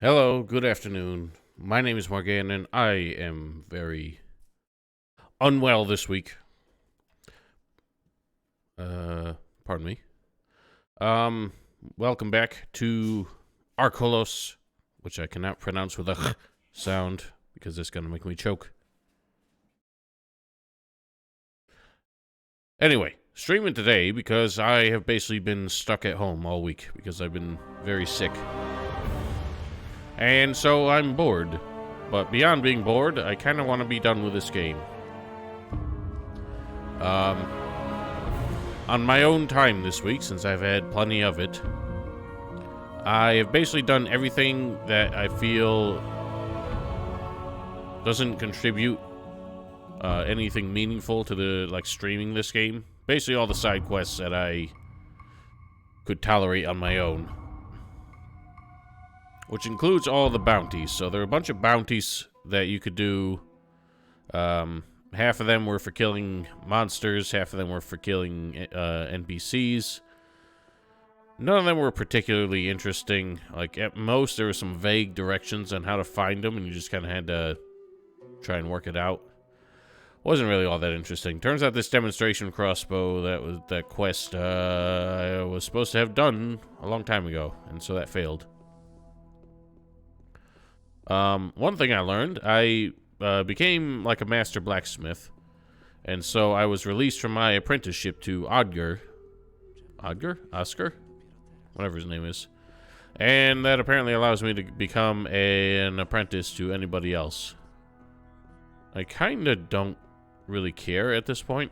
Hello, good afternoon. My name is Morgan, and I am very unwell this week. Pardon me. Um, Welcome back to Arcolos, which I cannot pronounce with a sound because it's gonna make me choke. Anyway, streaming today because I have basically been stuck at home all week because I've been very sick. And so I'm bored. But beyond being bored, I kind of want to be done with this game. Um, on my own time this week, since I've had plenty of it, I have basically done everything that I feel doesn't contribute anything meaningful to the streaming this game. Basically, all the side quests that I could tolerate on my own, which includes all the bounties. So there are a bunch of bounties that you could do. Half of them were for killing monsters, half of them were for killing NPCs. None of them were particularly interesting. Like, at most, there were some vague directions on how to find them, and you just kind of had to try and work it out. Wasn't really all that interesting. Turns out this demonstration crossbow, that quest, I was supposed to have done a long time ago, and so that failed. One thing I learned, I became like a master blacksmith, and so I was released from my apprenticeship to Oscar? Whatever his name is. And that apparently allows me to become an apprentice to anybody else. I kinda don't really care at this point,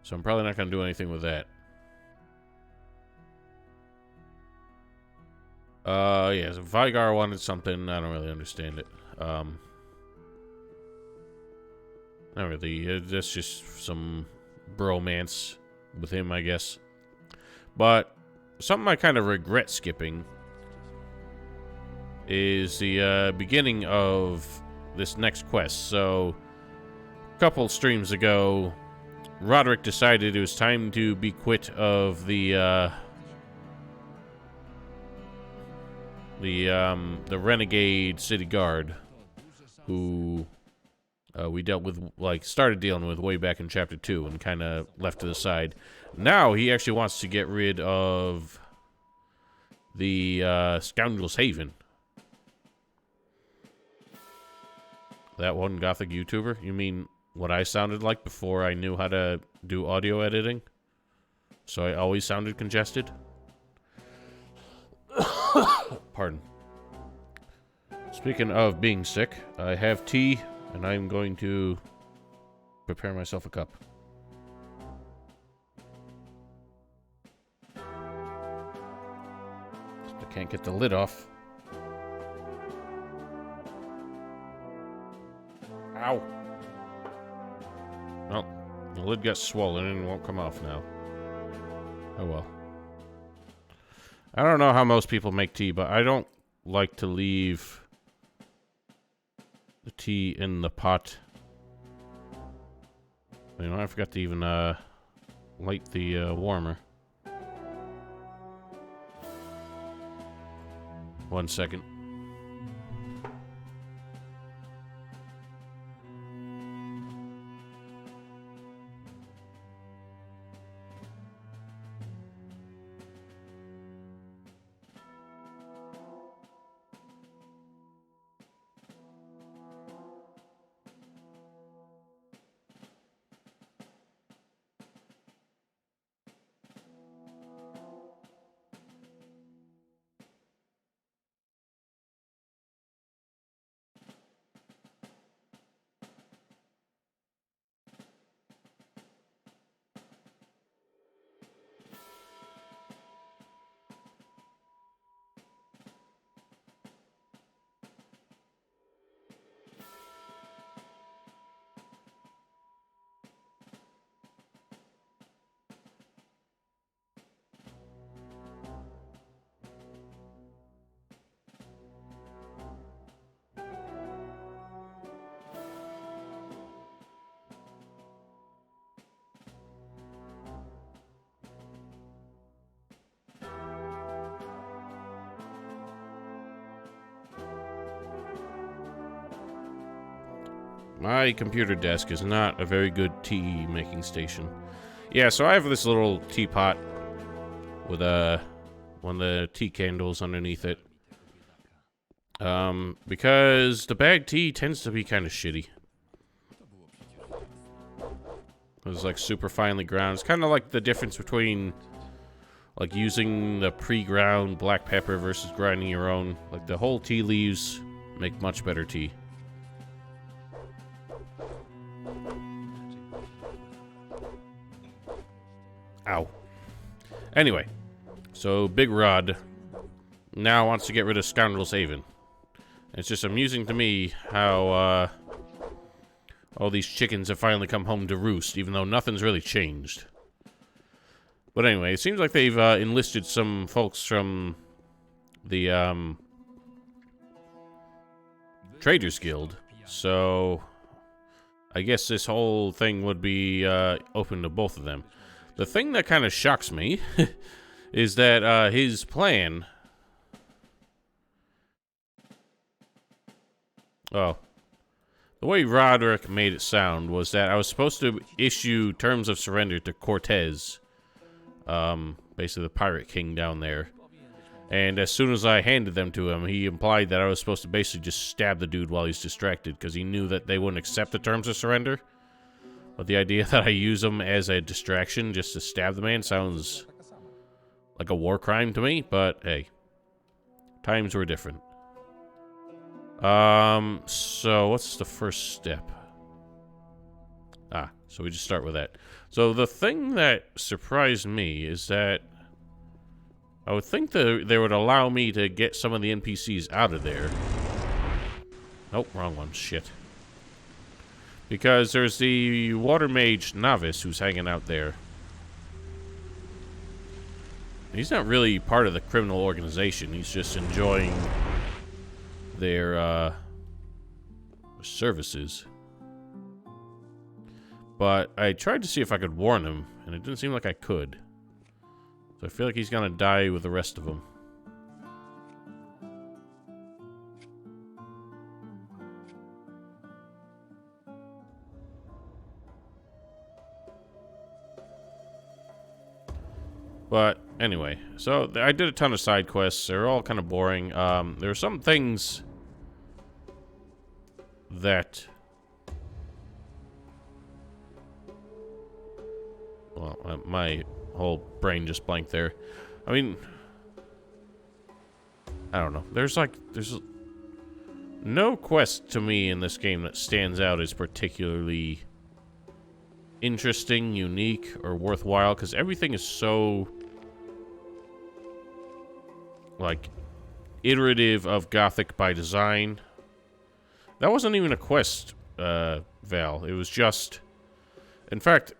so I'm probably not gonna do anything with that. Yeah, so Vigar wanted something, I don't really understand it. Not really, that's just some bromance with him, I guess. But something I kind of regret skipping is the beginning of this next quest. So, a couple streams ago, Roderick decided it was time to be quit of the renegade city guard, who we dealt with, started dealing with way back in Chapter 2 and kind of left to the side. Now he actually wants to get rid of the Scoundrel's Haven. That one Gothic YouTuber? You mean what I sounded like before I knew how to do audio editing? So I always sounded congested? Pardon. Speaking of being sick, I have tea, and I'm going to prepare myself a cup. I can't get the lid off. Ow! Well, the lid got swollen and won't come off now. Oh well. I don't know how most people make tea, but I don't like to leave the tea in the pot. You know, I forgot to even light the warmer. 1 second. My computer desk is not a very good tea making station. Yeah, so I have this little teapot with one of the tea candles underneath it. Because the bagged tea tends to be kind of shitty. It's like super finely ground. It's kind of like the difference between like using the pre-ground black pepper versus grinding your own. Like the whole tea leaves make much better tea. Ow. Anyway, so Big Rod now wants to get rid of Scoundrel's Haven. It's just amusing to me how all these chickens have finally come home to roost, even though nothing's really changed. But anyway, it seems like they've enlisted some folks from the Traders Guild, so I guess this whole thing would be open to both of them. The thing that kind of shocks me is that his plan... Oh. The way Roderick made it sound was that I was supposed to issue terms of surrender to Cortez, basically the pirate king down there. And as soon as I handed them to him, he implied that I was supposed to basically just stab the dude while he's distracted, because he knew that they wouldn't accept the terms of surrender. But the idea that I use them as a distraction just to stab the man sounds like a war crime to me, but hey, times were different. So what's the first step? So we just start with that. So the thing that surprised me is that I would think that they would allow me to get some of the NPCs out of there. Nope, wrong one, shit. Because there's the water mage novice who's hanging out there. He's not really part of the criminal organization, he's just enjoying their services. But I tried to see if I could warn him, and it didn't seem like I could. So I feel like he's gonna die with the rest of them. But anyway, so I did a ton of side quests. They're all kind of boring. There are some things that... Well, my whole brain just blanked there. I mean, I don't know. There's no quest to me in this game that stands out as particularly interesting, unique, or worthwhile, because everything is so, like, iterative of Gothic by design. That wasn't even a quest, Val. It was just... In fact,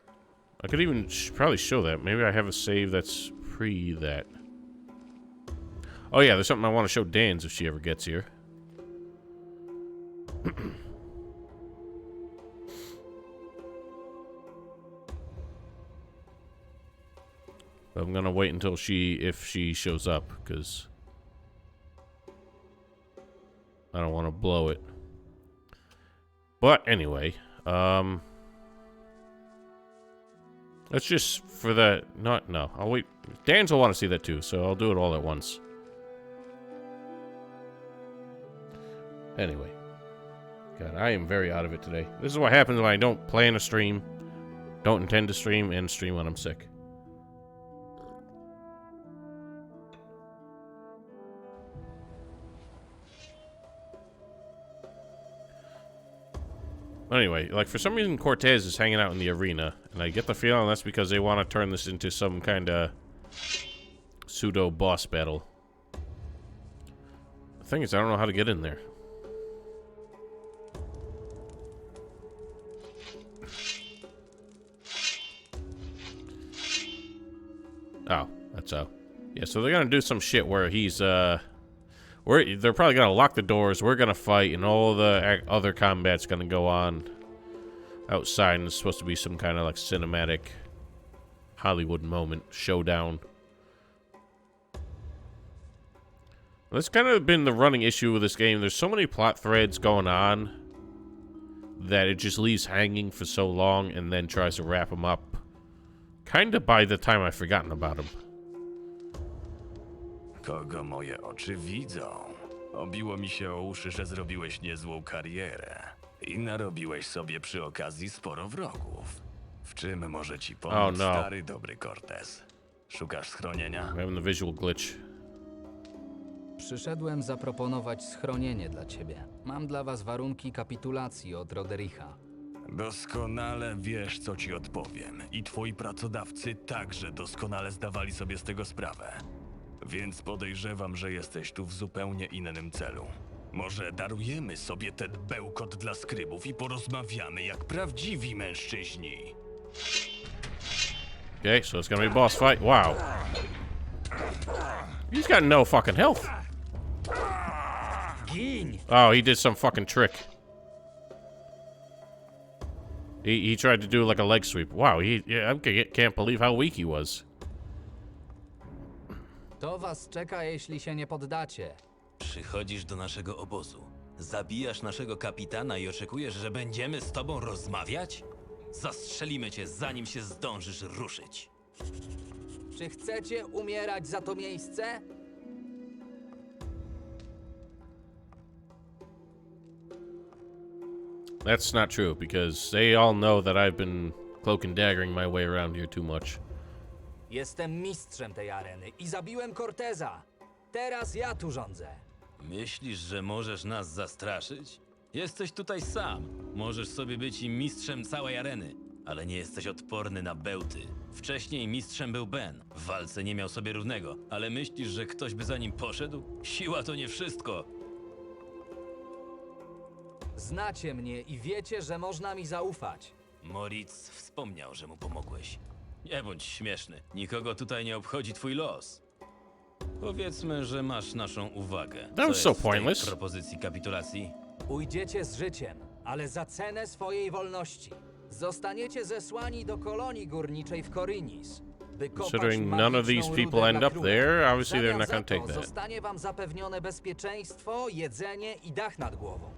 I could even probably show that. Maybe I have a save that's pre that. Oh yeah, there's something I want to show Dan's if she ever gets here. But I'm gonna wait until if she shows up, because I don't want to blow it. But anyway, let's just, for that, no, I'll wait. Dan's will want to see that too, so I'll do it all at once. Anyway. God, I am very out of it today. This is what happens when I don't plan a stream, don't intend to stream, and stream when I'm sick. Anyway, like, for some reason Cortez is hanging out in the arena, and I get the feeling that's because they want to turn this into some kind of pseudo-boss battle. The thing is, I don't know how to get in there. Oh, that's how. Yeah, so they're gonna do some shit where he's, they're probably gonna lock the doors, we're gonna fight, and all the other combat's gonna go on outside, and it's supposed to be some kind of, like, cinematic Hollywood moment, showdown. That's kind of been the running issue with this game. There's so many plot threads going on that it just leaves hanging for so long and then tries to wrap him up. Kinda by the time I've forgotten about him. Kogo moje oczy widzą? Obiło mi się o uszy, że zrobiłeś niezłą karierę. I narobiłeś sobie przy okazji sporo wrogów. W czym może ci pomóc stary dobry Cortez? Szukasz schronienia? I'm having the visual glitch. Przyszedłem zaproponować schronienie dla ciebie. Mam dla was warunki kapitulacji od Rodericha. Doskonale wiesz, co ci odpowiem. I twoi pracodawcy także doskonale zdawali sobie z tego sprawę. Więc podejrzewam, że jesteś tu w zupełnie innym celu. Może darujemy sobie ten bełkot dla skrybów i porozmawiamy jak prawdziwi mężczyźni. Okay, so it's gonna be a boss fight. Wow. He's got no fucking health. Oh, he did some fucking trick. He tried to do like a leg sweep. Wow, I can't believe how weak he was. To was czeka, jeśli się nie poddacie. Przychodzisz do naszego obozu, zabijasz naszego kapitana i oczekujesz, że będziemy z tobą rozmawiać? Zastrzelimy cię, zanim się zdążysz ruszyć. Czy chcecie umierać za to miejsce? That's not true, because they all know that I've been cloak and daggering my way around here too much. Jestem mistrzem tej areny i zabiłem Corteza. Teraz ja tu rządzę. Myślisz, że możesz nas zastraszyć? Jesteś tutaj sam. Możesz sobie być i mistrzem całej areny, ale nie jesteś odporny na bełty. Wcześniej mistrzem był Ben. W walce nie miał sobie równego, ale myślisz, że ktoś by za nim poszedł? Siła to nie wszystko. Znacie mnie i wiecie, że można mi zaufać. Moritz wspomniał, że mu pomogłeś. Nie bądź śmieszny. Nikogo tutaj nie obchodzi twój los. Powiedzmy, że masz naszą uwagę. That was so jest w tej pointless. propozycji kapitulacji? Ujdziecie z życiem, ale za cenę swojej wolności. Zostaniecie zesłani do kolonii górniczej w Korynis, by kopać Considering none of these magiczną people rudę end dla up króla. there, obviously they're W not zamian gonna za take to that. zostanie wam zapewnione bezpieczeństwo, jedzenie i dach nad głową.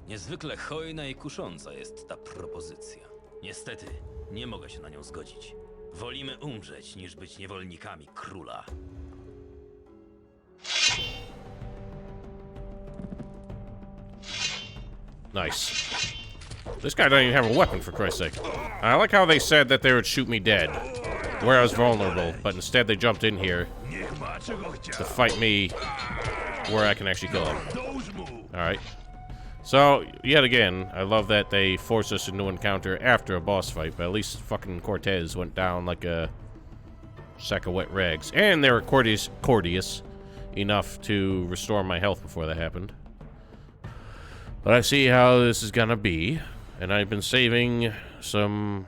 Niezwykle hojna i kusząca jest ta propozycja. Niestety, nie mogę się na nią zgodzić. Wolimy umrzeć, niż być niewolnikami króla. Nice. This guy doesn't even have a weapon, for Christ's sake. I like how they said that they would shoot me dead, where I was vulnerable, but instead they jumped in here to fight me where I can actually kill him. Alright. So, yet again, I love that they forced us into an encounter after a boss fight, but at least fucking Cortez went down like a sack of wet rags. And they were courteous enough to restore my health before that happened. But I see how this is gonna be, and I've been saving some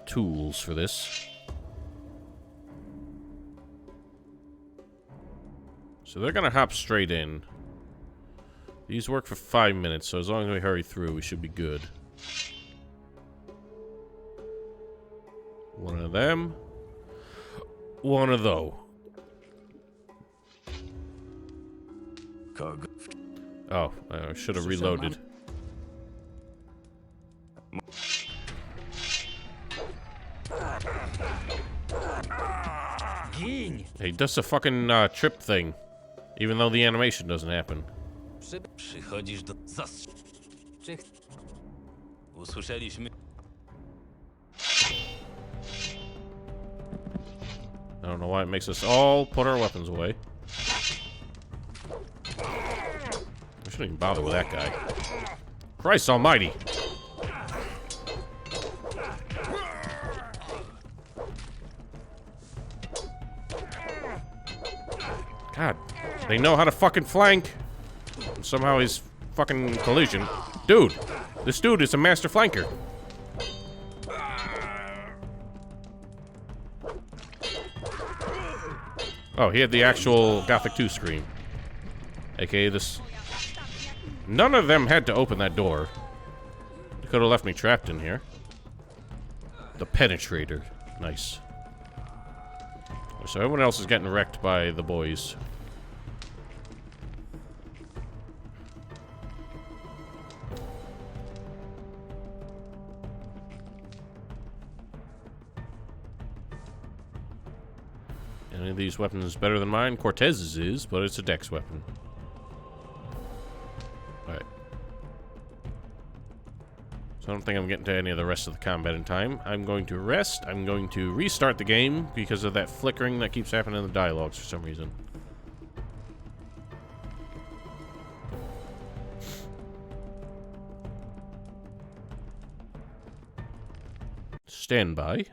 tools for this. So they're gonna hop straight in. These work for 5 minutes, so as long as we hurry through, we should be good. One of them. One of those. Kogo? Oh, I should have reloaded. He does the fucking trip thing, even though the animation doesn't happen. Przychodzisz do... Czy Usłyszeliśmy... I don't know why it makes us all put our weapons away. I shouldn't even bother with that guy. Christ almighty! God, they know how to fucking flank. Somehow he's fucking collision. Dude, this dude is a master flanker. Oh, he had the actual Gothic 2 screen. AKA this. None of them had to open that door. They could have left me trapped in here. The Penetrator. Nice. So everyone else is getting wrecked by the boys. Any of these weapons better than mine? Cortez's is, but it's a dex weapon. Alright. So I don't think I'm getting to any of the rest of the combat in time. I'm going to rest. I'm going to restart the game because of that flickering that keeps happening in the dialogues for some reason. Stand by.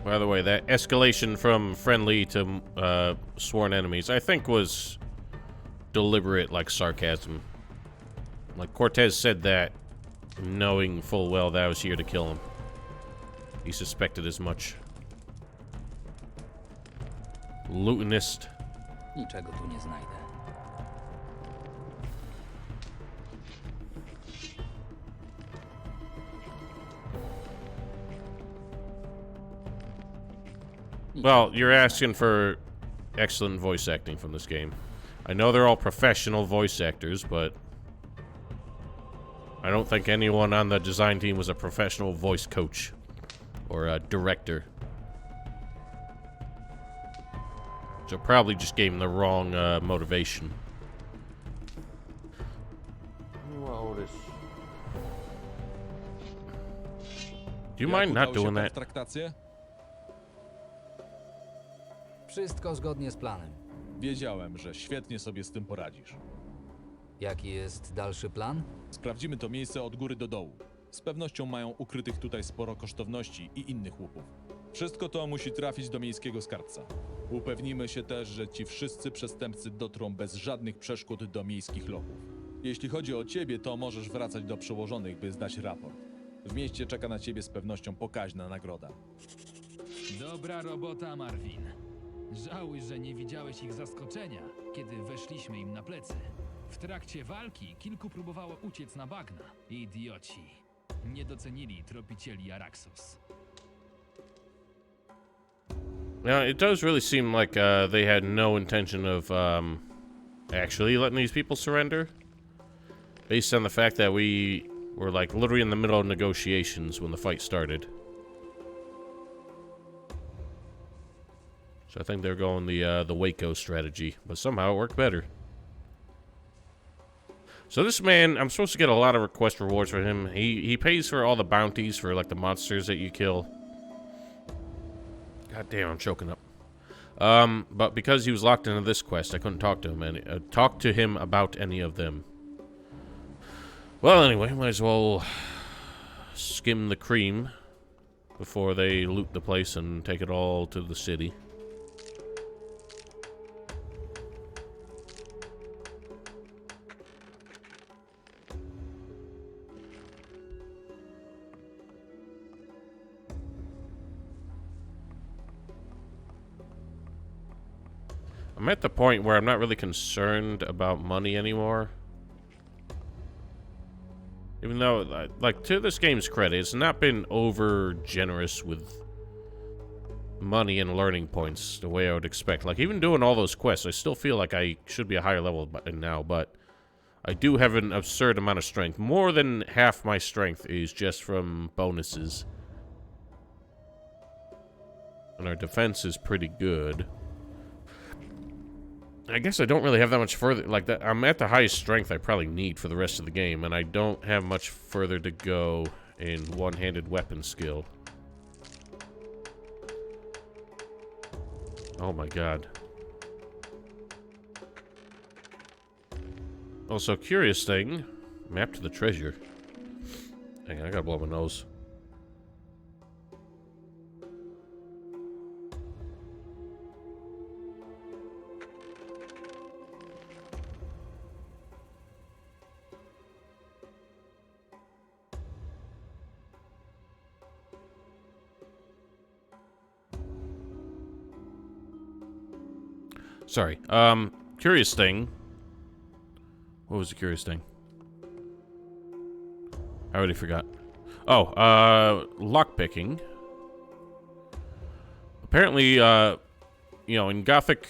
By the way, that escalation from friendly to sworn enemies, I think was deliberate, like, sarcasm. Like, Cortez said that knowing full well that I was here to kill him. He suspected as much. Lutenist. Niczego tu nie znajdę. Well, you're asking for excellent voice acting from this game. I know they're all professional voice actors, but I don't think anyone on the design team was a professional voice coach or a director. So probably just gave him the wrong motivation. Do you mind not doing that? Wszystko zgodnie z planem. Wiedziałem, że świetnie sobie z tym poradzisz. Jaki jest dalszy plan? Sprawdzimy to miejsce od góry do dołu. Z pewnością mają ukrytych tutaj sporo kosztowności i innych łupów. Wszystko to musi trafić do miejskiego skarbca. Upewnimy się też, że ci wszyscy przestępcy dotrą bez żadnych przeszkód do miejskich lochów. Jeśli chodzi o ciebie, to możesz wracać do przełożonych, by zdać raport. W mieście czeka na ciebie z pewnością pokaźna nagroda. Dobra robota, Marvin. Żałuj, że nie widziałeś ich zaskoczenia, kiedy weszliśmy im na plecy. W trakcie walki kilku próbowało uciec na bagna. Idioci. Nie docenili tropicieli Araxos. Now, it does really seem like they had no intention of actually letting these people surrender. Based on the fact that we were like literally in the middle of negotiations when the fight started. So I think they're going the Waco strategy, but somehow it worked better. So this man, I'm supposed to get a lot of request rewards for him. He pays for all the bounties for like the monsters that you kill. God damn, I'm choking up. But because he was locked into this quest, I couldn't talk to him about any of them. Well, anyway, might as well skim the cream before they loot the place and take it all to the city. I'm at the point where I'm not really concerned about money anymore. Even though, like, to this game's credit, it's not been over generous with money and learning points the way I would expect. Like, even doing all those quests, I still feel like I should be a higher level now, but I do have an absurd amount of strength. More than half my strength is just from bonuses. And our defense is pretty good. I guess I don't really have that much further, like that. I'm at the highest strength I probably need for the rest of the game, and I don't have much further to go in one-handed weapon skill. Oh my god. Also, curious thing, map to the treasure. Hang on, I gotta blow my nose. Sorry. Curious thing. What was the curious thing? I already forgot. Oh, lockpicking. Apparently, you know, in Gothic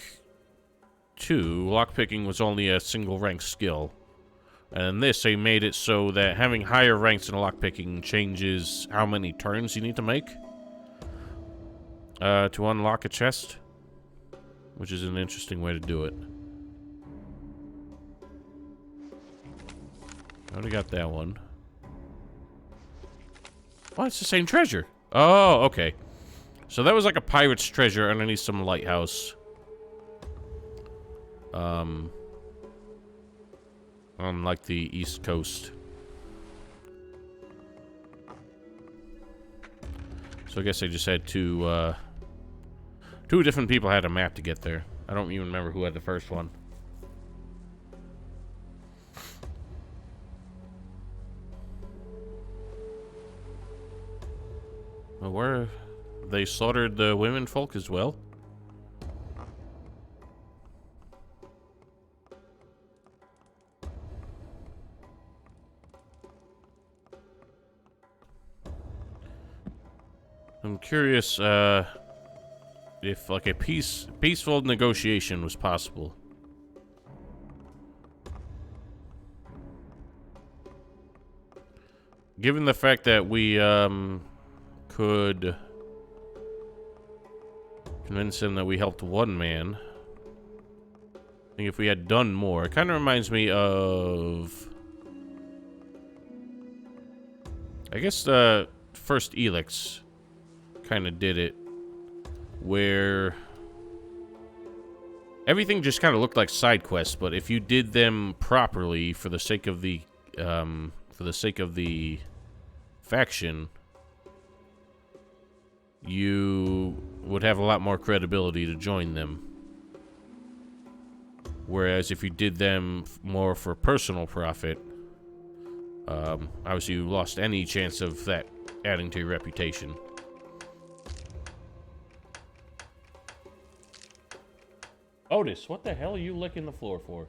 2, lockpicking was only a single rank skill. And in this, they made it so that having higher ranks in lockpicking changes how many turns you need to make to unlock a chest, which is an interesting way to do it. I already got that one. Oh, it's the same treasure. Oh, okay. So that was like a pirate's treasure underneath some lighthouse. On like the east coast. So I guess I just had two different people had a map to get there. I don't even remember who had the first one. Well, where they slaughtered the women folk as well? I'm curious if like a peaceful negotiation was possible. Given the fact that we could convince him that we helped one man, I think if we had done more, it kind of reminds me of, I guess the first Elix kind of did it, where everything just kind of looked like side quests, but if you did them properly for the sake of the faction, you would have a lot more credibility to join them. Whereas if you did them more for personal profit, obviously you lost any chance of that adding to your reputation. Otis, what the hell are you licking the floor for?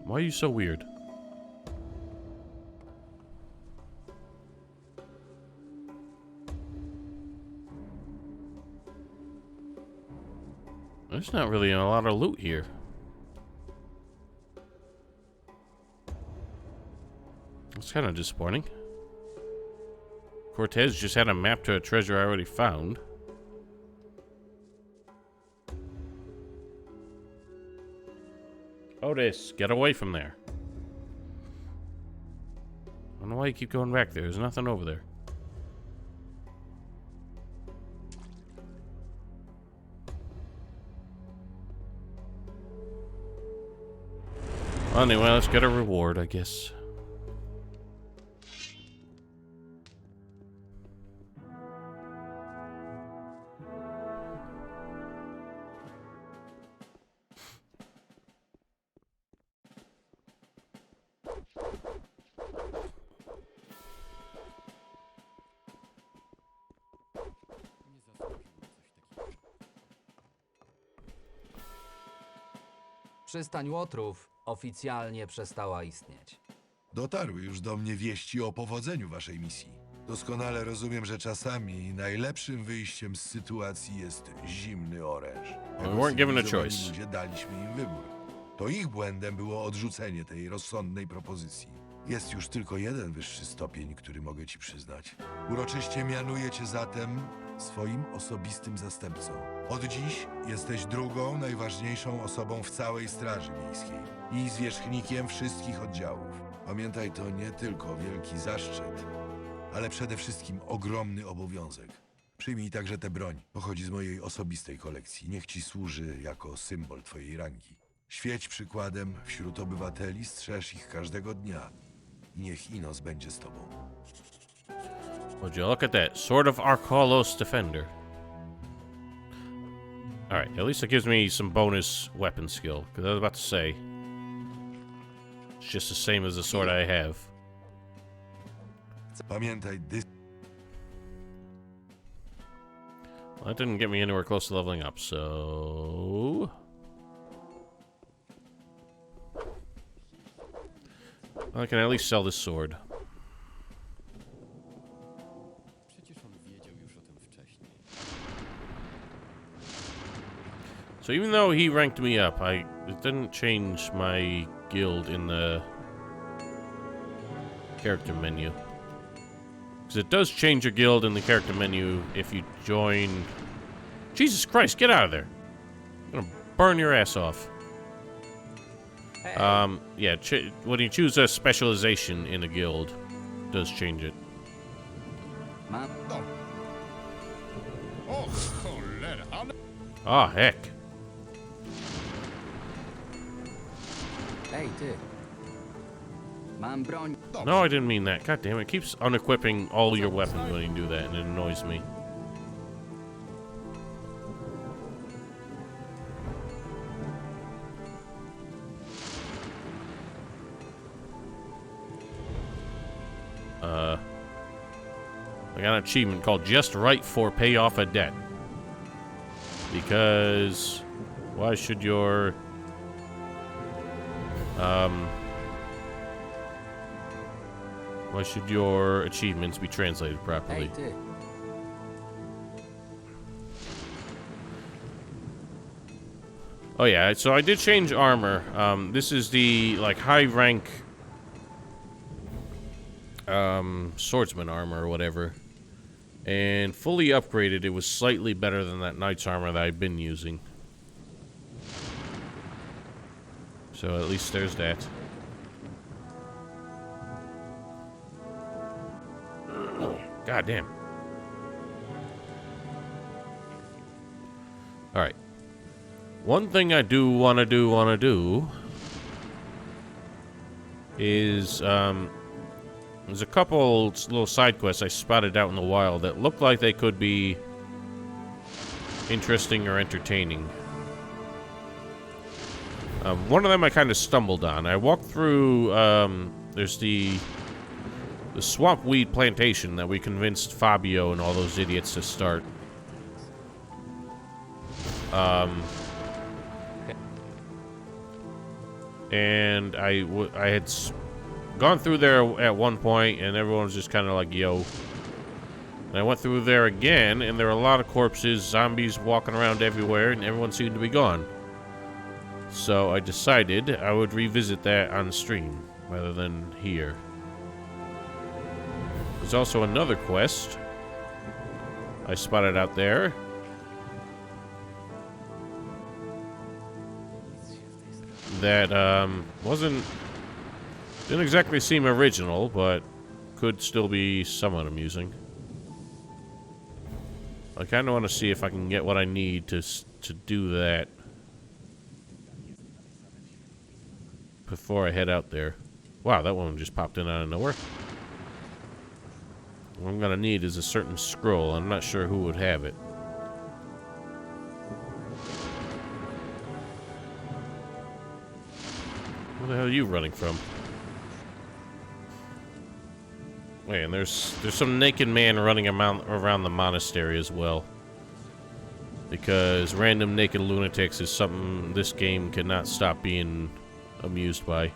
Why are you so weird? There's not really a lot of loot here. That's kind of disappointing. Cortez just had a map to a treasure I already found. Otis, get away from there. I don't know why you keep going back there. There's nothing over there. Well, anyway, let's get a reward, I guess. Przystań Łotrów oficjalnie przestała istnieć. Dotarły już do mnie wieści o powodzeniu waszej misji. Doskonale rozumiem, że czasami najlepszym wyjściem z sytuacji jest zimny oręż. We weren't given a Cywilizowani choice. ludzie daliśmy im wybór. To ich błędem było odrzucenie tej rozsądnej propozycji. Jest już tylko jeden wyższy stopień, który mogę ci przyznać. Uroczyście mianuję cię zatem swoim osobistym zastępcą. Od dziś jesteś drugą najważniejszą osobą w całej Straży Miejskiej i zwierzchnikiem wszystkich oddziałów. Pamiętaj, to nie tylko wielki zaszczyt, ale przede wszystkim ogromny obowiązek. Przyjmij także tę broń. Pochodzi z mojej osobistej kolekcji. Niech ci służy jako symbol twojej rangi. Świeć przykładem wśród obywateli, strzeż ich każdego dnia. I niech Inos będzie z tobą. Would you look at that? Sword of Arcalos Defender. Alright, at least it gives me some bonus weapon skill. Because I was about to say, it's just the same as the sword I have. Pamiętaj, That didn't get me anywhere close to leveling up, so... I can at least sell this sword. So even though he ranked me up, it didn't change my guild in the character menu. Because it does change your guild in the character menu if you join... Jesus Christ, get out of there! I'm gonna burn your ass off. Hey, Yeah, when you choose a specialization in a guild, it does change it. mam... Ah, heck. Hej, ty. Mam broń. No, I didn't mean that. God damn it. It keeps unequipping all your weapons when you do that, and it annoys me. I got an achievement called Just Right for Pay Off a Debt. Because why should your achievements be translated properly? Hej, ty. Oh yeah, so I did change armor. This is the like high rank swordsman armor or whatever. And fully upgraded, it was slightly better than that knight's armor that I've been using. So at least there's that. God damn. Alright. One thing I do want to do is, there's a couple little side quests I spotted out in the wild that look like they could be interesting or entertaining. One of them I kind of stumbled on. I walked through, there's the swamp weed plantation that we convinced Fabio and all those idiots to start. And I had gone through there at one point, and everyone was just kind of like, yo. And I went through there again, and there were a lot of corpses, zombies walking around everywhere, and everyone seemed to be gone. So I decided I would revisit that on stream, rather than here. There's also another quest I spotted out there. That, didn't exactly seem original, but could still be somewhat amusing. I kind of want to see if I can get what I need to do that before I head out there. Wow, that one just popped in out of nowhere. What I'm gonna need is a certain scroll. I'm not sure who would have it. Where the hell are you running from? Wait, and there's some naked man running around the monastery as well. Because random naked lunatics is something this game cannot stop being amused by.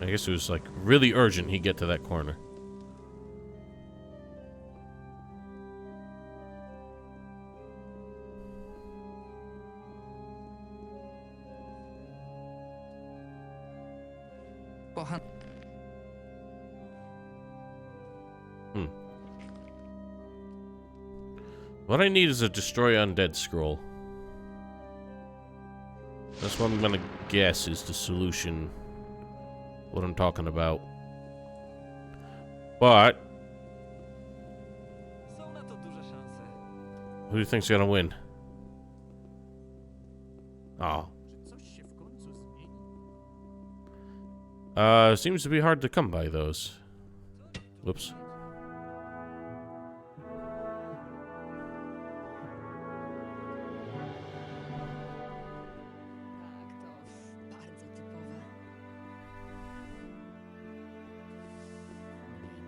I guess it was like really urgent he get to that corner. What I need is a Destroy Undead scroll. That's what I'm gonna guess is the solution. What I'm talking about. But who do you think's gonna win? Oh. Seems to be hard to come by those. Whoops.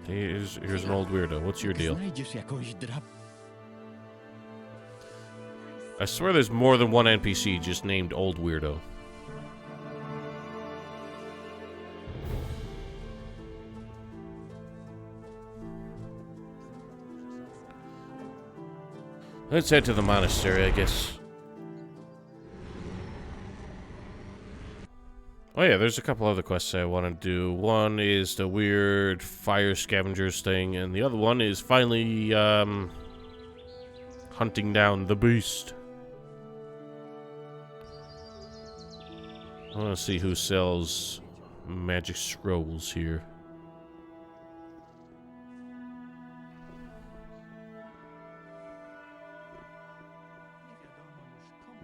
Here's an old weirdo. What's your deal? Znajdziesz jakąś I swear there's more than one NPC just named Old Weirdo. Let's head to the monastery, I guess. Oh yeah, there's a couple other quests I want to do. One is the weird fire scavengers thing, and the other one is finally, hunting down the beast. I want to see who sells magic scrolls here.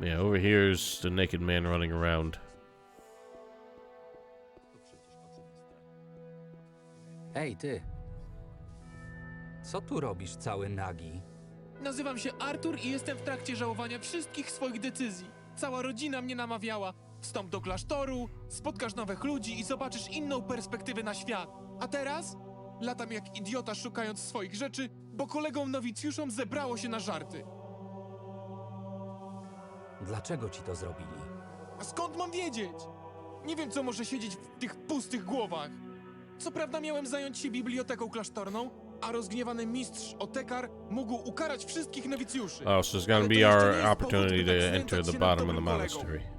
Yeah, over here's the naked man running around. Ej, ty. Co tu robisz cały nagi? Nazywam się Artur i jestem w trakcie żałowania wszystkich swoich decyzji. Cała rodzina mnie namawiała. Wstąp do klasztoru, spotkasz nowych ludzi i zobaczysz inną perspektywę na świat. A teraz? Latam jak idiota szukając swoich rzeczy, bo kolegom nowicjuszom zebrało się na żarty. Dlaczego ci to zrobili? A skąd mam wiedzieć? Nie wiem, co może siedzieć w tych pustych głowach. Co prawda miałem zająć się biblioteką klasztorną, a rozgniewany mistrz Otekar mógł ukarać wszystkich nowicjuszy. Oh, so it's gonna Ale to be jeszcze our nie jest opportunity powód, by to tak enter znęcać the się nad bottom of the dobrym kolegą. monastery.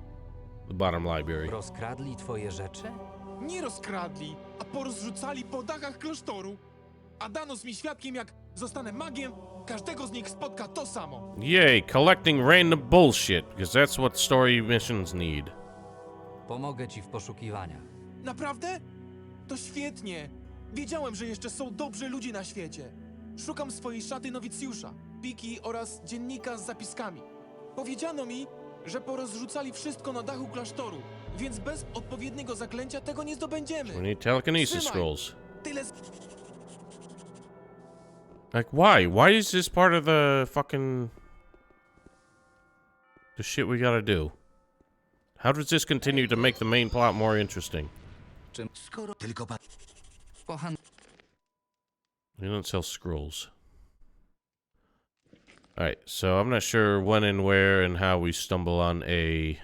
The bottom library. Rozkradli twoje rzeczy? Nie rozkradli, a porozrzucali po dachach klasztoru. A Danos mi świadkiem, jak zostanę magiem, każdego z nich spotka to samo. Yay, collecting random bullshit, because that's what story missions need. Pomogę ci w poszukiwaniach. Naprawdę? To świetnie. Wiedziałem, że jeszcze są dobrzy ludzie na świecie. Szukam swojej szaty nowicjusza, piki oraz dziennika z zapiskami. Powiedziano mi, że porozrzucali wszystko na dachu klasztoru, więc bez odpowiedniego zaklęcia tego nie zdobędziemy. We need telekinesis Trzymaj. scrolls. Tyle Like, why? Why is this part of the fucking... the shit we gotta do? How does this continue to make the main plot more interesting? Skoro tylko pan... They don't sell scrolls. Alright, so I'm not sure when and where and how we stumble on a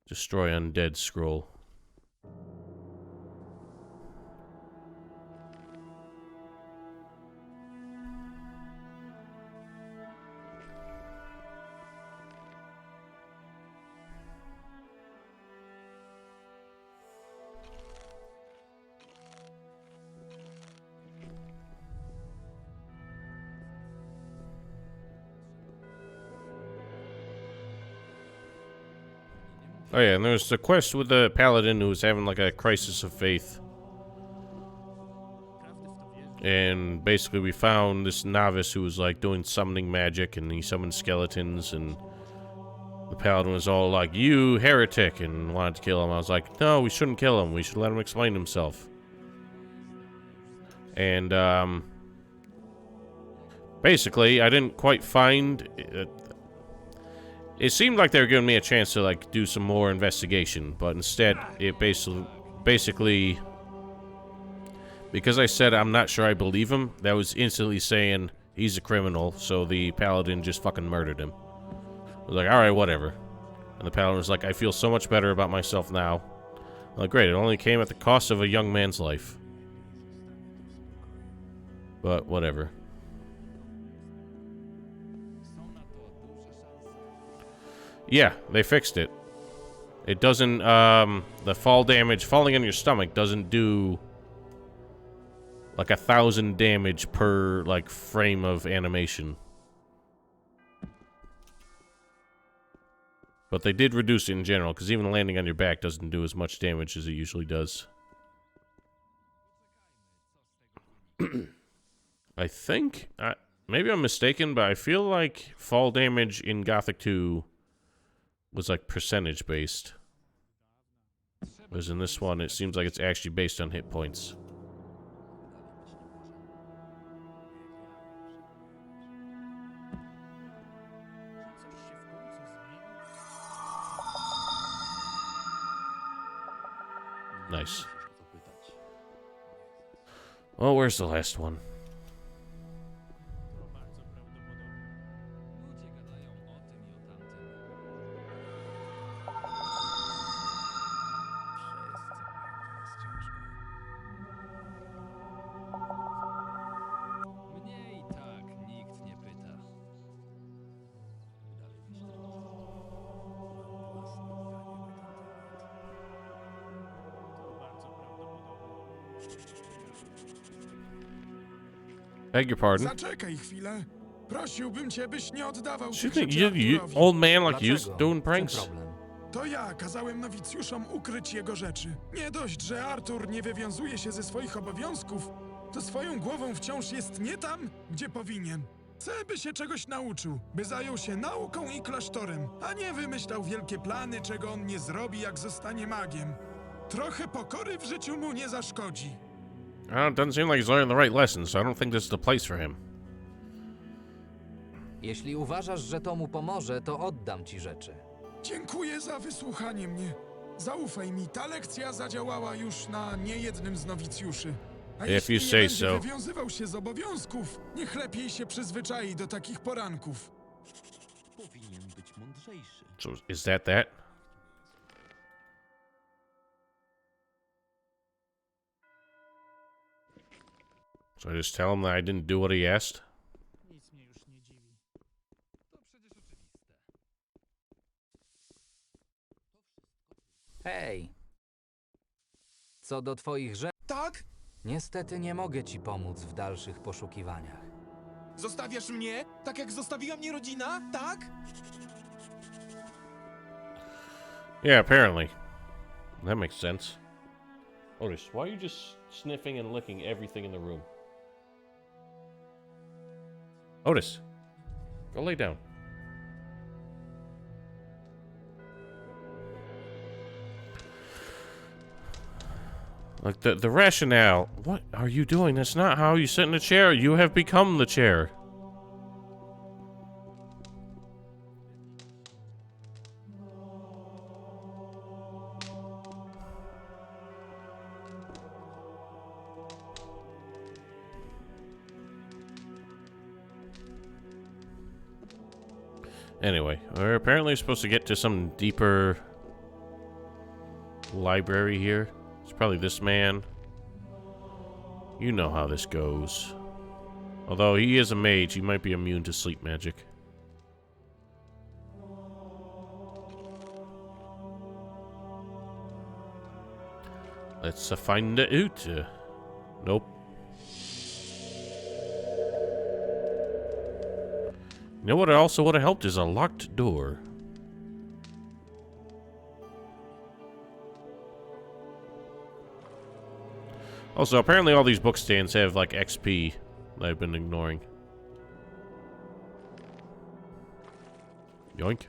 destroy undead scroll. Oh yeah, and there's the quest with the paladin who was having like a crisis of faith. And basically we found this novice who was like doing summoning magic, and he summoned skeletons, and the paladin was all like, "You heretic," and wanted to kill him. I was like, no, we shouldn't kill him. We should let him explain himself. And basically I didn't quite find... It seemed like they were giving me a chance to like do some more investigation, but instead it basically because I said I'm not sure I believe him, that was instantly saying he's a criminal, so the paladin just fucking murdered him. I was like, alright, whatever. And the paladin was like, I feel so much better about myself now. I'm like, great, it only came at the cost of a young man's life. But whatever. Yeah, they fixed it. It doesn't, the fall damage, falling on your stomach doesn't do like 1,000 damage per, like, frame of animation. But they did reduce it in general, because even landing on your back doesn't do as much damage as it usually does. I think, maybe I'm mistaken, but I feel like fall damage in Gothic 2 was like percentage based. Whereas in this one, it seems like it's actually based on hit points. Nice. Well, where's the last one? Ludzie gadają o tym i o tamtym. Mnie i tak nikt nie pyta. Beg your pardon. Zaczekaj chwilę. Prosiłbym cię, byś nie oddawał Do you tych think rzeczy you Arturowi. old man like you Dlaczego? doing W czym pranks? problem? To ja kazałem nowicjuszom ukryć jego rzeczy. Nie dość, że Artur nie wywiązuje się ze swoich obowiązków, to swoją głową wciąż jest nie tam, gdzie powinien. Chcę, by się czegoś nauczył, by zajął się nauką i klasztorem, a nie wymyślał wielkie plany, czego on nie zrobi, jak zostanie magiem. Trochę pokory w życiu mu nie zaszkodzi. Doesn't seem like he's learning the right lessons, so I don't think this is the place for him. Jeśli uważasz, że to mu pomoże, to oddam ci rzeczy. Dziękuję za wysłuchanie mnie. Zaufaj mi, ta lekcja zadziałała już na niejednym z nowicjuszy. A If jeśli you nie say będzie so. wywiązywał się z obowiązków, niech lepiej się przyzwyczai do takich poranków. So is that? So I just tell him that I didn't do what he asked? Nic mnie już nie dziwi. To przecież oczywiste. Hej! Co do twoich rzeczy, Tak? niestety nie mogę ci pomóc w dalszych poszukiwaniach. Zostawiasz mnie? Tak jak zostawiła mnie rodzina? Tak? Yeah, apparently. That makes sense. Otis, why are you just sniffing and licking everything in the room? Otis, go lay down. Like, the rationale... What are you doing? That's not how you sit in a chair. You have become the chair. Anyway, we're apparently supposed to get to some deeper library here. It's probably this man. You know how this goes. Although he is a mage, he might be immune to sleep magic. Let's find it out. Nope. You know what also would have helped is a locked door. Also, apparently all these book stands have, like, XP that I've been ignoring. Yoink.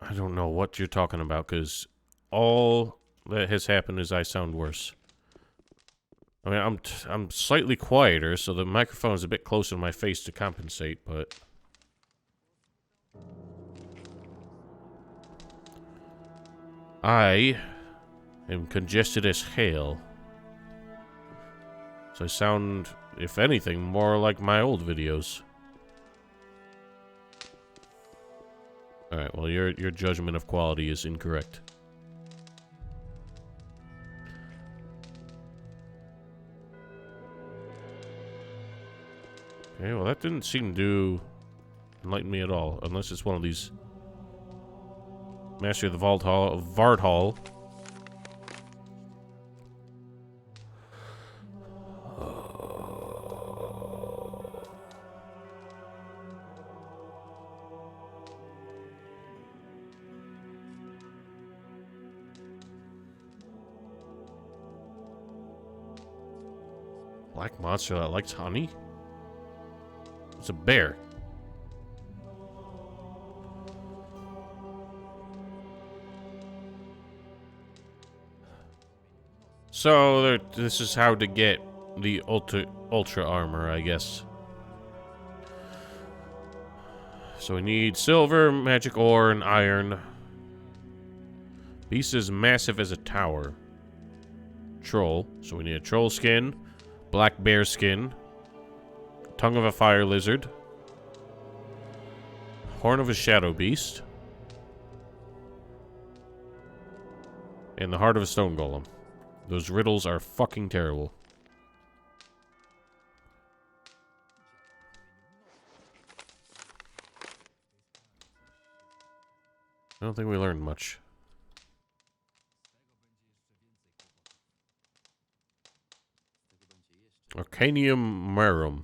I don't know what you're talking about, because all that has happened is I sound worse. I mean, I'm slightly quieter, so the microphone is a bit closer to my face to compensate, but... I am congested as hell. So I sound, if anything, more like my old videos. Alright, well, your judgment of quality is incorrect. Okay, well, that didn't seem to enlighten me at all, unless it's one of these Master of the Vard Hall. Black monster that likes honey? It's a bear. So this is how to get the ultra armor, I guess. So we need silver, magic ore, and iron. Beast is massive as a tower. Troll. So we need a troll skin, black bear skin, tongue of a fire lizard, horn of a shadow beast, and the heart of a stone golem. Those riddles are fucking terrible. I don't think we learned much. Arcanium Marum.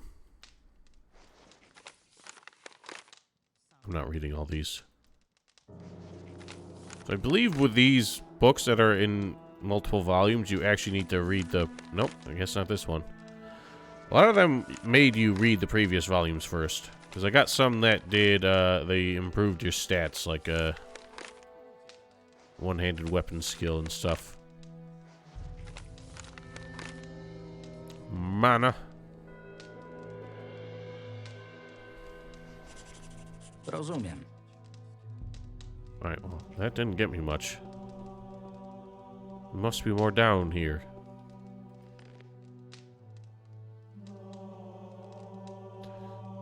I'm not reading all these. So I believe with these books that are in multiple volumes, you actually need to read the... Nope, I guess not this one. A lot of them made you read the previous volumes first. Because I got some that did, they improved your stats, like, one-handed weapon skill and stuff. Mana. Rozumiem. Alright, well, that didn't get me much. There must be more down here.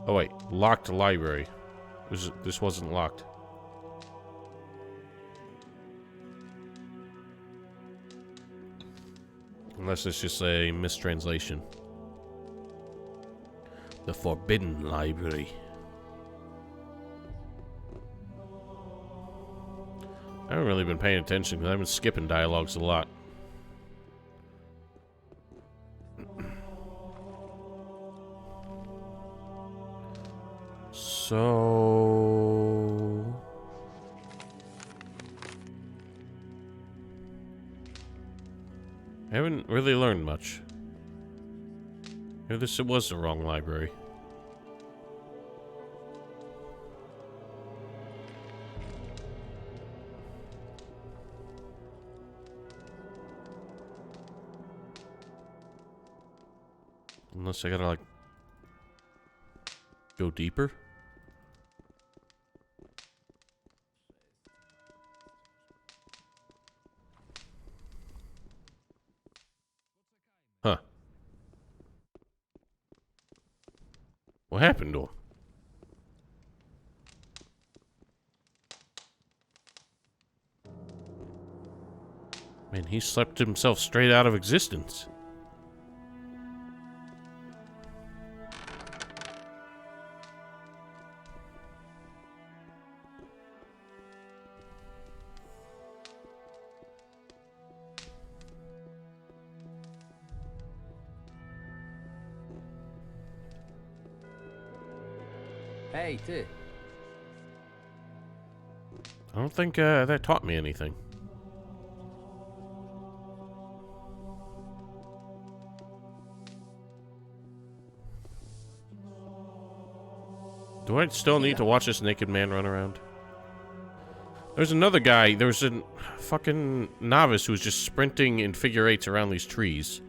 Oh wait, locked library. This wasn't locked. Unless it's just a mistranslation. The Forbidden Library. I haven't really been paying attention because I've been skipping dialogues a lot. So... I haven't really learned much. Maybe this was the wrong library. Unless I gotta, like, go deeper? Huh. What happened to him? Man, he slept himself straight out of existence. Hej, ty. I don't think that taught me anything. Do I still need to watch this naked man run around? There's another guy, there's a fucking novice who was just sprinting in figure eights around these trees.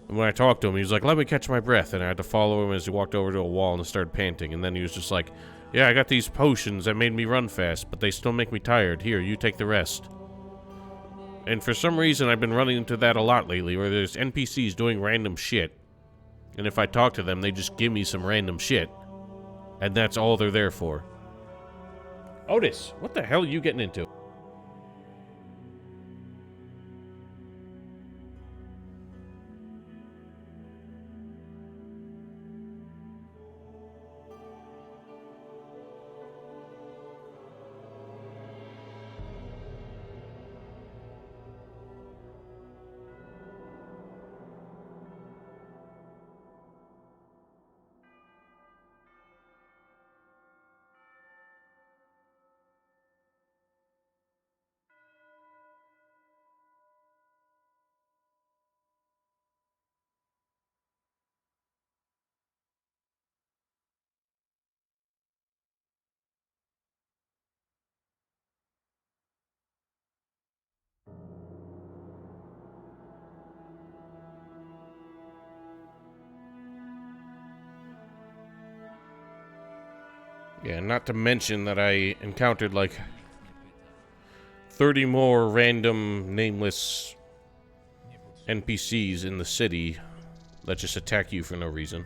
And when I talked to him, he was like, let me catch my breath. And I had to follow him as he walked over to a wall and started panting. And then he was just like, yeah, I got these potions that made me run fast, but they still make me tired. Here, you take the rest. And for some reason, I've been running into that a lot lately, where there's NPCs doing random shit. And if I talk to them, they just give me some random shit. And that's all they're there for. Otis, what the hell are you getting into? Yeah, not to mention that I encountered like 30 more random nameless NPCs in the city that just attack you for no reason.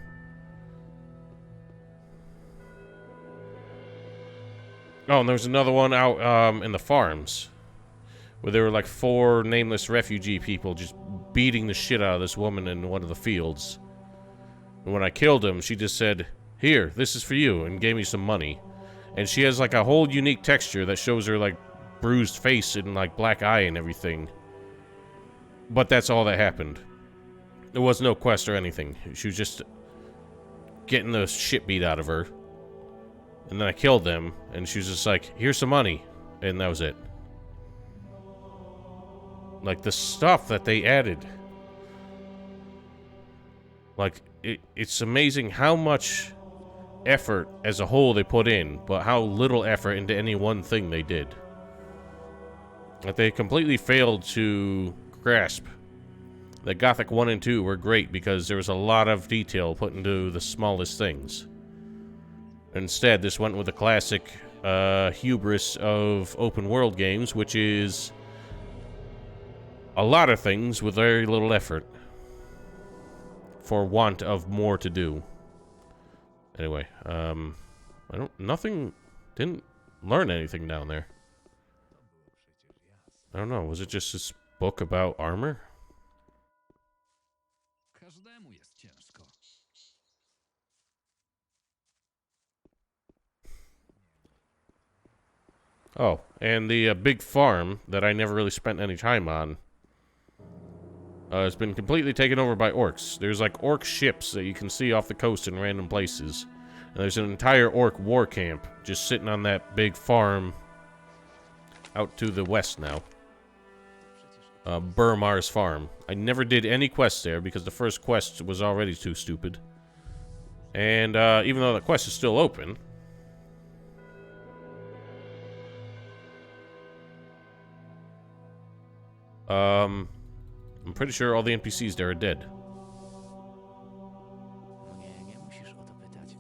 Oh, and there was another one out in the farms where there were like 4 nameless refugee people just beating the shit out of this woman in one of the fields. And when I killed him, she just said, "Here, this is for you," and gave me some money. And she has like a whole unique texture that shows her like bruised face and like black eye and everything. But that's all that happened. There was no quest or anything. She was just getting the shit beat out of her. And then I killed them, and she was just like, "Here's some money." And that was it. Like, the stuff that they added. Like, it's amazing how much effort as a whole they put in, but how little effort into any one thing they did. Like, they completely failed to grasp that Gothic 1 and 2 were great because there was a lot of detail put into the smallest things. Instead, this went with the classic hubris of open world games, which is a lot of things with very little effort for want of more to do. Anyway, didn't learn anything down there. I don't know, was it just this book about armor? Każdemu jest ciężko. Oh, and the big farm that I never really spent any time on has been completely taken over by orcs. There's like orc ships that you can see off the coast in random places. And there's an entire orc war camp just sitting on that big farm out to the west now. Burmar's farm. I never did any quests there because the first quest was already too stupid. And even though the quest is still open, I'm pretty sure all the NPCs there are dead. Nie musisz o to pytać.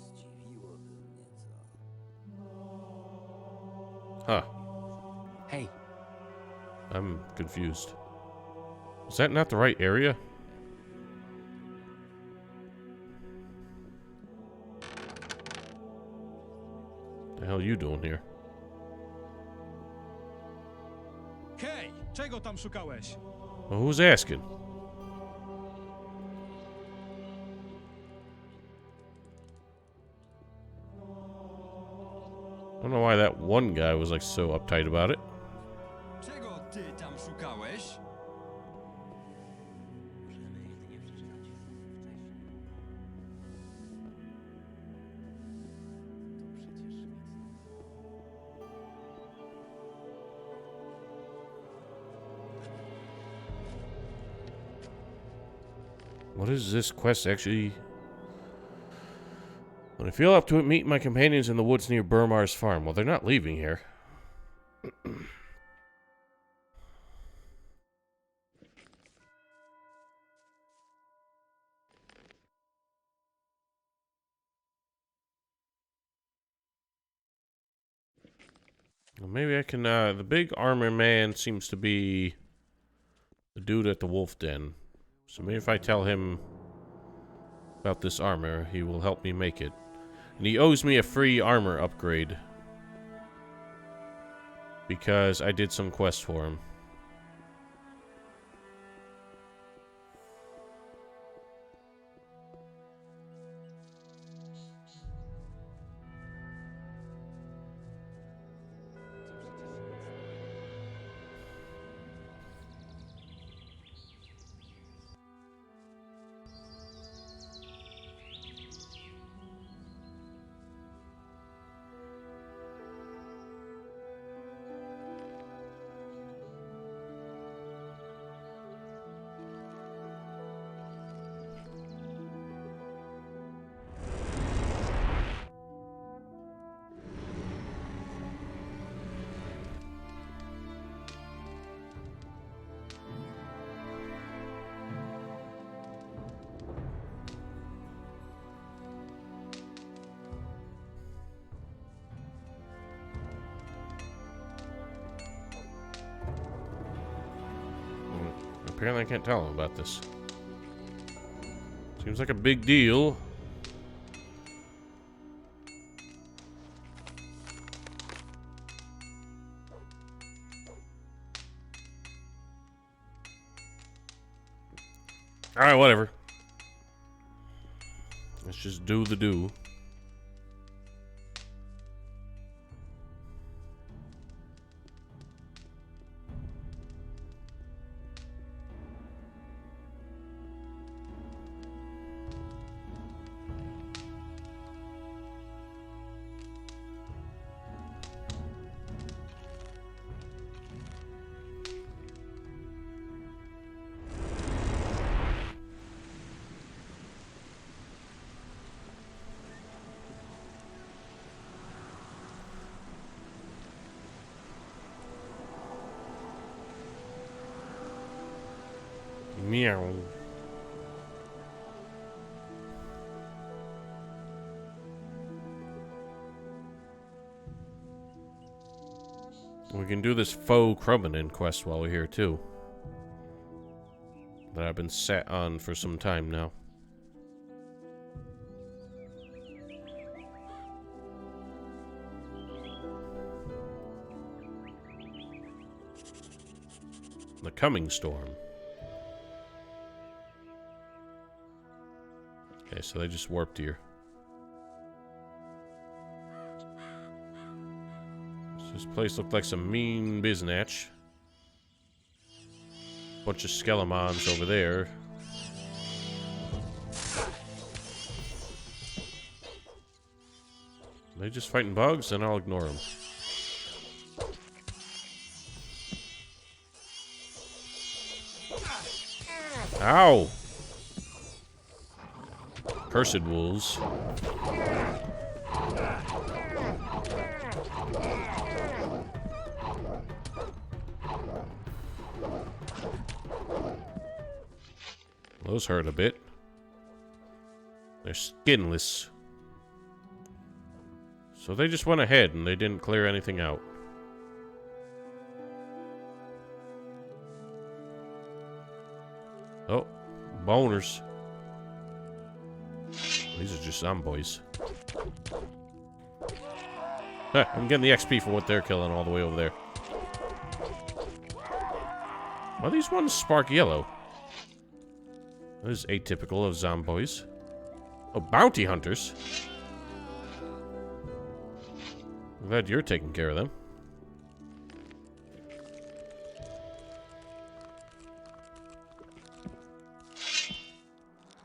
Huh. Hej, I'm confused. Is that not the right area? The hell are you doing here? Hej, czego tam szukałeś? Well, who's asking? I don't know why that one guy was like so uptight about it. Czego ty tam szukałeś? What is this quest actually? When I feel up to it, meet my companions in the woods near Burmar's farm. Well, they're not leaving here. Well, maybe I can, the big armor man seems to be the dude at the wolf den. So maybe if I tell him about this armor, he will help me make it. And he owes me a free armor upgrade because I did some quests for him. Apparently I can't tell him about this. Seems like a big deal. Alright, whatever. Let's just do the do. Meow. We can do this faux Krummanen quest while we're here too. That I've been sat on for some time now. The coming storm. Okay, so they just warped here. So this place looked like some mean biznatch. Bunch of skelemons over there. They just fighting bugs, and I'll ignore them. Ow! Cursed wolves. Those hurt a bit. They're skinless. So they just went ahead and they didn't clear anything out. Oh, boners. These are just zomboys. Huh, I'm getting the XP for what they're killing all the way over there. Why these ones spark yellow? That is atypical of zomboys. Oh, bounty hunters. I'm glad you're taking care of them.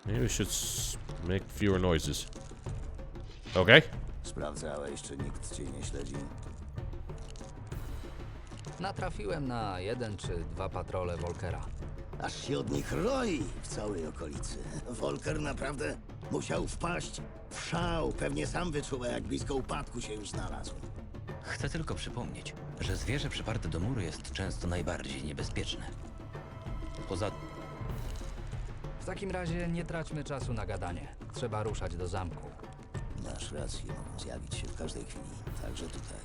Maybe we should make fewer noises. Okay? Sprawdzałeś, czy nikt cię nie śledzi? Natrafiłem na 1 czy 2 patrole Volkera. Aż się od nich roi w całej okolicy. Volker naprawdę musiał wpaść w szał. Pewnie sam wyczuwa, jak blisko upadku się już znalazł. Chcę tylko przypomnieć, że zwierzę przyparte do muru jest często najbardziej niebezpieczne. Poza W takim razie nie traćmy czasu na gadanie. Trzeba ruszać do zamku. Masz rację, mogą zjawić się w każdej chwili. Także tutaj.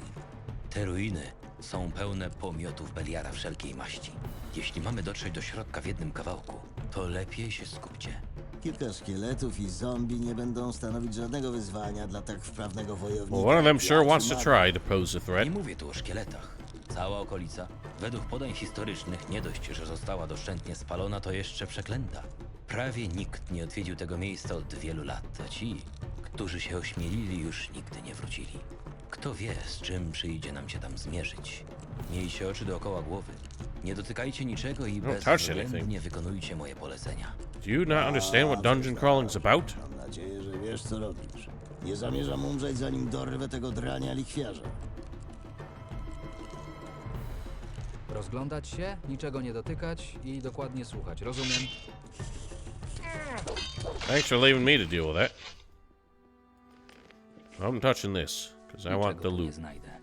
te ruiny są pełne pomiotów Beliara wszelkiej maści. Jeśli mamy dotrzeć do środka w jednym kawałku, to lepiej się skupcie. Kilka szkieletów i zombie nie będą stanowić żadnego wyzwania dla tak wprawnego wojownika. Well, one of them sure wants to try to pose a threat. Nie mówię tu o szkieletach. Cała okolica, według podań historycznych, nie dość, że została doszczętnie spalona, to jeszcze przeklęta. Prawie nikt nie odwiedził tego miejsca od wielu lat, a ci, którzy się ośmielili, już nigdy nie wrócili. Kto wie, z czym przyjdzie nam się tam zmierzyć. Miejcie oczy dookoła głowy. Nie dotykajcie niczego i bezwzględnie wykonujcie moje polecenia. Do you not understand what dungeon crawling's about? Mam nadzieję, że wiesz, co robisz. Nie zamierzam umrzeć, zanim dorwę tego drania lichwiarza. Rozglądać się, niczego nie dotykać i dokładnie słuchać. Rozumiem? Thanks for leaving me to deal with that. I'm touching this, because I want the Niczego tu nie loot. znajdę.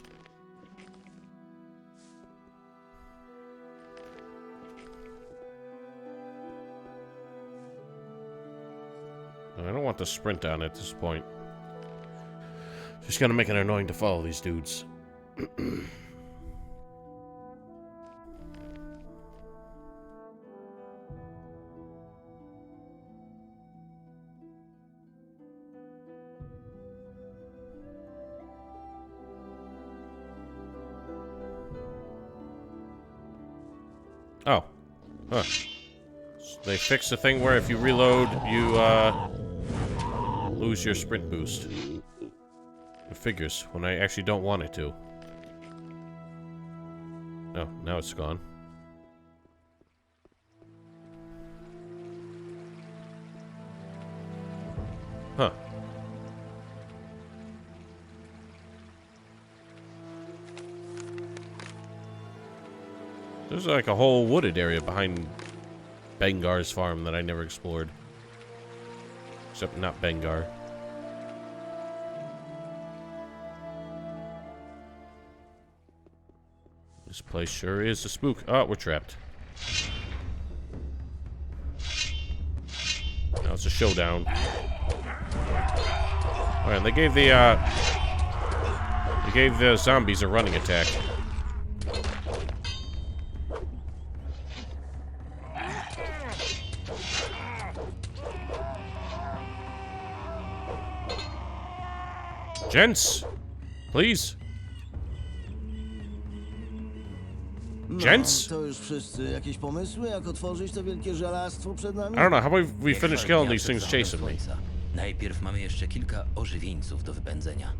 I don't want to sprint down at this point. Just gonna make it annoying to follow these dudes. Oh. Huh. They fixed the thing where if you reload, you, lose your sprint boost. It figures, when I actually don't want it to. Oh, now it's gone. Huh. There's like a whole wooded area behind Bengar's farm that I never explored. Except not Bengar. This place sure is a spook. Oh, we're trapped. Now it's a showdown. Alright, and they gave the zombies a running attack. Gents, please. Gents? To już wszyscy. Jakieś pomysły, jak otworzyć to wielkie żelastwo przed nami? I don't know, how about we finish Niech killing dnia these things przed zachodem chasing me? słońca. Najpierw mamy jeszcze kilka ożywieńców do wypędzenia.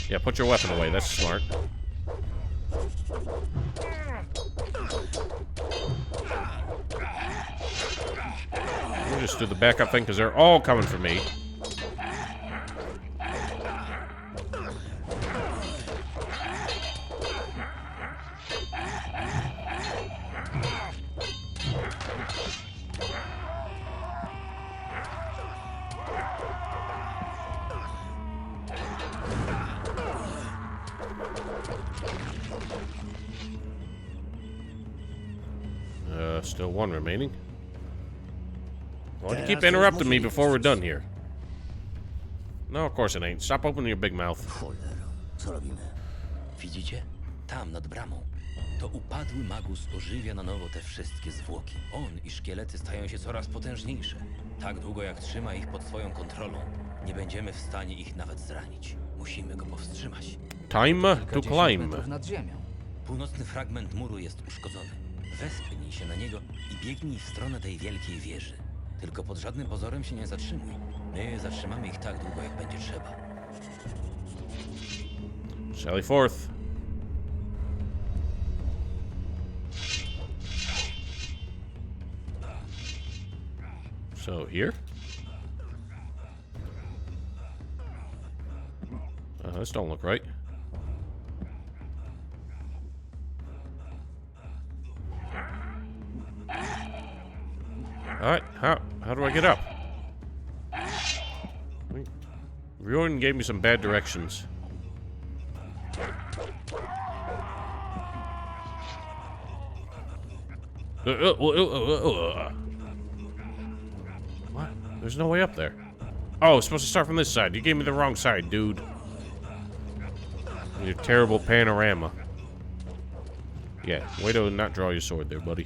Yeah, put your weapon away, that's smart. We'll just do the backup thing because they're all coming for me. Still one remaining. Why do you keep interrupting me before we're done here? No, of course it ain't. Stop opening your big mouth. Cholera, co robimy? Widzicie? Tam, nad bramą. To upadły magus ożywia na nowo te wszystkie zwłoki. On i szkielety stają się coraz potężniejsze. Tak długo jak trzyma ich pod swoją kontrolą, nie będziemy w stanie ich nawet zranić. Musimy go powstrzymać. Time to Kilkadziesiąt climb. metrów nad ziemią. Północny fragment muru jest uszkodzony. Wespnij się na niego i biegnij w stronę tej wielkiej wieży. Tylko pod żadnym pozorem się nie zatrzymuj. My zatrzymamy ich tak długo, jak będzie trzeba. Sally forth. So, here? This don't look right. Alright, how do I get up? Riordan gave me some bad directions. What? There's no way up there. Oh, it's supposed to start from this side. You gave me the wrong side, dude. Your terrible panorama. Yeah, way to not draw your sword there, buddy.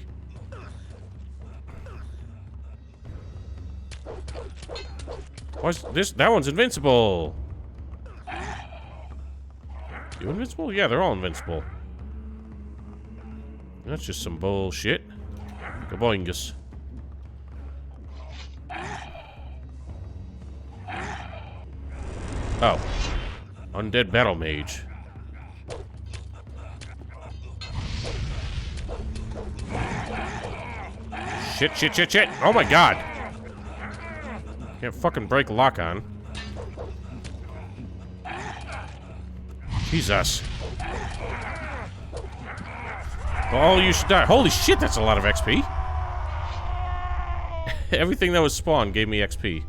What's this? That one's invincible. You invincible? Yeah, they're all invincible. That's just some bullshit. Kaboingus. Oh. Undead battle mage. Shit. Oh my god. Can't fucking break lock on. Jesus. Oh, you should die. Holy shit, that's a lot of XP. Everything that was spawned gave me XP.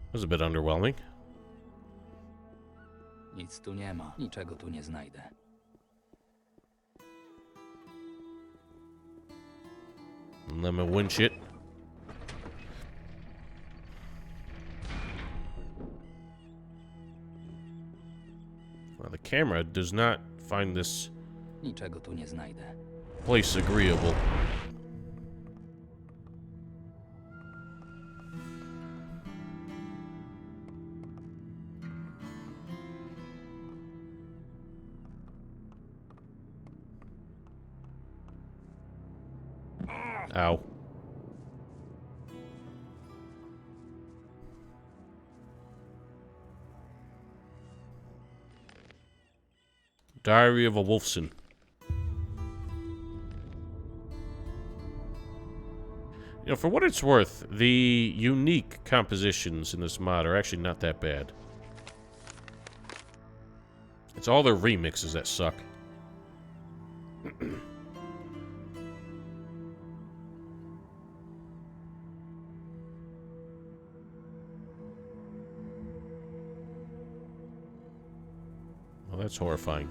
That was a bit underwhelming. Nic tu nie ma. Niczego tu nie znajdę. Let me win shit. Well, the camera does not find this Niczego tu nie znajdę. place agreeable. Ow. Diary of a Wolfson. You know, for what it's worth, the unique compositions in this mod are actually not that bad. It's all their remixes that suck. Well, that's horrifying.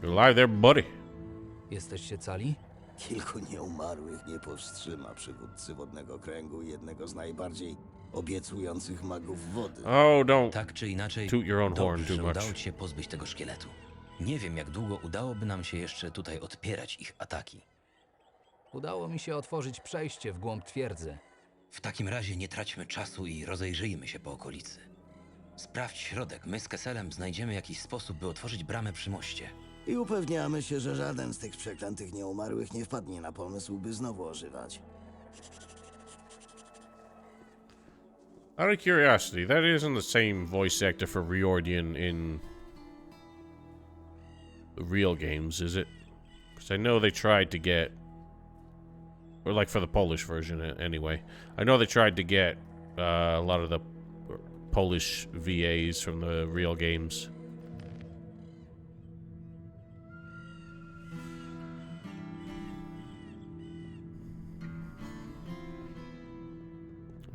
You're alive there, buddy. Jesteście cali? Kilku nieumarłych nie powstrzyma przywódcy Wodnego Kręgu i jednego z najbardziej obiecujących magów wody. Oh, don't Tak czy inaczej, toot your own horn dobrze, too że udało much. ci się pozbyć tego szkieletu. Nie wiem, jak długo udałoby nam się jeszcze tutaj odpierać ich ataki. Udało mi się otworzyć przejście w głąb twierdzy. W takim razie nie traćmy czasu i rozejrzyjmy się po okolicy. Sprawdź środek, my z Keselem znajdziemy jakiś sposób, by otworzyć bramę przy moście. I upewniamy się, że żaden z tych przeklętych nieumarłych nie wpadnie na pomysł, by znowu ożywać. Out of curiosity, that isn't the same voice actor for Riordan in the real games, is it? Because I know they tried to get, or like for the Polish version anyway. I know they tried to get a lot of the Polish VAs from the real games.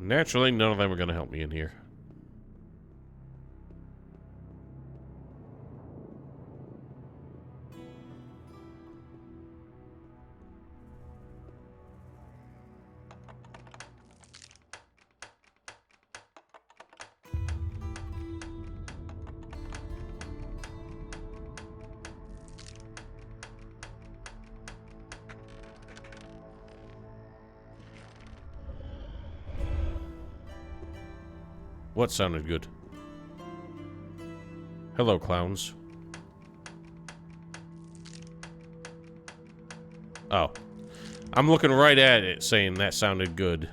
Naturally, none of them are going to help me in here. What sounded good? Hello, clowns. Oh. I'm looking right at it saying that sounded good.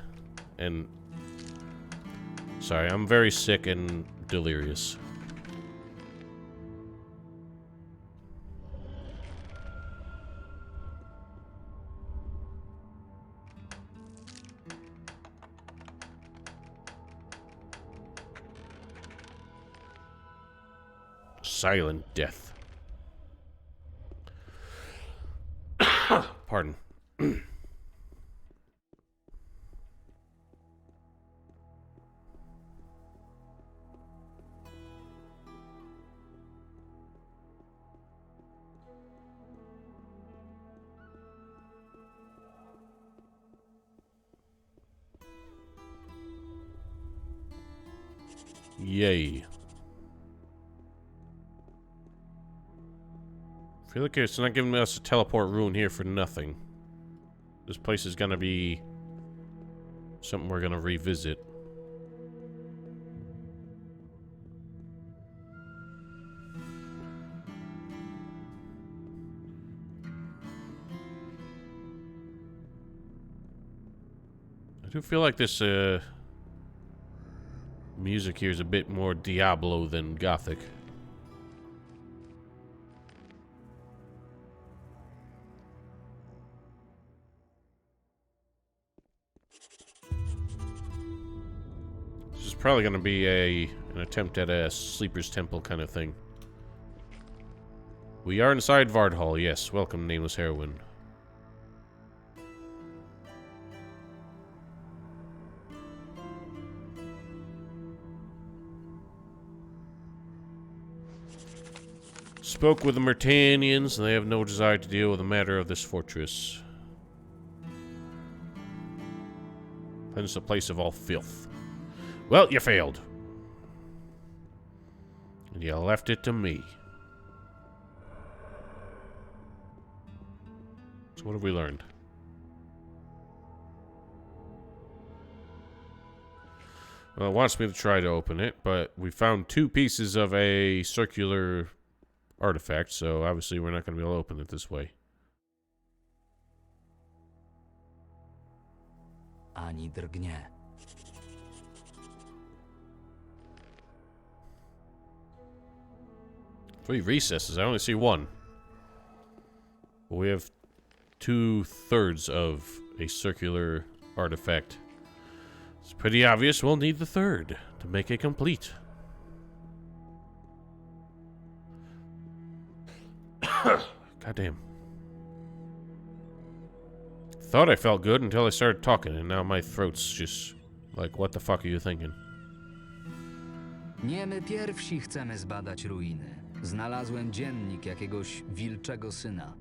And... sorry, I'm very sick and delirious. Silent death. Pardon. Yay. I feel like it's not giving us a teleport rune here for nothing. This place is gonna be something we're gonna revisit. I do feel like this music here is a bit more Diablo than Gothic. This is probably going to be an attempt at a Sleeper's Temple kind of thing. We are inside Vardhall, yes. Welcome, Nameless Heroine. Spoke with the Myrtanians, and they have no desire to deal with the matter of this fortress. Hence the place of all filth. Well, you failed. And you left it to me. So what have we learned? Well, it wants me to try to open it, but we found 2 pieces of a circular artifact, so obviously we're not going to be able to open it this way. ani drgnie. 3 recesses. I only see 1. But we have 2/3 of a circular artifact. It's pretty obvious we'll need the 3rd to make it complete. Goddamn. Thought I felt good until I started talking, and now my throat's just like, what the fuck are you thinking? Nie my pierwsi chcemy zbadać ruiny. Znalazłem dziennik jakiegoś wilczego syna.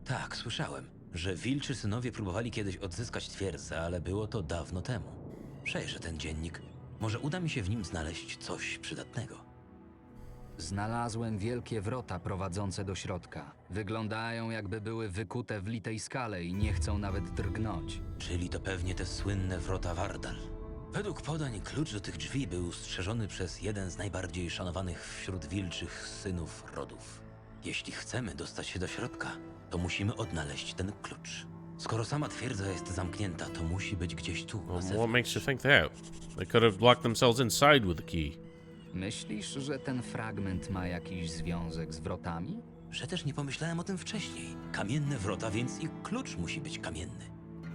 Tak, słyszałem, że wilczy synowie próbowali kiedyś odzyskać twierdzę, ale było to dawno temu. Przejrzę ten dziennik. Może uda mi się w nim znaleźć coś przydatnego. Znalazłem wielkie wrota prowadzące do środka. Wyglądają, jakby były wykute w litej skale i nie chcą nawet drgnąć. Czyli to pewnie te słynne wrota Wardal. Według podań klucz do tych drzwi był strzeżony przez jeden z najbardziej szanowanych wśród wilczych synów rodów. Jeśli chcemy dostać się do środka, to musimy odnaleźć ten klucz. Skoro sama twierdza jest zamknięta, to musi być gdzieś tu, na What zewnątrz. makes you think that? They could have locked themselves inside with the key. Myślisz, że ten fragment ma jakiś związek z wrotami? Że też nie pomyślałem o tym wcześniej. Kamienne wrota, więc i klucz musi być kamienny.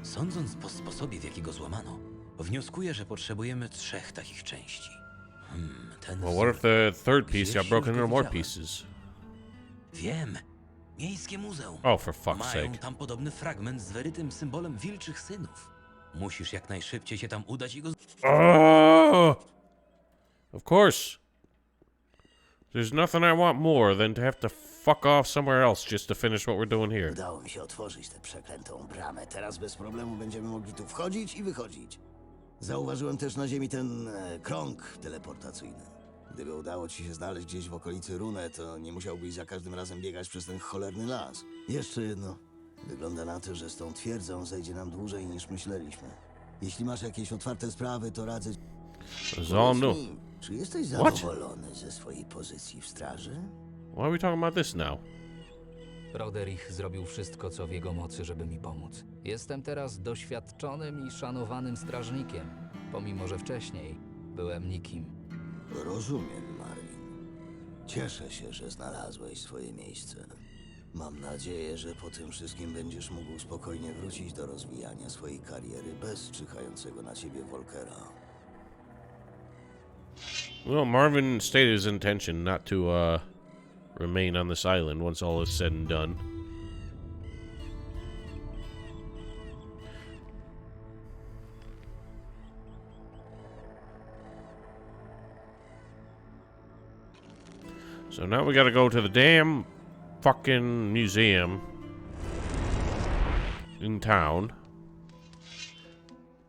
Sądząc po sposobie, w jaki go złamano, wnioskuję, że potrzebujemy 3 takich części. Ten Well, what if the 3rd piece Gdzieś got broken już go into more widziałem. pieces? Wiem. Miejskie muzeum. Oh, for fuck's Mają sake. tam podobny fragment z wyrytym symbolem wilczych synów. Musisz jak najszybciej się tam udać i go... Oh! Of course. There's nothing I want more than to have to fuck off somewhere else just to finish what we're doing here. Udało mi się otworzyć tę przeklętą bramę. Teraz bez problemu będziemy mogli tu wchodzić i wychodzić. Zauważyłem też na ziemi ten krąg teleportacyjny. Gdyby udało ci się znaleźć gdzieś w okolicy runę, to nie musiałbyś za każdym razem biegać przez ten cholerny las. Jeszcze jedno. Wygląda na to, że z tą twierdzą zejdzie nam dłużej niż myśleliśmy. Jeśli masz jakieś otwarte sprawy, to radzę... That's all new. Powiedz mi, czy jesteś What? zadowolony ze swojej pozycji w straży? Why are we talking about this now? Roderich zrobił wszystko, co w jego mocy, żeby mi pomóc. Jestem teraz doświadczonym i szanowanym strażnikiem, pomimo że wcześniej byłem nikim. Rozumiem, Marvin. Cieszę się, że znalazłeś swoje miejsce. Mam nadzieję, że po tym wszystkim będziesz mógł spokojnie wrócić do rozwijania swojej kariery bez czyhającego na ciebie Volkera. Well, Marvin stated his intention not to, remain on this island once all is said and done. So now we gotta go to the damn fucking museum in town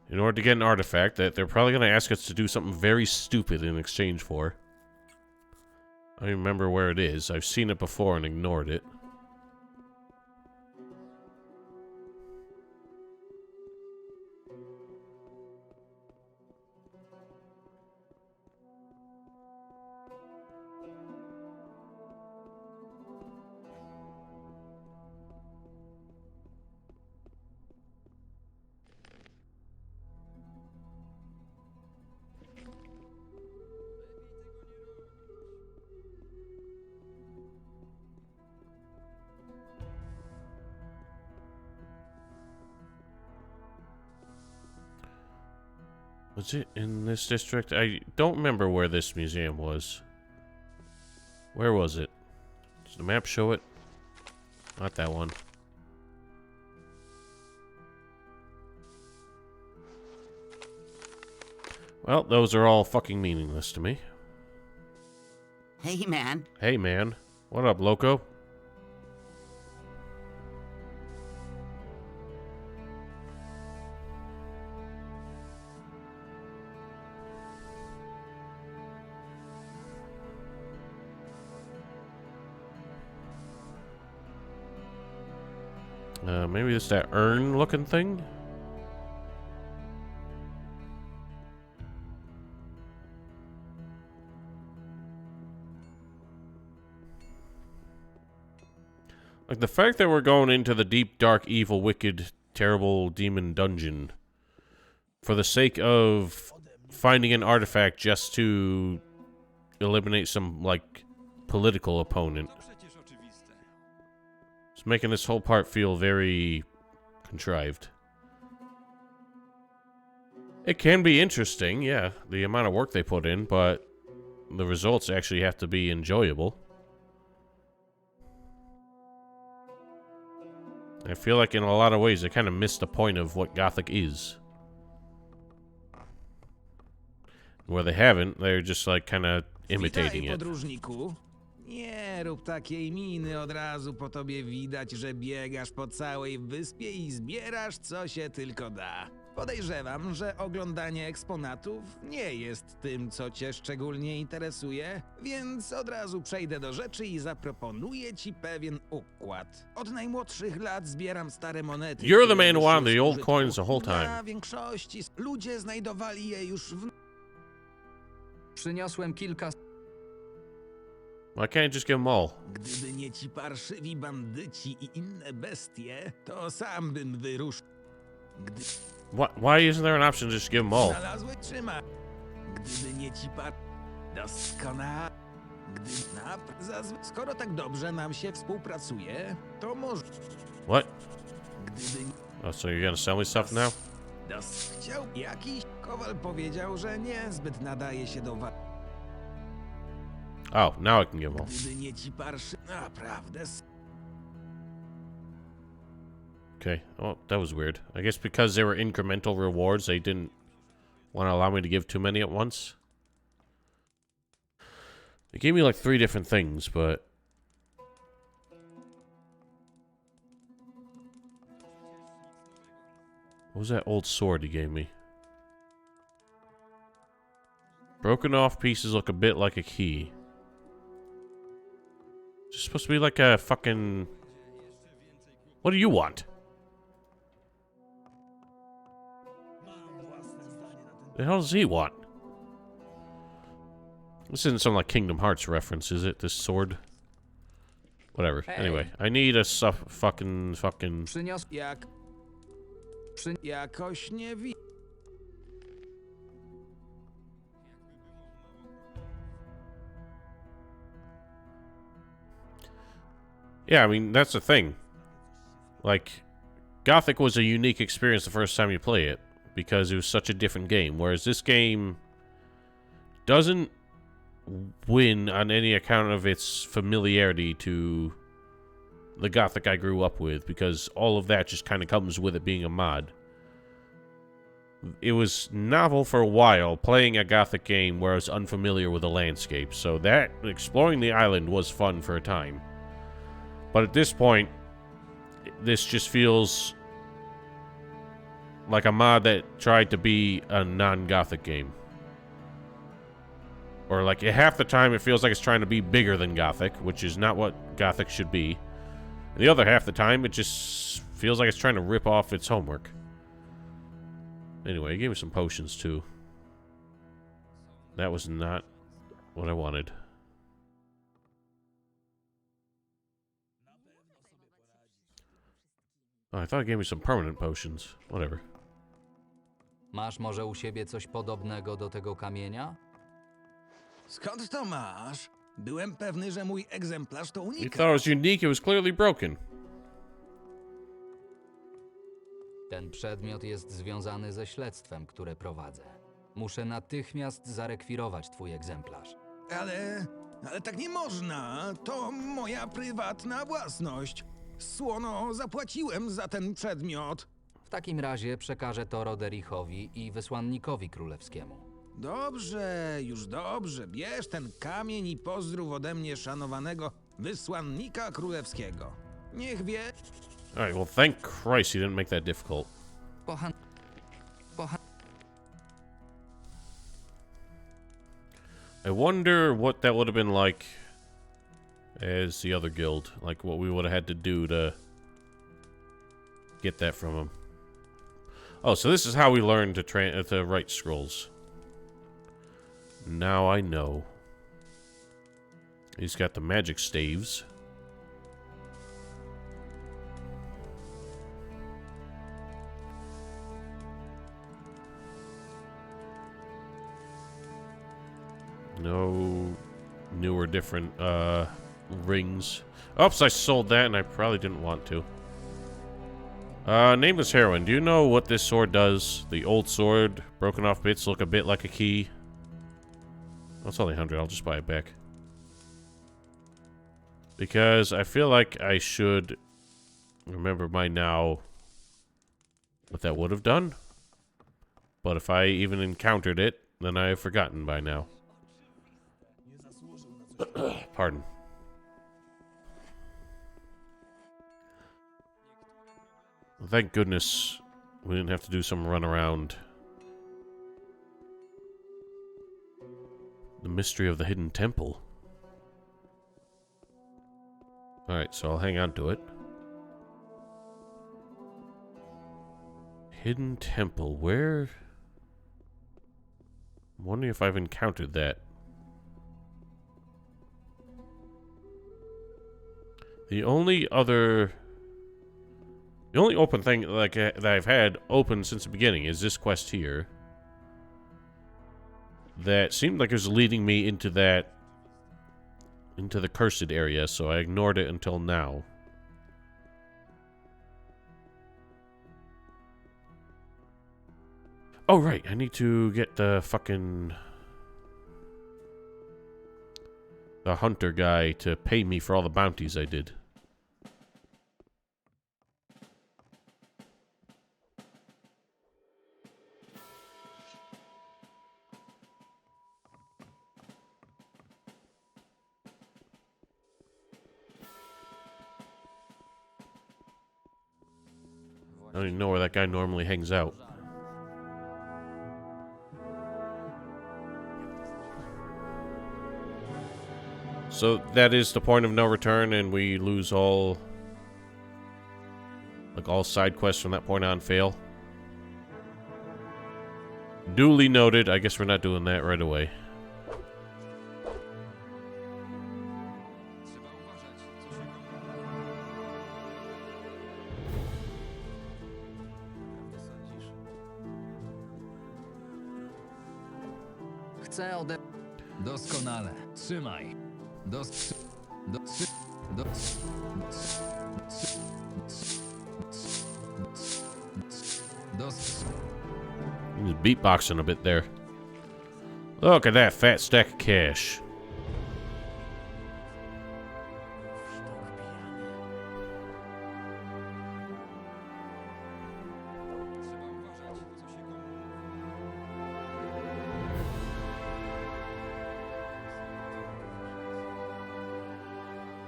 in order to get an artifact that they're probably gonna ask us to do something very stupid in exchange for. I don't remember where it is. I've seen it before and ignored it. Was it in this district? I don't remember where this museum was. Where was it? Does the map show it? Not that one. Well, those are all fucking meaningless to me. Hey, man. Hey, man. What up, loco? Maybe it's that urn-looking thing? Like, the fact that we're going into the deep, dark, evil, wicked, terrible demon dungeon for the sake of finding an artifact just to eliminate some, like, political opponent. It's making this whole part feel very contrived. It can be interesting, yeah, the amount of work they put in, but the results actually have to be enjoyable. I feel like in a lot of ways they kind of missed the point of what Gothic is. Where they haven't, they're just like kind of imitating it. Podróżniku. Nie rób takiej miny, od razu po tobie widać, że biegasz po całej wyspie i zbierasz co się tylko da. Podejrzewam, że oglądanie eksponatów nie jest tym, co cię szczególnie interesuje, więc od razu przejdę do rzeczy i zaproponuję ci pewien układ. Od najmłodszych lat zbieram stare monety. You're the które man who wyszły wanted z the old użytku. coins the whole time. Dla większości ludzie znajdowali je już w... Przyniosłem kilka... Why can't I just give them all? Gdyby nie ci parszywi bandyci i inne bestie, to sam bym wyruszył. Why isn't there an option to just give them all? Znalazłeś trzyma. Gdyby nie ci doskonale. Skoro tak dobrze nam się współpracuje, to może... What? Gdyby... Oh, so you're gonna sell me stuff now? Chciał jakiś... Kowal powiedział, że niezbyt nadaje się do Oh, now I can give them all. Gdyby nie ci naprawdę... Okay, well, that was weird. I guess because they were incremental rewards, they didn't want to allow me to give too many at once. They gave me like 3 different things, but... What was that old sword he gave me? Broken off pieces look a bit like a key. It's supposed to be like a fucking... What do you want? The hell does he want? This isn't some like Kingdom Hearts reference, is it? This sword? Whatever. Hey. Anyway, I need a fucking... Przyniosł jak... Jakoś nie wi... Yeah, I mean, that's the thing. Like, Gothic was a unique experience the first time you play it, because it was such a different game, whereas this game doesn't win on any account of its familiarity to the Gothic I grew up with, because all of that just kind of comes with it being a mod. It was novel for a while, playing a Gothic game where I was unfamiliar with the landscape, so that, exploring the island was fun for a time. But at this point, this just feels like a mod that tried to be a non-Gothic game. Or like half the time it feels like it's trying to be bigger than Gothic, which is not what Gothic should be. And the other half the time it just feels like it's trying to rip off its homework. Anyway, he gave me some potions too. That was not what I wanted. Oh, I thought it gave me some permanent potions. Whatever. Masz może u siebie coś podobnego do tego kamienia? Skąd to masz? Byłem pewny, że mój egzemplarz to You unikat. thought it was unique, it was clearly broken. Ten przedmiot jest związany ze śledztwem, które prowadzę. Muszę natychmiast zarekwirować twój egzemplarz. Ale tak nie można. To moja prywatna własność. Słono zapłaciłem za ten przedmiot. W takim razie przekażę to Roderichowi i wysłannikowi królewskiemu. Dobrze, już dobrze. Bierz ten kamień i pozdrów ode mnie szanowanego wysłannika królewskiego. Niech wie... Alright, well thank Christ he didn't make that difficult. I wonder what that would have been like as the other guild. Like what we would have had to do to get that from him. Oh, so this is how we learned to write scrolls. Now I know. He's got the magic staves. No new or different rings. Oops, I sold that and I probably didn't want to. Nameless Heroine, do you know what this sword does? The old sword, broken off bits look a bit like a key. That's only 100, I'll just buy it back. Because I feel like I should remember by now what that would have done. But if I even encountered it, then I have forgotten by now. Pardon. Well, thank goodness we didn't have to do some run around. The mystery of the hidden temple. Alright, so I'll hang on to it. Hidden temple, where? I'm wondering if I've encountered that. The only open thing like that I've had open since the beginning is this quest here. That seemed like it was leading me into the cursed area, so I ignored it until now. Oh, right, I need to get the hunter guy to pay me for all the bounties I did. I don't even know where that guy normally hangs out. So that is the point of no return, and we lose all side quests from that point on fail. Duly noted. I guess we're not doing that right away. Chcę Doskonale. Trzymaj. He's beatboxing a bit there. Look at that fat stack of cash.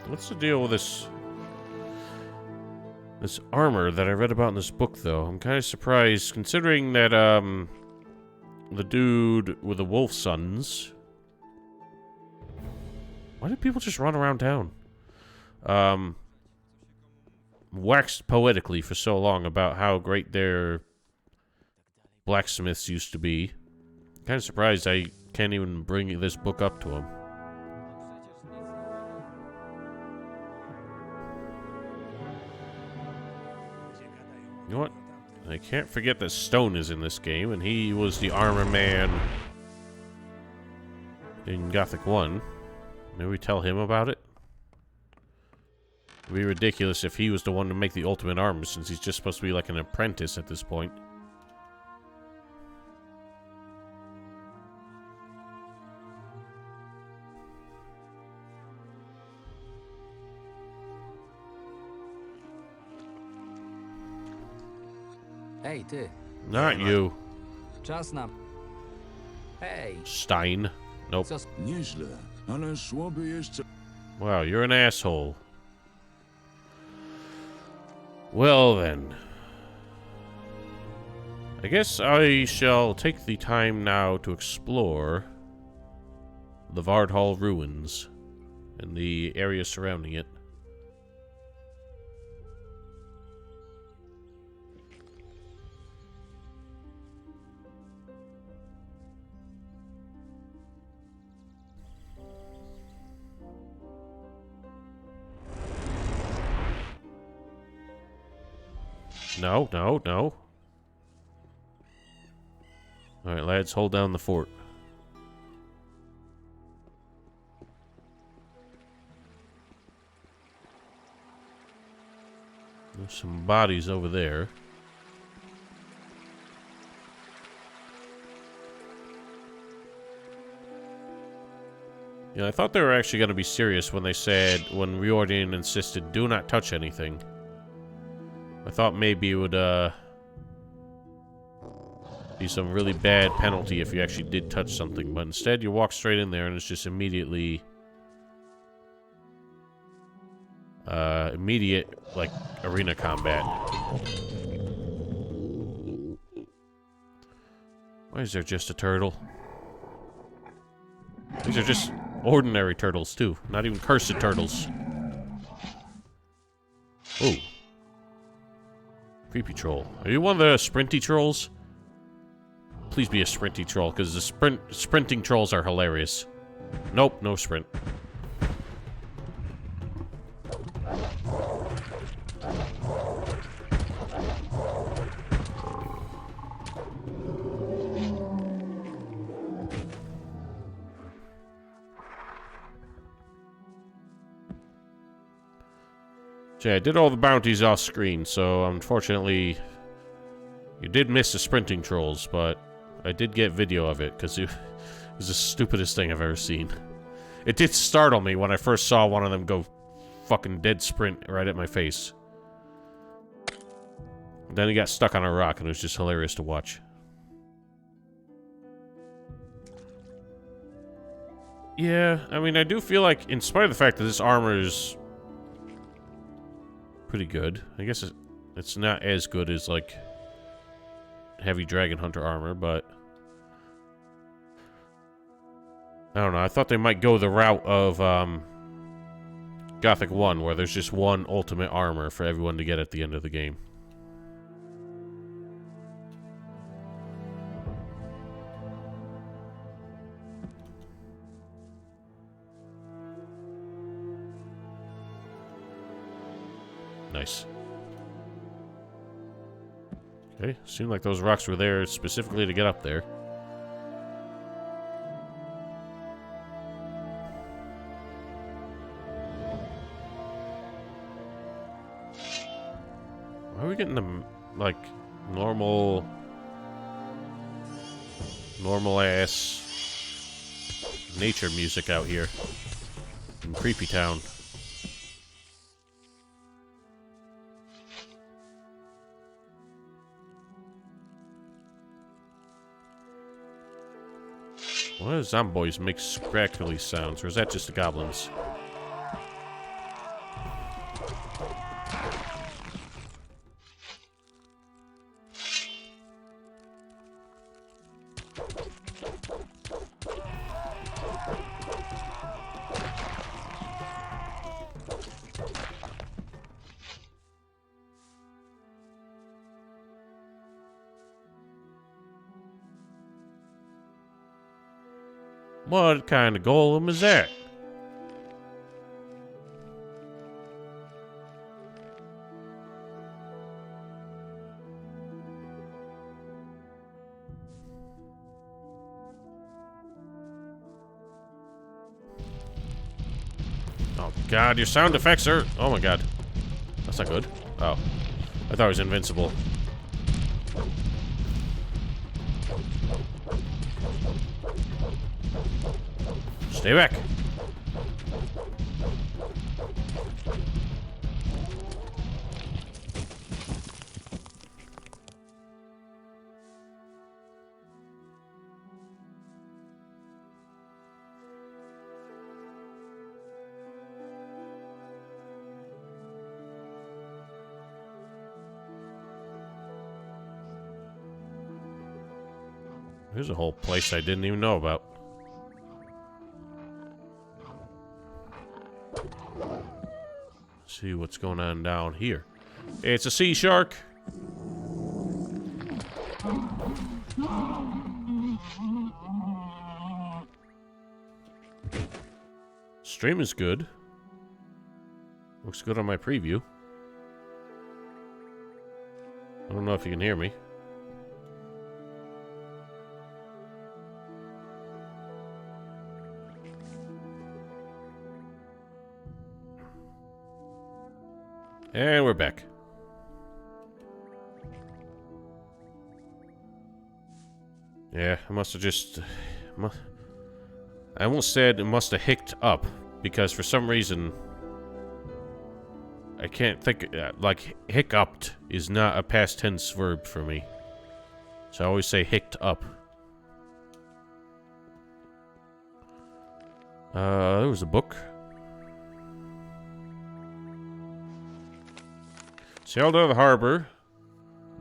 What's the deal with this armor that I read about in this book, though? I'm kind of surprised, considering that, the dude with the wolf sons... Why do people just run around town? Waxed poetically for so long about how great their blacksmiths used to be. Kind of surprised I can't even bring this book up to him. You know what? I can't forget that Stone is in this game, and he was the armor man in Gothic 1. Maybe we tell him about it? It'd be ridiculous if he was the one to make the ultimate armor, since he's just supposed to be like an apprentice at this point. Hej, ty. Not you. Czas na... Hej. Stein. Nope. Nieźle, ale szłoby jeszcze... Wow, you're an asshole. Well then. I guess I shall take the time now to explore the Vardhall ruins and the area surrounding it. No, no, no. Alright, lads, hold down the fort. There's some bodies over there. Yeah, I thought they were actually going to be serious when they said, when Riordan insisted, do not touch anything. I thought maybe it would, be some really bad penalty if you actually did touch something, but instead you walk straight in there and it's just immediately, immediate, like, arena combat. Why is there just a turtle? These are just ordinary turtles, too. Not even cursed turtles. Oh. Creepy troll. Are you one of the sprinty trolls? Please be a sprinty troll, because the sprinting trolls are hilarious. Nope, no sprint. Yeah, I did all the bounties off screen, so unfortunately you did miss the sprinting trolls, but I did get video of it, because it was the stupidest thing I've ever seen. It did startle me when I first saw one of them go fucking dead sprint right at my face. Then he got stuck on a rock, and it was just hilarious to watch. Yeah, I mean, I do feel like, in spite of the fact that this armor is pretty good, I guess it's not as good as, like, heavy Dragon Hunter armor, but I don't know. I thought they might go the route of Gothic 1, where there's just one ultimate armor for everyone to get at the end of the game. Nice. Okay, seemed like those rocks were there specifically to get up there. Why are we getting the, like, normal-ass nature music out here in Creepy Town? Why do zomboids make scrackly sounds, or is that just the goblins? What kind of golem is that? Oh god, your sound effects are... Oh my god. That's not good. Oh. I thought it was invincible. Stay back. There's a whole place I didn't even know about. See what's going on down here. It's a sea shark. Stream is good. Looks good on my preview. I don't know if you can hear me. And we're back. Yeah, I must have just... I almost said it must have hicked up, because for some reason... I can't think... like, hiccuped is not a past tense verb for me. So I always say hicked up. There was a book. Sailed out of the harbor.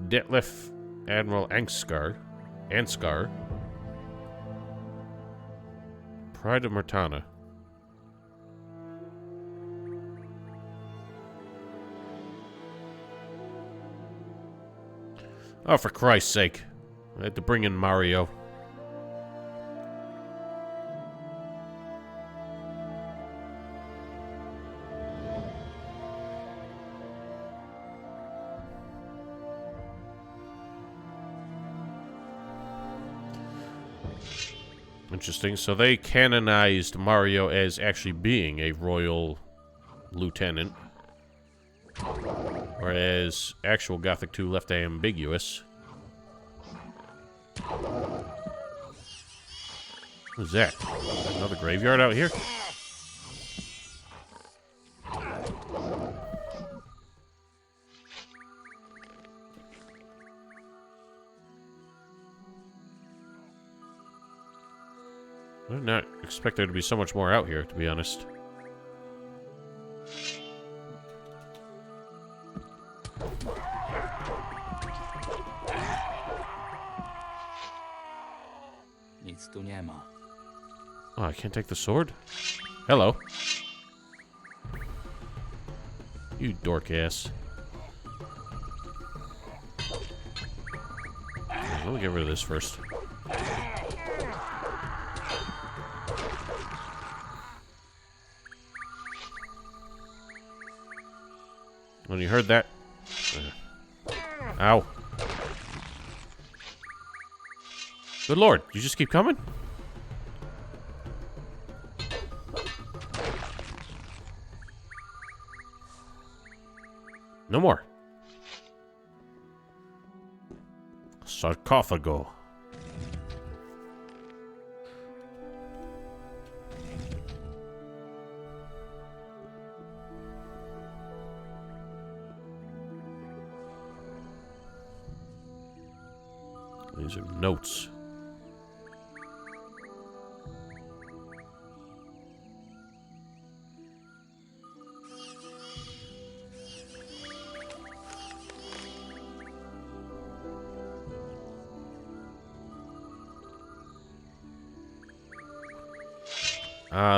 Detlef Admiral Ansgar. Pride of Myrtana. Oh, for Christ's sake. I had to bring in Mario. Interesting. So they canonized Mario as actually being a royal lieutenant. Whereas actual Gothic 2 left it ambiguous. What is that? Another graveyard out here? I did not expect there to be so much more out here, to be honest. Nic tu nie ma. Oh, I can't take the sword? Hello. You dork ass. Let me get rid of this first. When you heard that... Ow. Good lord, you just keep coming? No more. Sarcophago. These are notes.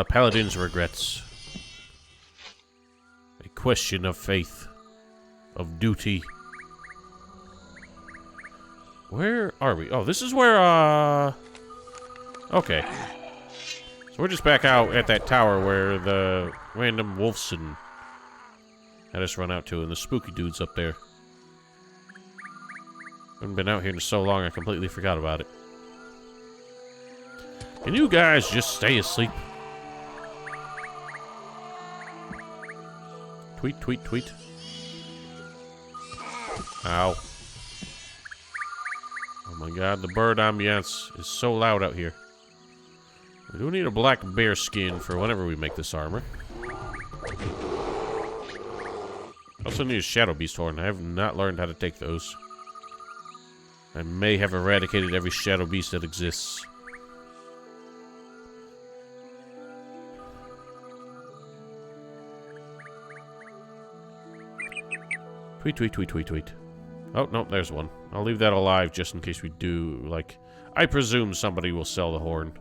Paladin's regrets. A question of faith. Of duty. Where are we? Oh, this is where, okay. So we're just back out at that tower where the random Wolfson had us run out to, and the spooky dude's up there. Haven't been out here in so long, I completely forgot about it. Can you guys just stay asleep? Tweet, tweet, tweet. Ow. Oh my god, the bird ambiance is so loud out here. We do need a black bear skin for whenever we make this armor. Also need a Shadow Beast horn. I have not learned how to take those. I may have eradicated every Shadow Beast that exists. Tweet, tweet, tweet, tweet, tweet. Oh, no, there's one. I'll leave that alive just in case we do, like... I presume somebody will sell the horn.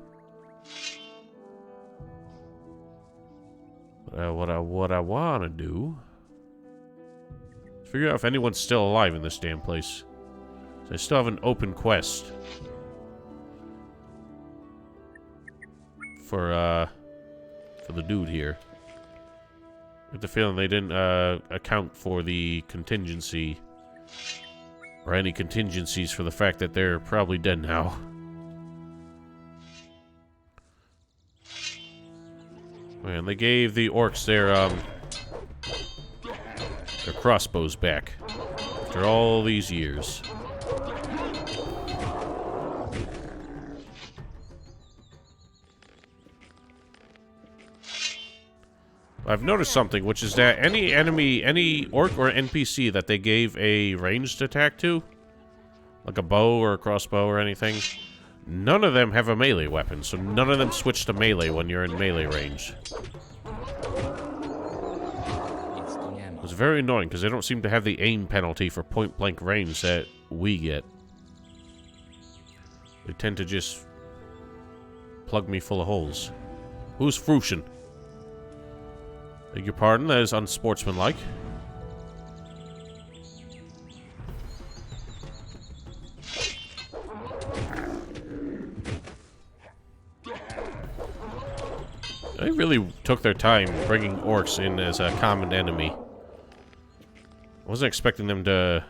What I want to do... is figure out if anyone's still alive in this damn place. So I still have an open quest. For the dude here. I get the feeling they didn't account for the contingency, or any contingencies for the fact that they're probably dead now. And they gave the orcs their crossbows back after all these years. I've noticed something, which is that any enemy, any orc or NPC that they gave a ranged attack to, like a bow or a crossbow or anything, none of them have a melee weapon, so none of them switch to melee when you're in melee range. It was very annoying, because they don't seem to have the aim penalty for point-blank range that we get. They tend to just plug me full of holes. Who's Frushin? Beg your pardon, that is unsportsmanlike. They really took their time bringing orcs in as a common enemy. I wasn't expecting them to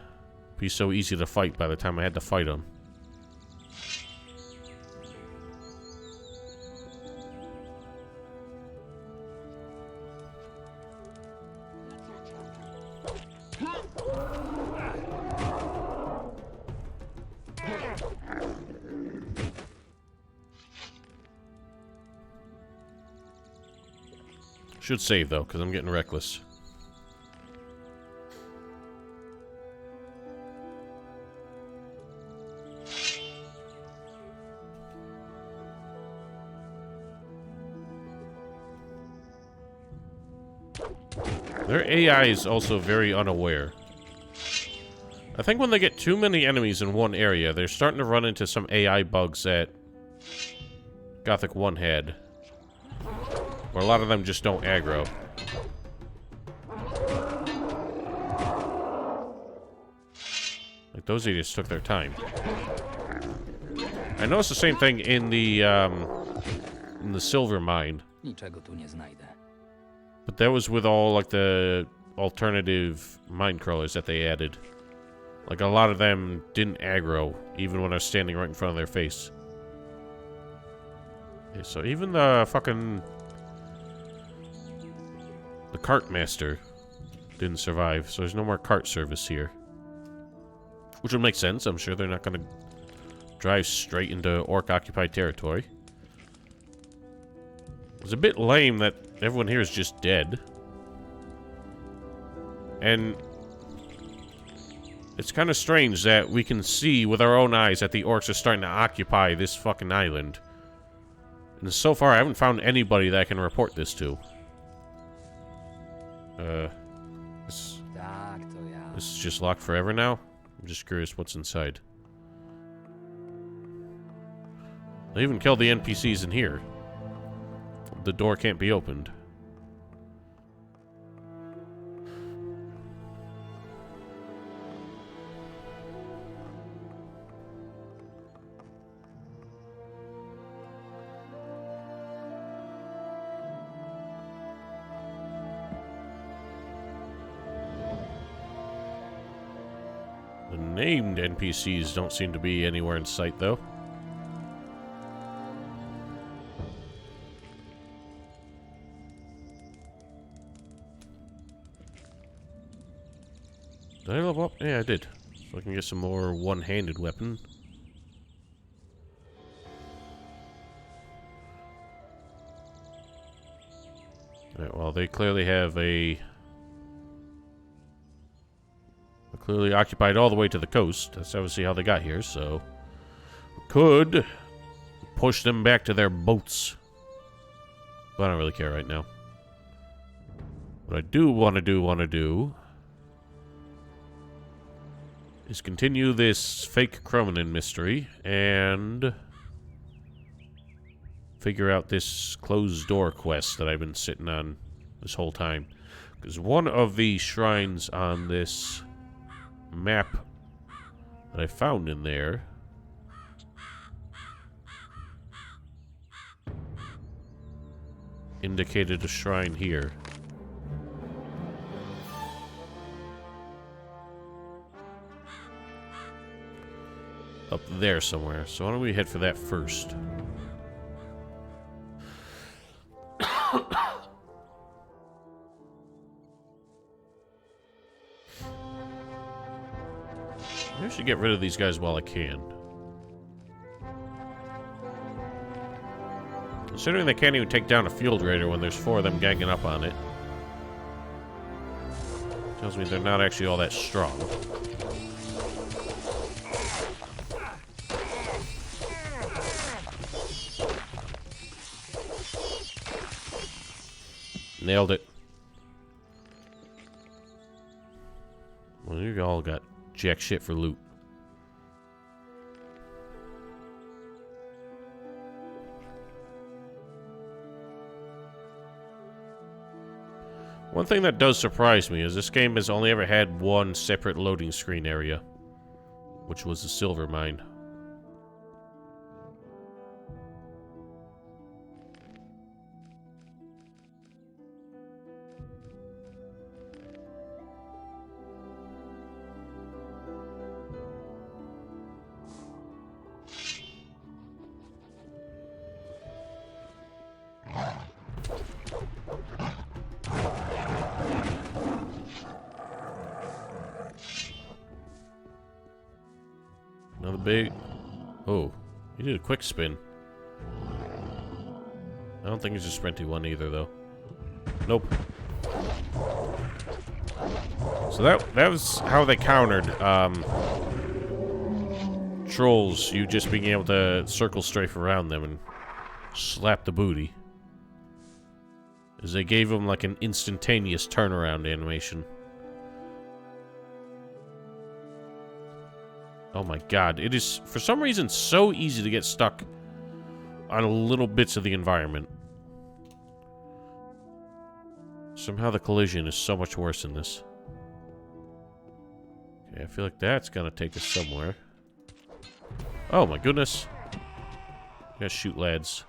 be so easy to fight by the time I had to fight them. Should save, though, because I'm getting reckless. Their AI is also very unaware. I think when they get too many enemies in one area, they're starting to run into some AI bugs that Gothic 1 had. Where a lot of them just don't aggro. Like, those idiots took their time. I noticed the same thing in the silver mine. Niczego tu nie znajdę. But that was with all, like, the alternative mine crawlers that they added. Like, a lot of them didn't aggro, even when I was standing right in front of their face. Okay, so even the fucking... the cart master didn't survive, so there's no more cart service here. Which would make sense. I'm sure they're not going to drive straight into orc-occupied territory. It's a bit lame that everyone here is just dead. And it's kind of strange that we can see with our own eyes that the orcs are starting to occupy this fucking island. And so far, I haven't found anybody that I can report this to. This is just locked forever now? I'm just curious what's inside. They even killed the NPCs in here. The door can't be opened. The named NPCs don't seem to be anywhere in sight, though. Did I level up? Yeah, I did. So I can get some more one-handed weapon. Alright, well, they clearly have a... they're clearly occupied all the way to the coast. That's obviously how they got here, so... we could push them back to their boats. But I don't really care right now. What I do want to do... is continue this fake Cronin mystery and figure out this closed door quest that I've been sitting on this whole time. Because one of the shrines on this map that I found in there indicated a shrine here. Up there somewhere. So why don't we head for that first? I should get rid of these guys while I can. Considering they can't even take down a field raider when there's 4 of them ganging up on it. Tells me they're not actually all that strong. Nailed it. Well, you all got jack shit for loot. One thing that does surprise me is this game has only ever had one separate loading screen area, which was the silver mine. Another big... Oh, he did a quick spin. I don't think it's a sprinty one either, though. Nope. So that was how they countered trolls, you just being able to circle strafe around them and slap the booty. Is they gave them like an instantaneous turnaround animation. Oh my god, it is, for some reason, so easy to get stuck on little bits of the environment. Somehow the collision is so much worse in this. Okay, I feel like that's gonna take us somewhere. Oh my goodness. Gotta shoot lads.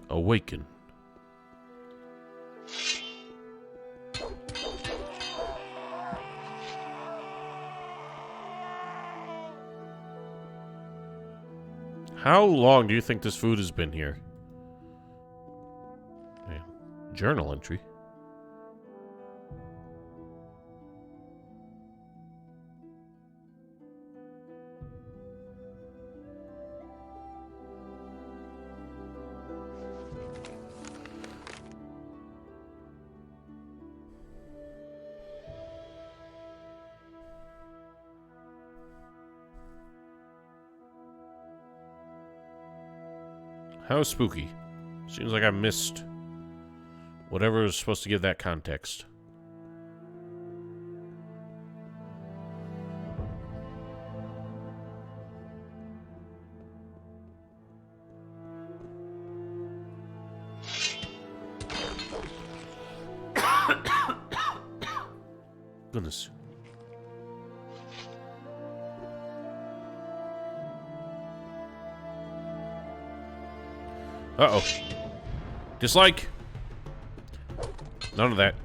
Awaken. How long do you think this food has been here? Man, journal entry. How spooky. Seems like I missed whatever was supposed to give that context. Goodness. Uh-oh. Dislike. None of that.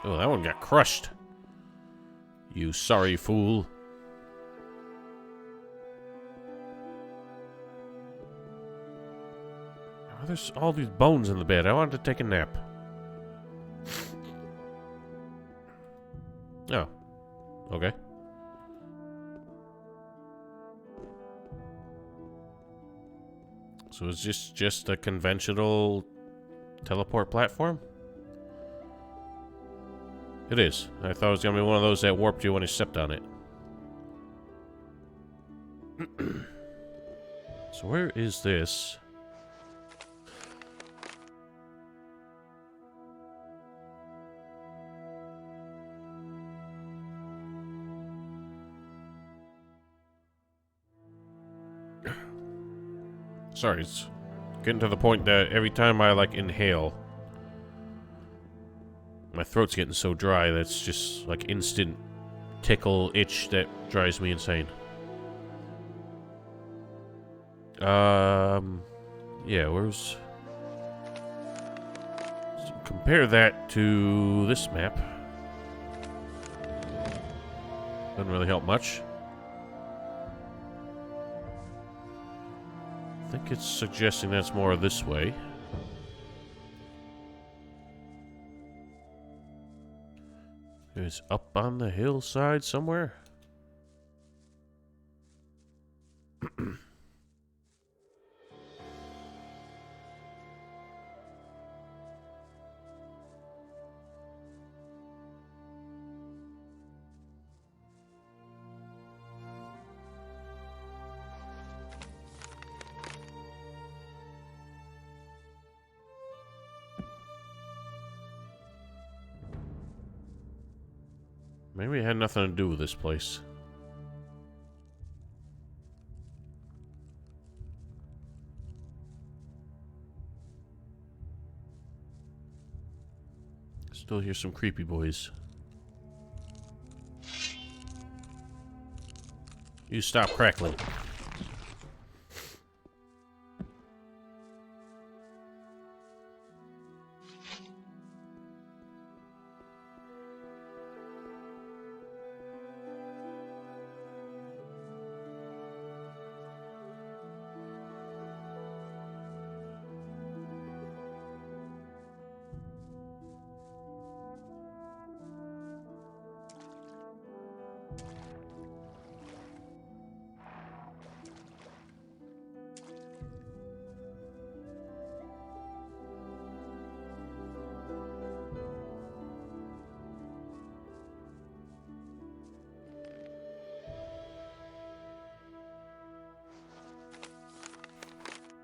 Oh, that one got crushed. You sorry fool. Oh, there's all these bones in the bed. I wanted to take a nap. Oh. Okay. So it's just a conventional teleport platform? It is. I thought it was gonna be one of those that warped you when you stepped on it. So where is this? Sorry, it's getting to the point that every time I, like, inhale, my throat's getting so dry that's just, like, instant tickle itch that drives me insane. Yeah, where's... compare that to this map. Doesn't really help much. I think it's suggesting that's more this way. It's up on the hillside somewhere. Maybe it had nothing to do with this place. Still hear some creepy boys. You stop crackling.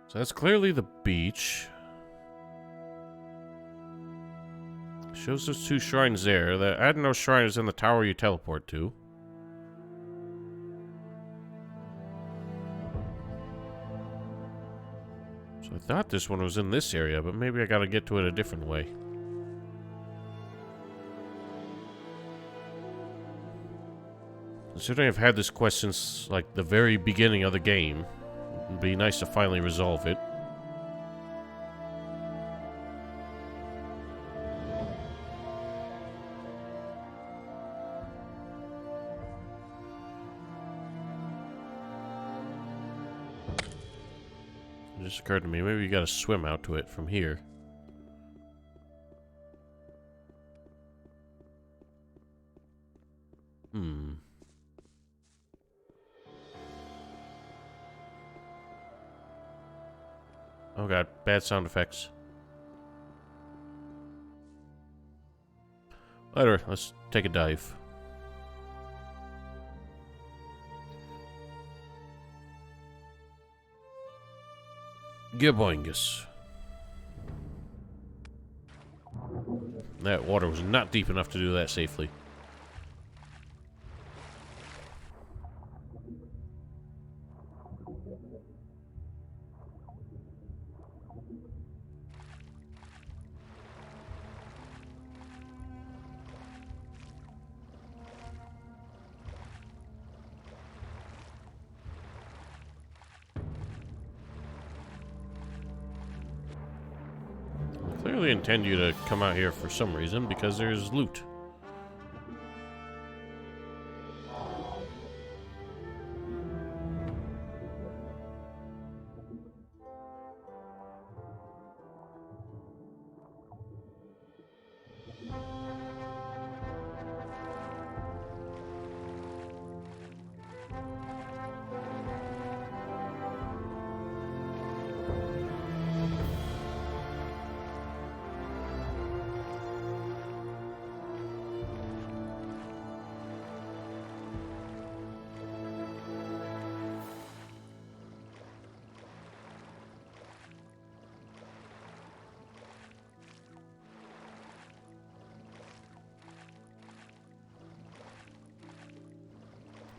So that's clearly the beach. Shows those two shrines there. I didn't know shrine is in the tower you teleport to. So I thought this one was in this area, but maybe I gotta get to it a different way. Considering I've had this quest since, like, the very beginning of the game, it'd be nice to finally resolve it. It just occurred to me, maybe you gotta swim out to it from here. Oh god, bad sound effects. Later, let's take a dive. Giboingus. That water was not deep enough to do that safely. Clearly intend you to come out here for some reason, because there's loot.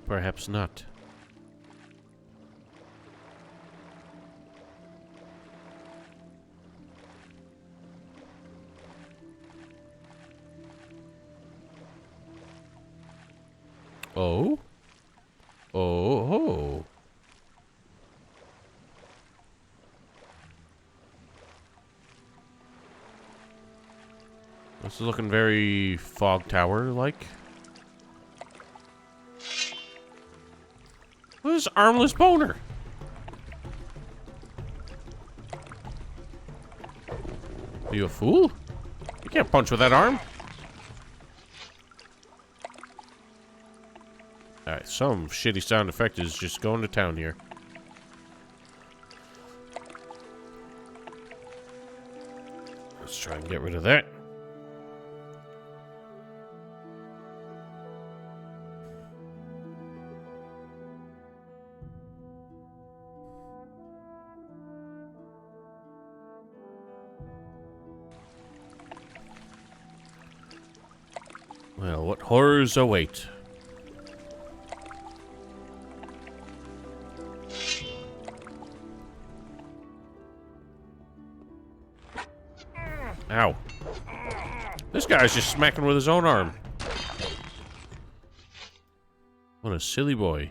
Perhaps not. Oh? Oh. This is looking very Fog Tower-like. Look at this armless boner. Are you a fool? You can't punch with that arm. Alright, some shitty sound effect is just going to town here. Let's try and get rid of that. Well, what horrors await? Ow. This guy's just smacking with his own arm. What a silly boy.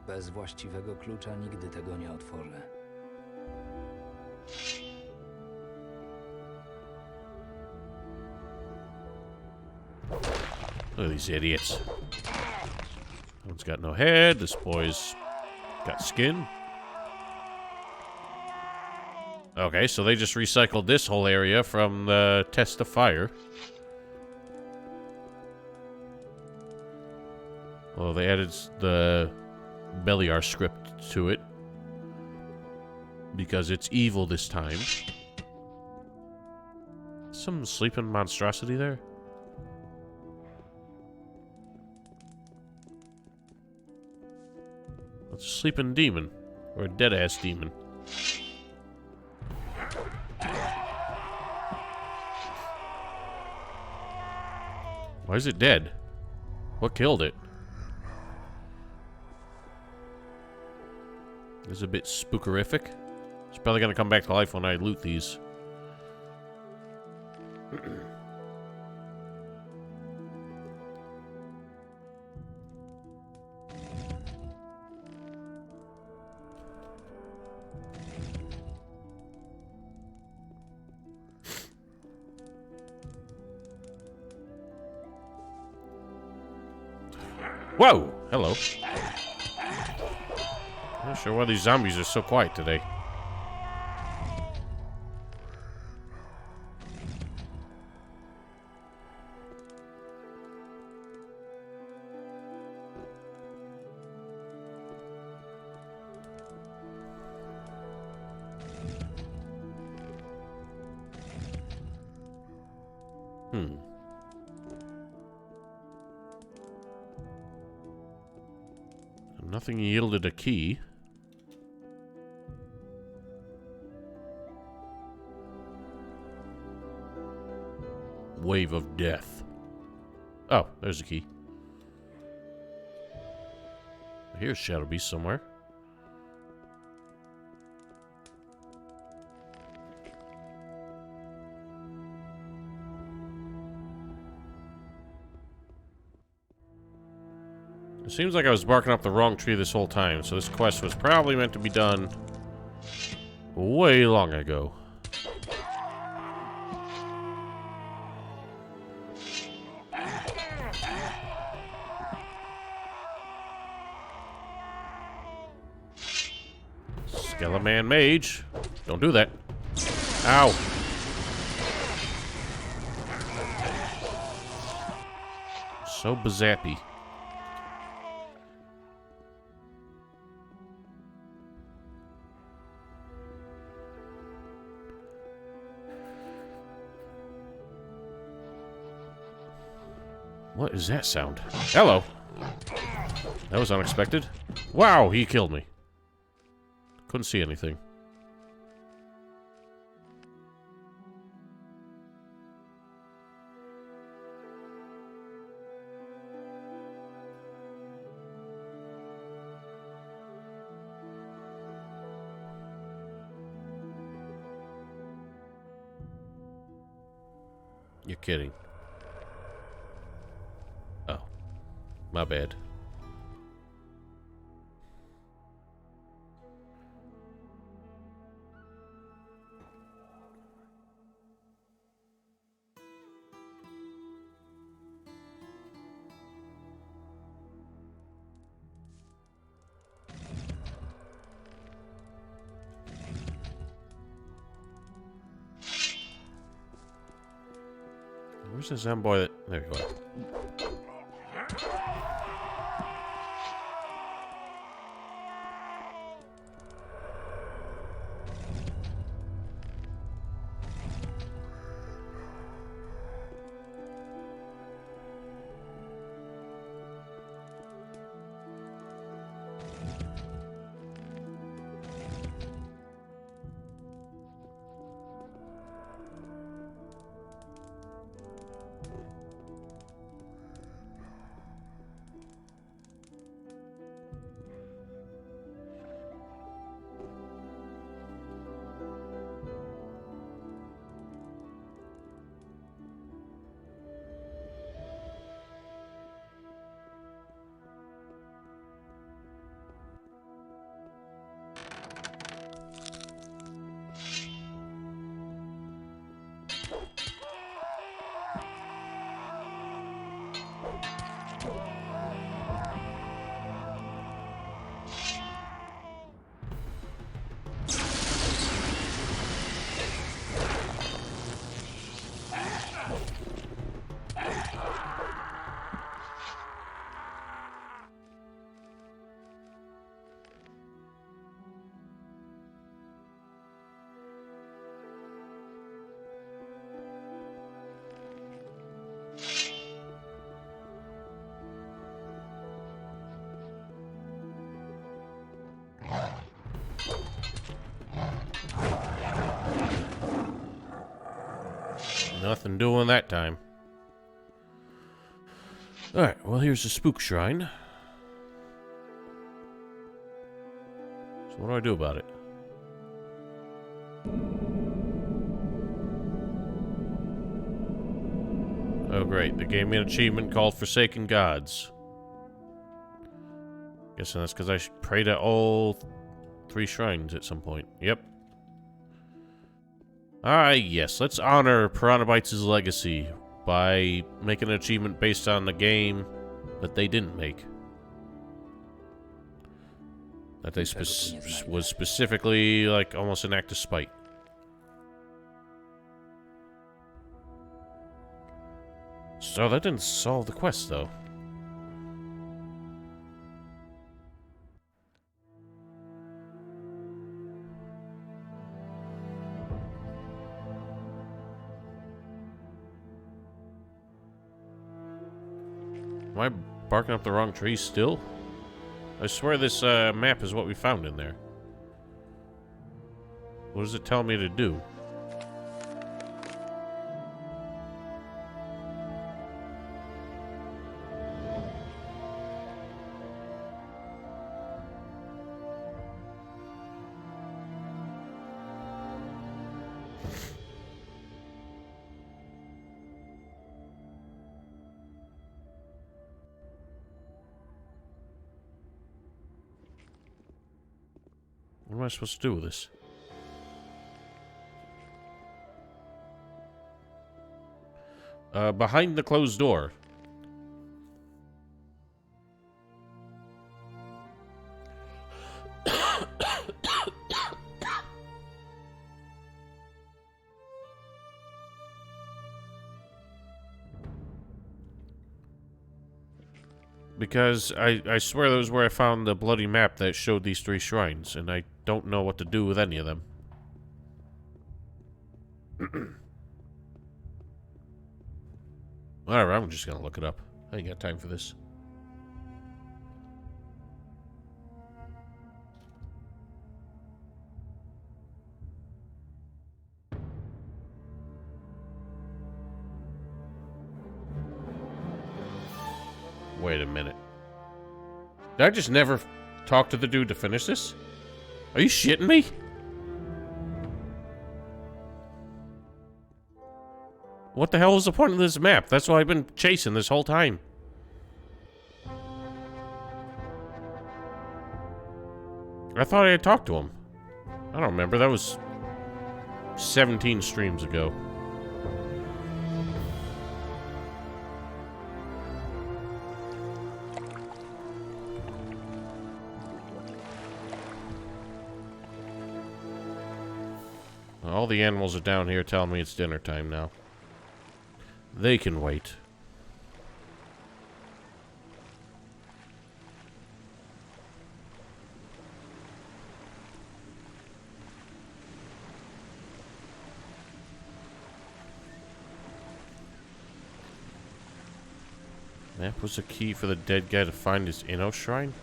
Bez właściwego klucza nigdy tego nie otworzę. Look at these idiots. One's got no head. This boy's got skin. Okay, so they just recycled this whole area from the Test of Fire. Well, they added the Beliar script to it. Because it's evil this time. Some sleeping monstrosity there. It's a sleeping demon. Or a dead-ass demon. Why is it dead? What killed it? This is a bit spookerific. It's probably gonna come back to life when I loot these. Whoa! Hello. I'm not sure why these zombies are so quiet today. Nothing yielded a key. Wave of Death. Oh, there's a key. Here's Shadow Beast somewhere. It seems like I was barking up the wrong tree this whole time, so this quest was probably meant to be done way long ago. Skeleman Mage. Don't do that. Ow. So bazappy. What is that sound? Hello. That was unexpected. Wow, he killed me. Couldn't see anything. You're kidding. Oh. My bad. Where's the Zomboy that... There you are. Nothing doing that time. Alright, well, here's the spook shrine. So what do I do about it? Oh, great. They gave me an achievement called Forsaken Gods. Guessing that's because I should pray to all 3 shrines at some point. Yep. Yes. Let's honor Piranha Bytes' legacy by making an achievement based on the game that they didn't make. That they was specifically, like, almost an act of spite. So that didn't solve the quest, though. Am I barking up the wrong tree still? I swear this map is what we found in there. What does it tell me to do? What am I supposed to do with this? Behind the closed door. Because I swear that was where I found the bloody map that showed these 3 shrines, and I don't know what to do with any of them. Alright, I'm just gonna look it up. I ain't got time for this. Wait a minute. Did I just never talk to the dude to finish this? Are you shitting me? What the hell is the point of this map? That's what I've been chasing this whole time. I thought I had talked to him. I don't remember. That was 17 streams ago. All the animals are down here telling me it's dinner time now. They can wait. Map was a key for the dead guy to find his Inno shrine?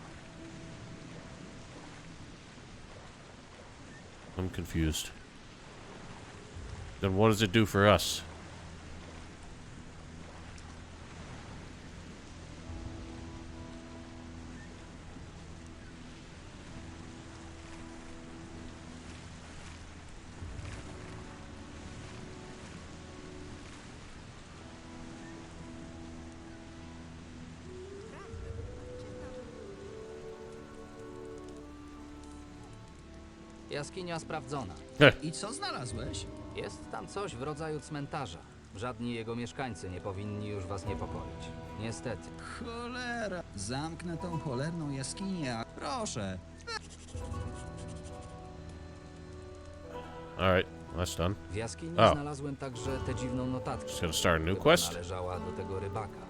I'm confused. Then what does it do for us? Jaskinia sprawdzona. I co znalazłeś? Jest tam coś w rodzaju cmentarza. Żadni jego mieszkańcy nie powinni już was niepokoić. Niestety. Cholera. Zamknę tą cholerną jaskinię. Proszę. Alright, that's done. W jaskini Oh. znalazłem także tę dziwną notatkę. Just gonna start a new Chyba quest? należała do tego rybaka.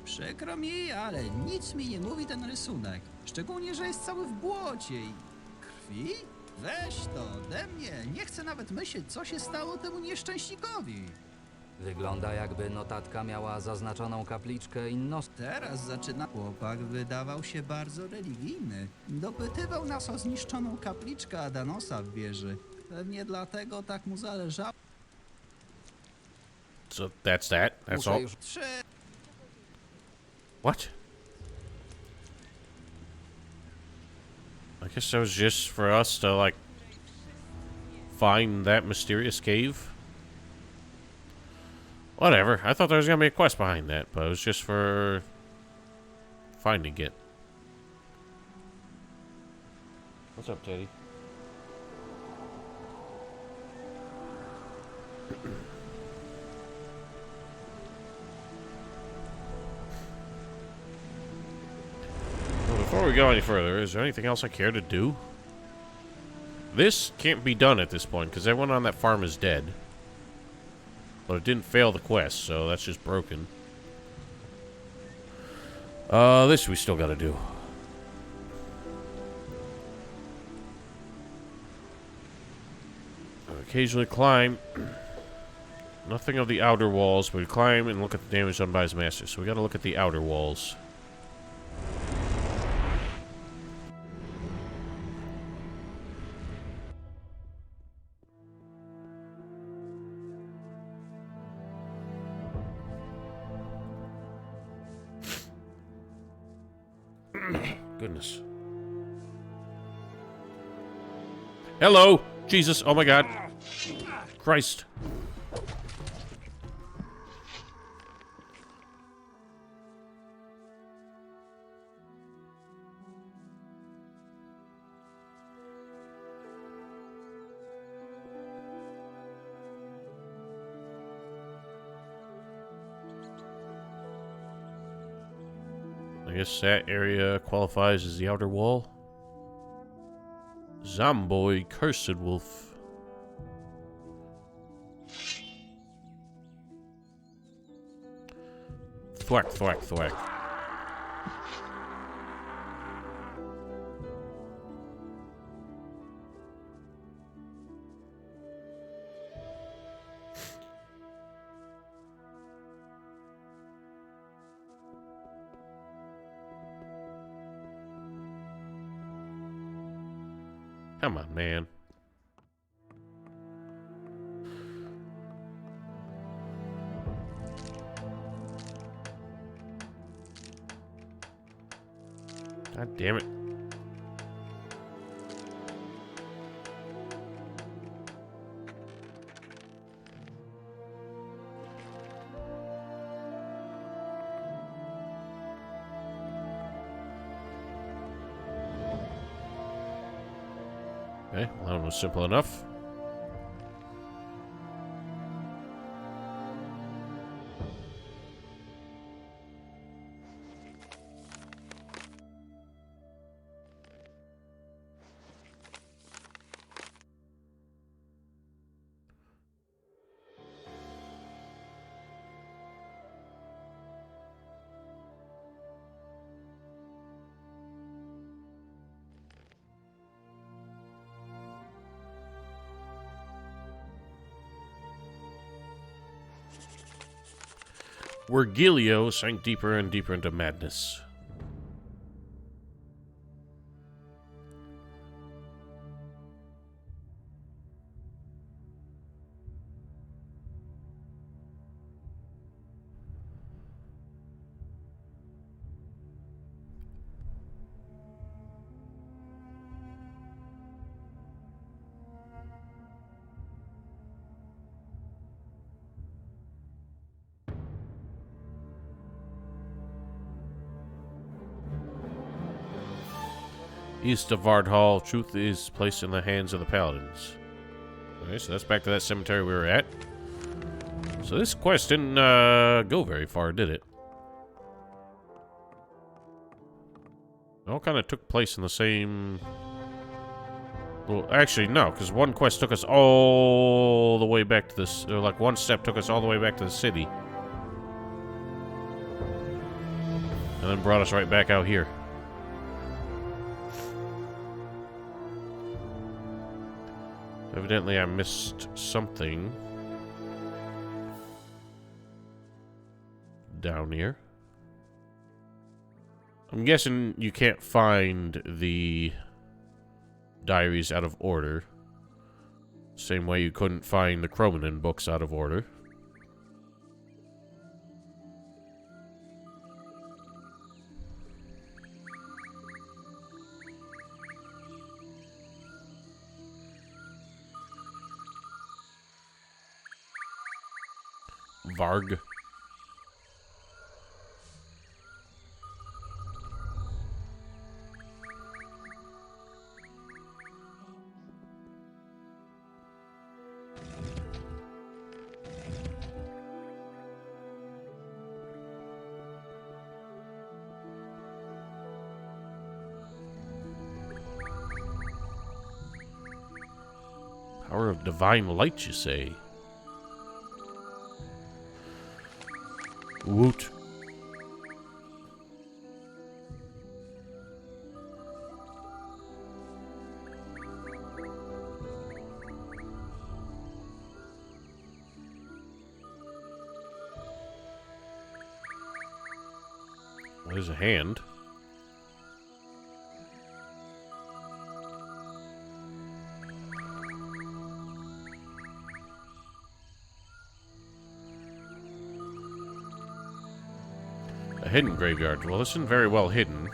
Przykro mi, ale nic mi nie mówi ten rysunek. Szczególnie, że jest cały w błocie i krwi? Weź to ode mnie. Nie chcę nawet myśleć, co się stało temu nieszczęśnikowi. Wygląda, jakby notatka miała zaznaczoną kapliczkę innos. Teraz zaczyna. Chłopak wydawał się bardzo religijny. Dopytywał nas o zniszczoną kapliczkę Adanosa w wieży. Pewnie dlatego tak mu zależało. So that's that? That's Muszę all? już What? I guess that was just for us to, like, find that mysterious cave? Whatever. I thought there was gonna be a quest behind that, but it was just for finding it. What's up, Teddy? Well, before we go any further, is there anything else I care to do? This can't be done at this point, because everyone on that farm is dead. But it didn't fail the quest, so that's just broken. This we still gotta do. Occasionally climb. Nothing of the outer walls, but we climb and look at the damage done by his master. So we gotta look at the outer walls. Goodness. Hello! Jesus, oh my god. Christ. I guess that area qualifies as the outer wall. Zomboid, Cursed Wolf. Thwack, thwack, thwack. Come on, man. God damn it. Okay, well, that one was simple enough. where Gilio sank deeper and deeper into madness. East of Vardhall, truth is placed in the hands of the paladins. Okay, so that's back to that cemetery we were at. So this quest didn't go very far, did it? It all kind of took place in the same... Well, actually, no, because one quest took us all the way back to this... Or like, one step took us all the way back to the city. And then brought us right back out here. Evidently, I missed something down here. I'm guessing you can't find the diaries out of order. Same way you couldn't find the Chronicles books out of order. Varg. Power of divine light, you say? Woot. There's a hand. A hidden graveyard. Well, this isn't very well hidden.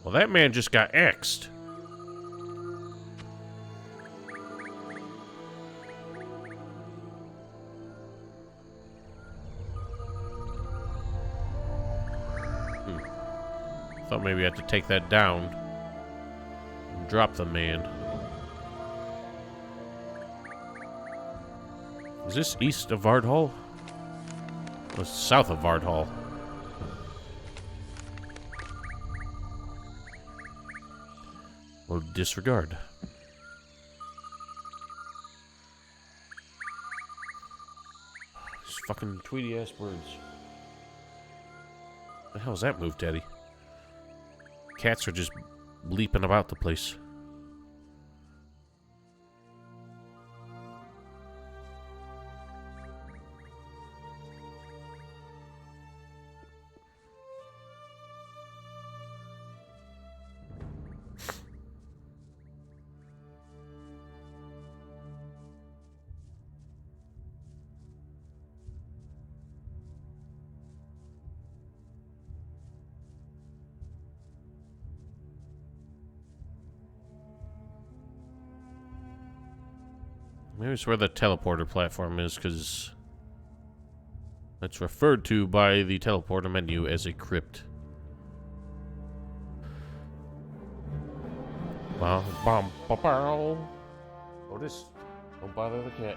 Well, that man just got axed. Thought maybe I had to take that down and drop the man. Is this east of Vardhall? Well, it's south of Vardhall. Or disregard. These fucking tweety ass birds. The hell's that move, Daddy? Cats are just leaping about the place. Maybe it's where the teleporter platform is, because it's referred to by the teleporter menu as a crypt. Oh, this. Don't bother the cat.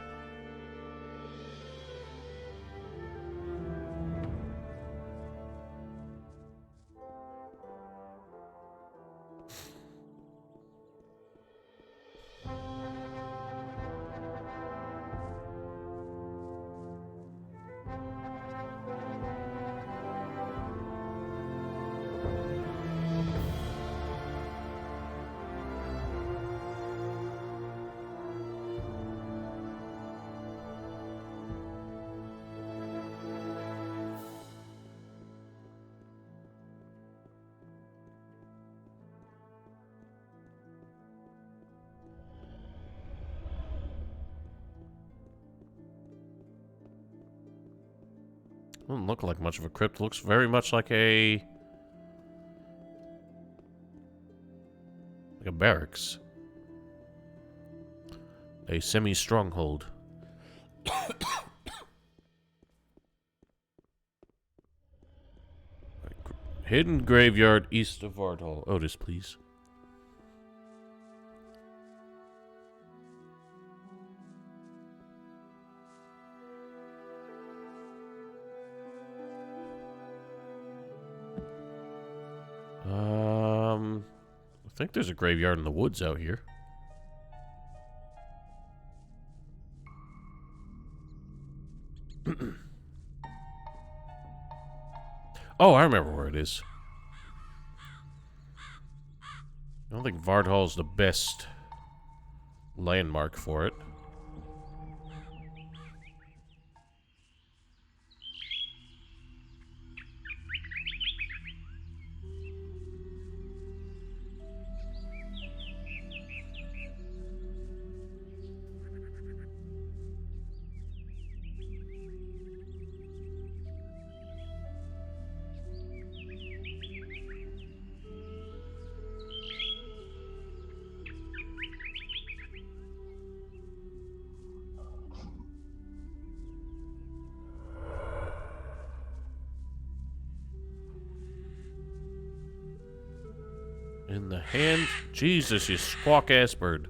Doesn't look like much of a crypt. Looks very much like a barracks. A semi-stronghold. Hidden graveyard east of Vardhall. Otis, please. I think there's a graveyard in the woods out here. Oh, I remember where it is. I don't think Vardhall's the best landmark for it. In the hand? Jesus, you squawk-ass bird.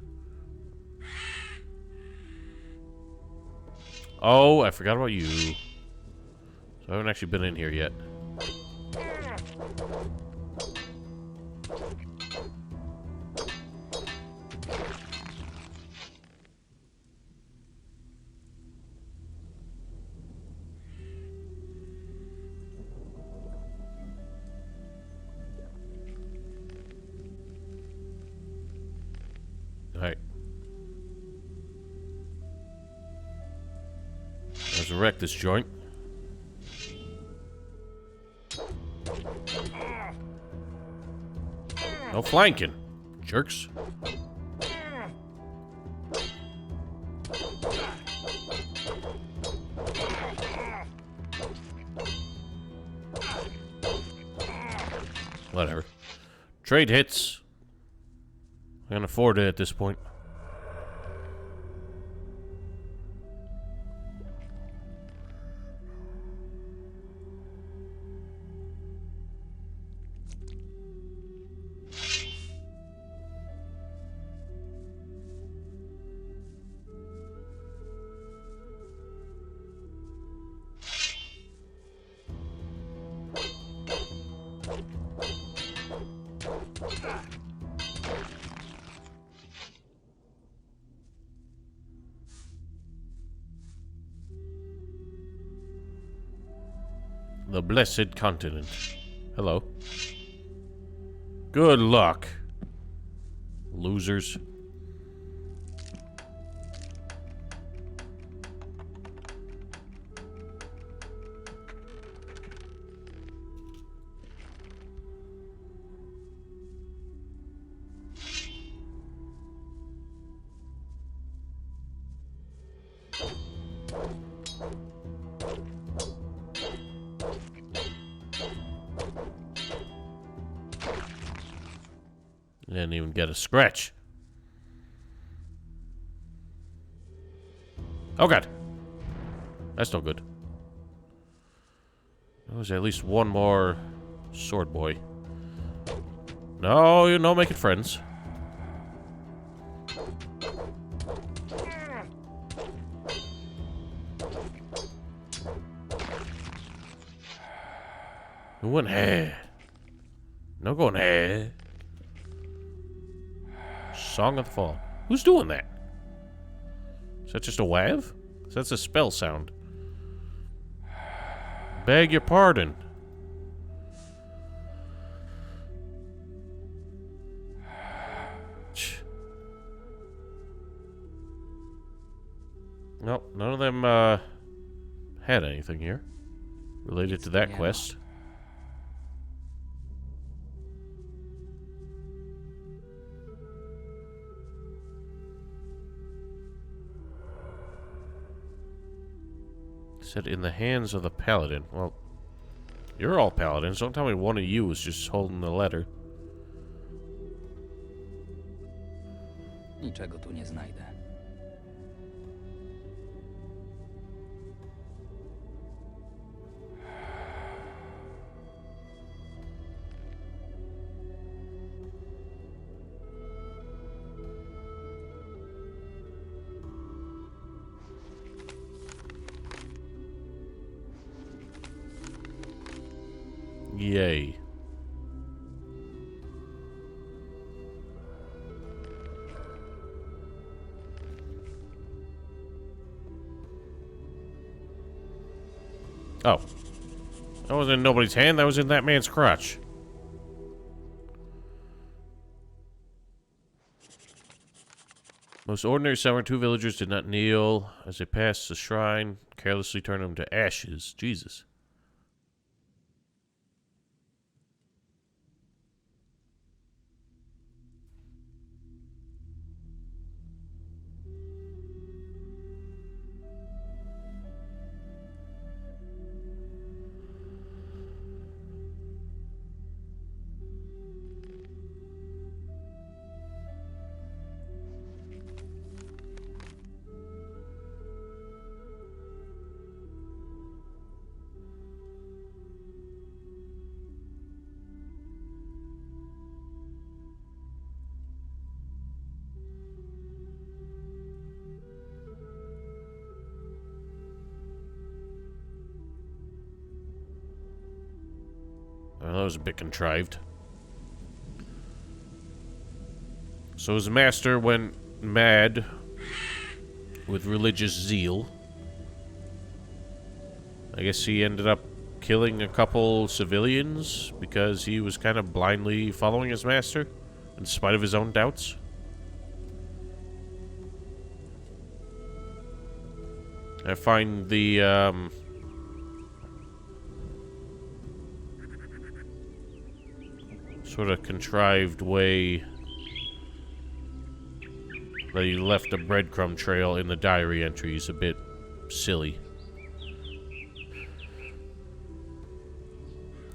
Oh, I forgot about you. So I haven't actually been in here yet. Alright. Resurrect this joint. No flanking, jerks. Whatever. Trade hits. I can afford it at this point. The Blessed Continent. Hello. Good luck, losers. Didn't even get a scratch. Oh god. That's no good. There's at least one more sword boy. No, you're not making friends. Who went here? No going here. Song of the Fall. Who's doing that? Is that just a wav? That's a spell sound. Beg your pardon. Nope, none of them had anything here related to that quest. said in the hands of the paladin. Well, you're all paladins. Don't tell me one of you is just holding the letter. Niczego tu nie znajdę. Yay. Oh. That wasn't in nobody's hand, that was in that man's crotch. Most ordinary summer, 2 villagers did not kneel as they passed the shrine, carelessly turned them to ashes. Jesus. Well, that was a bit contrived. So his master went mad with religious zeal. I guess he ended up killing a couple civilians because he was kind of blindly following his master in spite of his own doubts. I find the sort of contrived way that he left a breadcrumb trail in the diary entries a bit silly.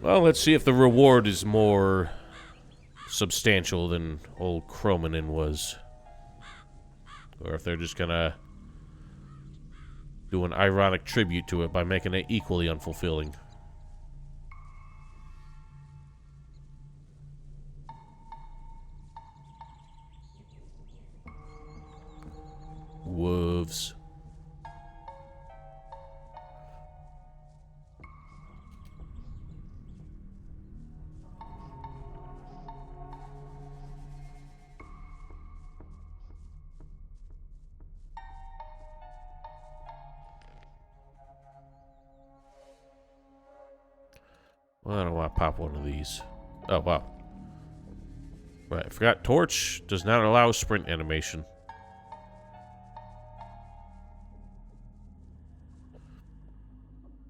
Well, let's see if the reward is more substantial than old Cromanin was. Or if they're just gonna do an ironic tribute to it by making it equally unfulfilling. Wolves. Well, I don't want to pop one of these. Oh, wow. Right, I forgot Torch does not allow sprint animation.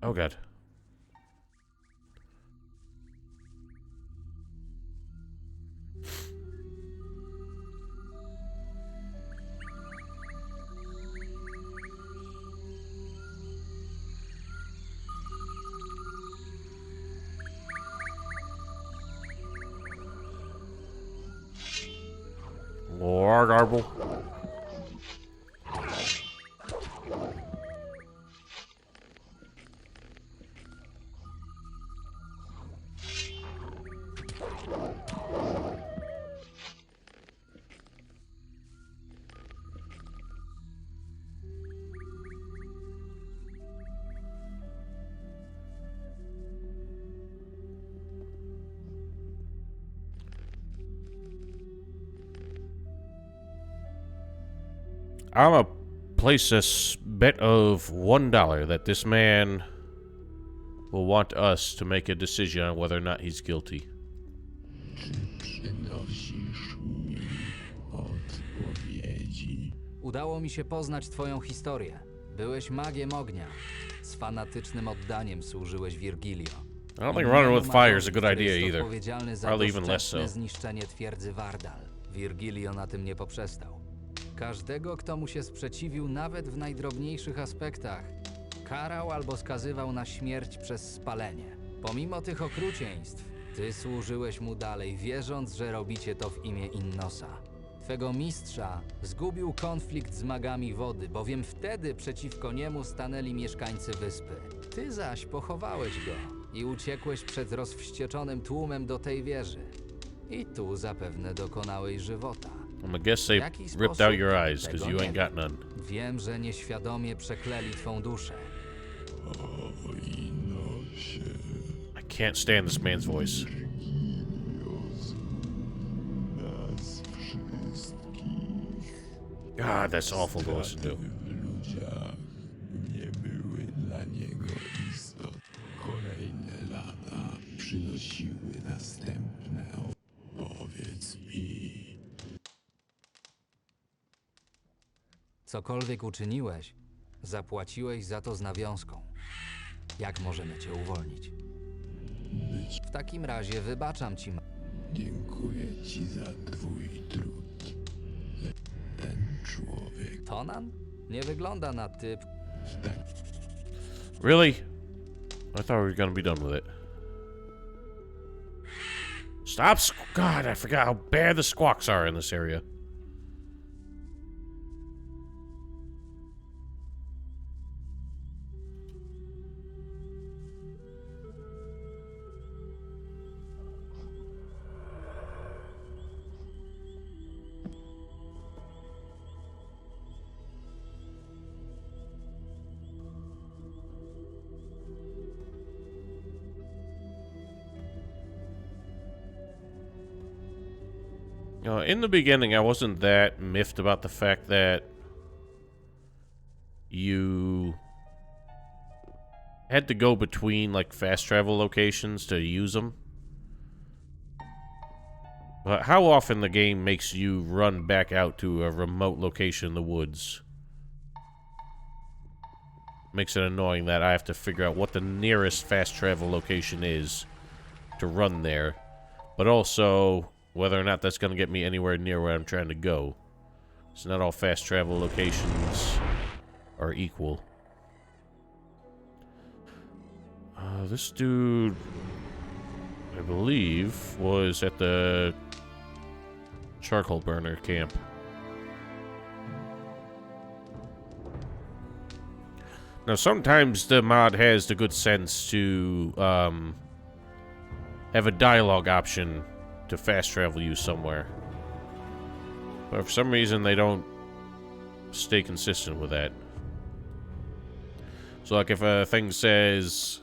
Oh, God. More garble. I'm gonna place this bet of $1 that this man will want us to make a decision on whether or not he's guilty. Udało mi się poznać twoją historię. Byłeś magiem ognia. Z fanatycznym oddaniem służyłeś Virgilio. I don't think running with fire is a good idea either. Odpowiedzialny za Probably even less so. doszczętne zniszczenie twierdzy Wardal. Virgilio na tym nie poprzestał. Każdego, kto mu się sprzeciwił, nawet w najdrobniejszych aspektach, karał albo skazywał na śmierć przez spalenie. Pomimo tych okrucieństw, ty służyłeś mu dalej, wierząc, że robicie to w imię Innosa. Twego mistrza zgubił konflikt z magami wody, bowiem wtedy przeciwko niemu stanęli mieszkańcy wyspy. Ty zaś pochowałeś go i uciekłeś przed rozwścieczonym tłumem do tej wieży. I tu zapewne dokonałeś żywota. I guess they Jaki ripped out sposób? your eyes, because Tego you nie ain't got wiem. none. Wiem, że nieświadomie przeklęli twą duszę. I can't stand this man's voice. God, that's awful to listen to. Nie były dla niego istot. Kolejne lata przynosiły następne. Powiedz mi. Cokolwiek uczyniłeś, zapłaciłeś za to z nawiązką. Jak możemy cię uwolnić? W takim razie wybaczam ci. Dziękuję ci za twój trud. Ten człowiek. Tonan? Nie wygląda na typ. Really? I thought we were gonna be done with it. Stop! God, I forgot how bad the squawks are in this area. In the beginning, I wasn't that miffed about the fact that you had to go between, like, fast travel locations to use them. But how often the game makes you run back out to a remote location in the woods makes it annoying that I have to figure out what the nearest fast travel location is to run there. But also whether or not that's going to get me anywhere near where I'm trying to go. It's not all fast travel locations are equal. This dude, I believe, was at the charcoal burner camp. Now, sometimes the mod has the good sense to have a dialogue option to fast travel you somewhere. But for some reason, they don't stay consistent with that. So, like, if a thing says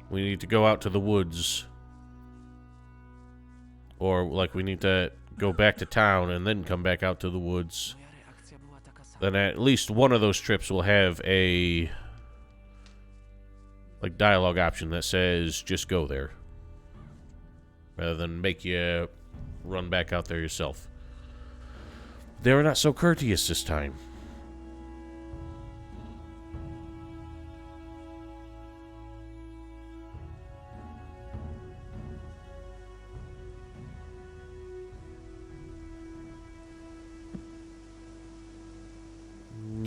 we need to go out to the woods, or, like, we need to go back to town and then come back out to the woods, then at least one of those trips will have a, like, dialogue option that says just go there, rather than make you run back out there yourself. They were not so courteous this time.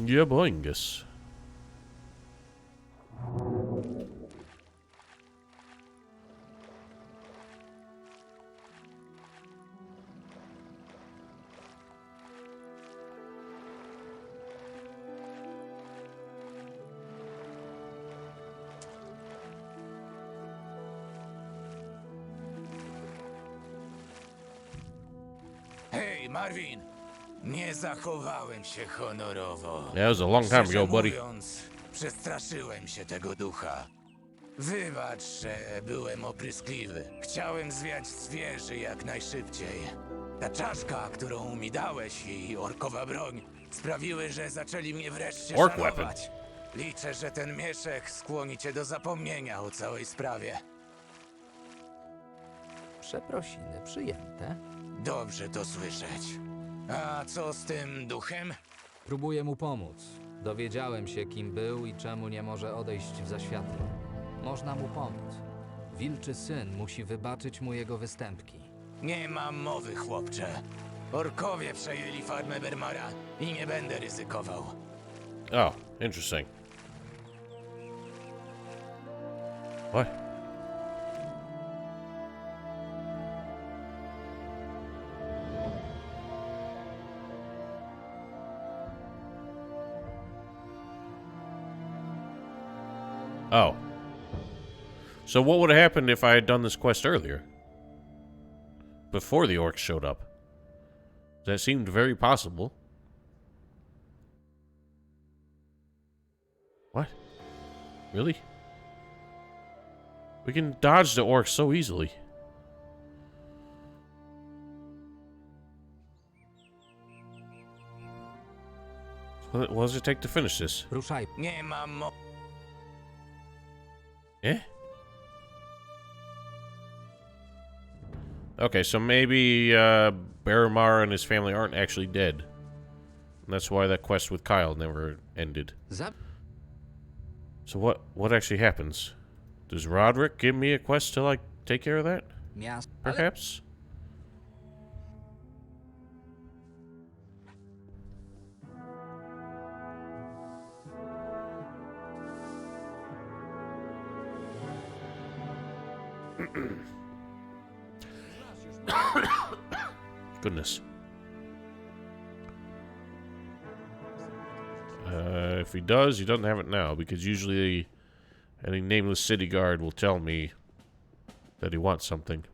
Yeah, boingus. Hej, Marvin! Nie zachowałem się honorowo. Yeah, that was a long time Szczerze ago, buddy. mówiąc, przestraszyłem się tego ducha. Wybacz, że byłem opryskliwy. Chciałem zwiać z wieży jak najszybciej. Ta czaszka, którą mi dałeś i orkowa broń sprawiły, że zaczęli mnie wreszcie Ork szanować. Liczę, że ten mieszek skłoni cię do zapomnienia o całej sprawie. Przeprosiny przyjęte. Dobrze to słyszeć. A co z tym duchem? Próbuję mu pomóc. Dowiedziałem się, kim był i czemu nie może odejść w zaświatle. Można mu pomóc. Wilczy syn musi wybaczyć mu jego występki. Nie mam mowy, chłopcze. Orkowie przejęli farmę Bermara i nie będę ryzykował. Oh, interesting. What? Oh. So what would have happened if I had done this quest earlier? Before the orcs showed up? That seemed very possible. What? Really? We can dodge the orcs so easily. What does it take to finish this? Ruszaj. Nie mam mo... Eh? Okay, so maybe Baramar and his family aren't actually dead. And that's why that quest with Kyle never ended. So what actually happens? Does Roderick give me a quest to, like, take care of that? Perhaps? Goodness. If he does, he doesn't have it now, because usually any nameless city guard will tell me that he wants something.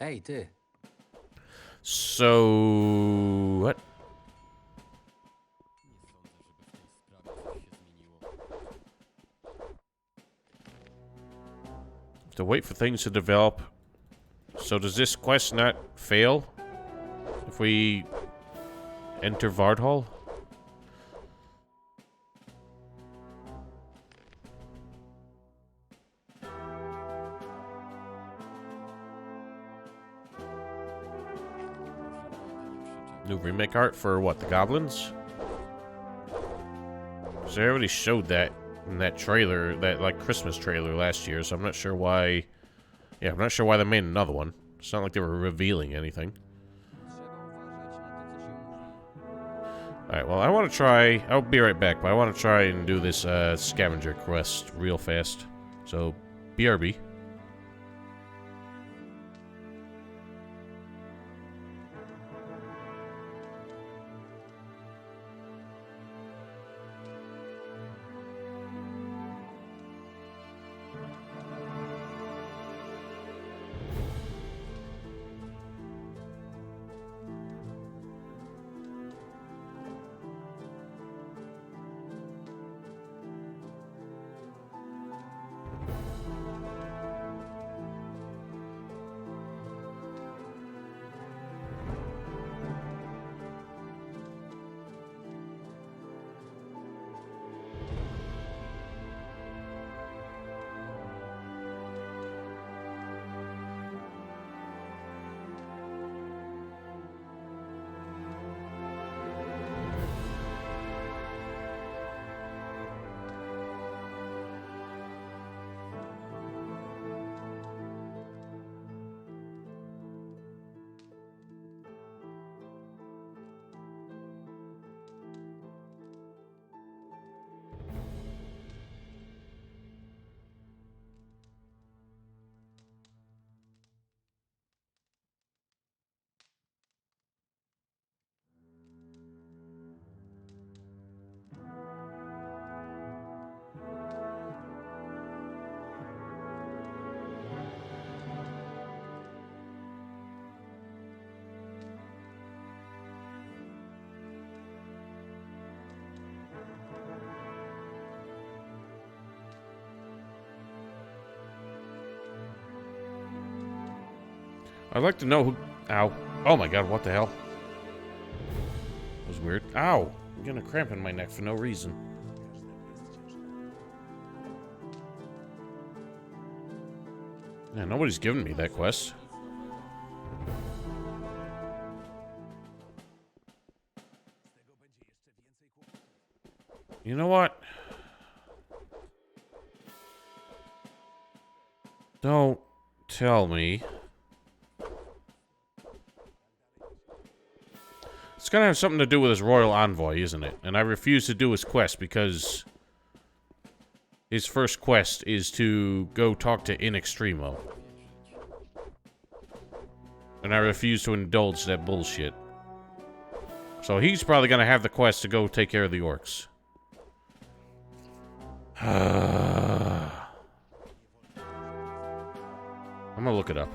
Hey, ty. So... what? To wait for things to develop. So does this quest not fail if we enter Vardhall? New remake art for what, the goblins? Because they already showed that in that trailer, that like Christmas trailer last year, so I'm not sure why. Yeah, I'm not sure why they made another one. It's not like they were revealing anything. Alright, well, I want to try... I'll be right back, but I want to try and do this scavenger quest real fast. So, BRB. I'd like to know who... Ow. Oh my god, what the hell? That was weird. Ow! I'm getting a cramp in my neck for no reason. Yeah, nobody's given me that quest. You know what? Don't tell me. gonna have something to do with his royal envoy, isn't it? And I refuse to do his quest because his first quest is to go talk to In Extremo. And I refuse to indulge that bullshit. So he's probably gonna have the quest to go take care of the orcs. I'm gonna look it up.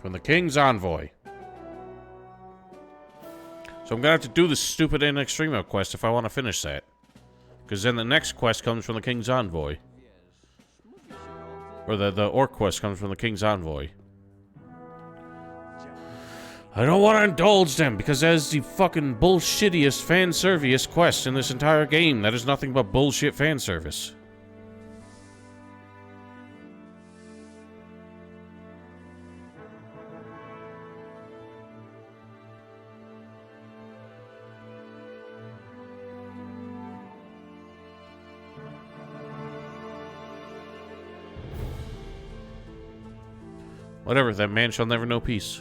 From the King's Envoy. So I'm gonna have to do this stupid In Extremo quest if I want to finish that. Because then the next quest comes from the King's Envoy. Or the Orc quest comes from the King's Envoy. I don't want to indulge them because that is the fucking bullshittiest fan-serviest quest in this entire game. That is nothing but bullshit fan service. Whatever, that man shall never know peace.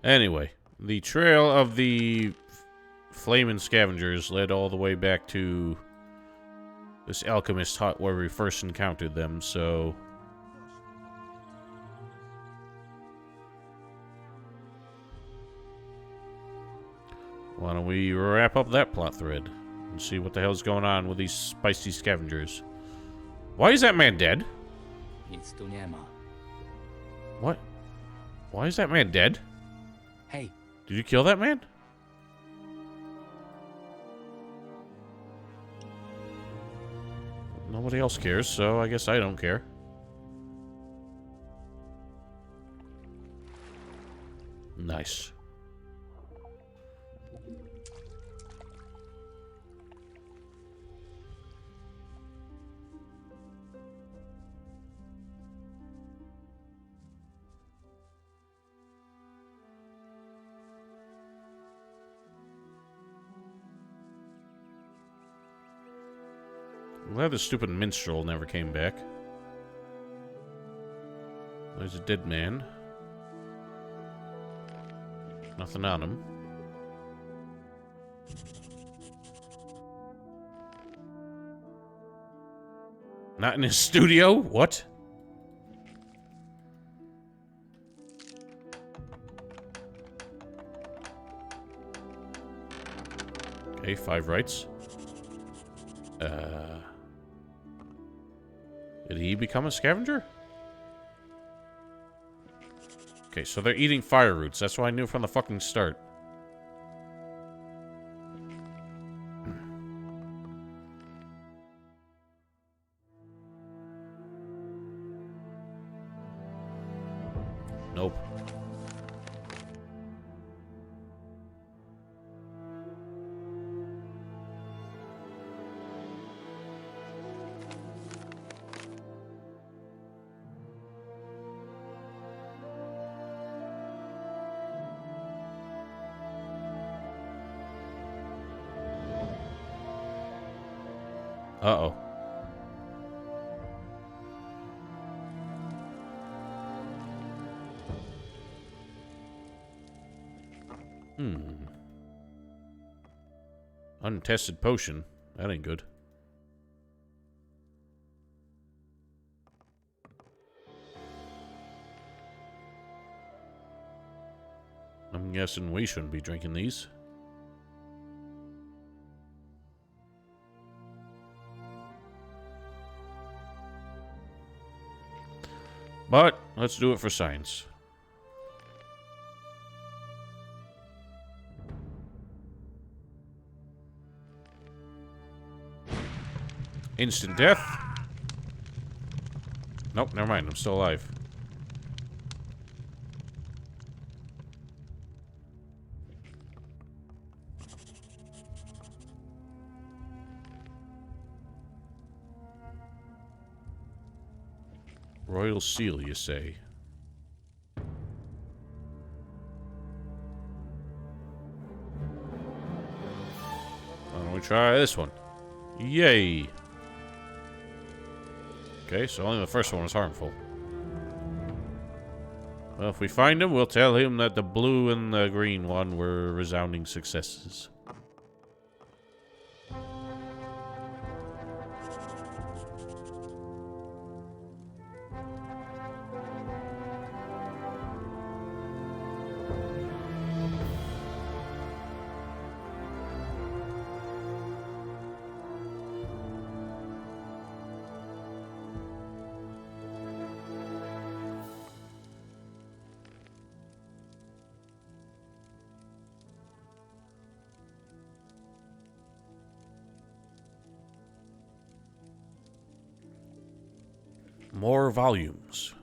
Anyway, the trail of the flaming scavengers led all the way back to this alchemist hut where we first encountered them, so why don't we wrap up that plot thread and see what the hell's going on with these spicy scavengers. Why is that man dead? Nic tu nie ma. What? Why is that man dead? Hey. Did you kill that man? Nobody else cares, so I guess I don't care. Nice. I'm glad the stupid minstrel never came back. There's a dead man. Nothing on him. Not in his studio? What? Okay, 5 rights. Did he become a scavenger? Okay, so they're eating fire roots. That's what I knew from the fucking start. Nope. Uh-oh. Untested potion. That ain't good. I'm guessing we shouldn't be drinking these. But let's do it for science. Instant death. Nope, never mind. I'm still alive. Royal seal, you say? Why don't we try this one? Yay! Okay, so only the first one was harmful. Well, if we find him, we'll tell him that the blue and the green one were resounding successes. More volumes.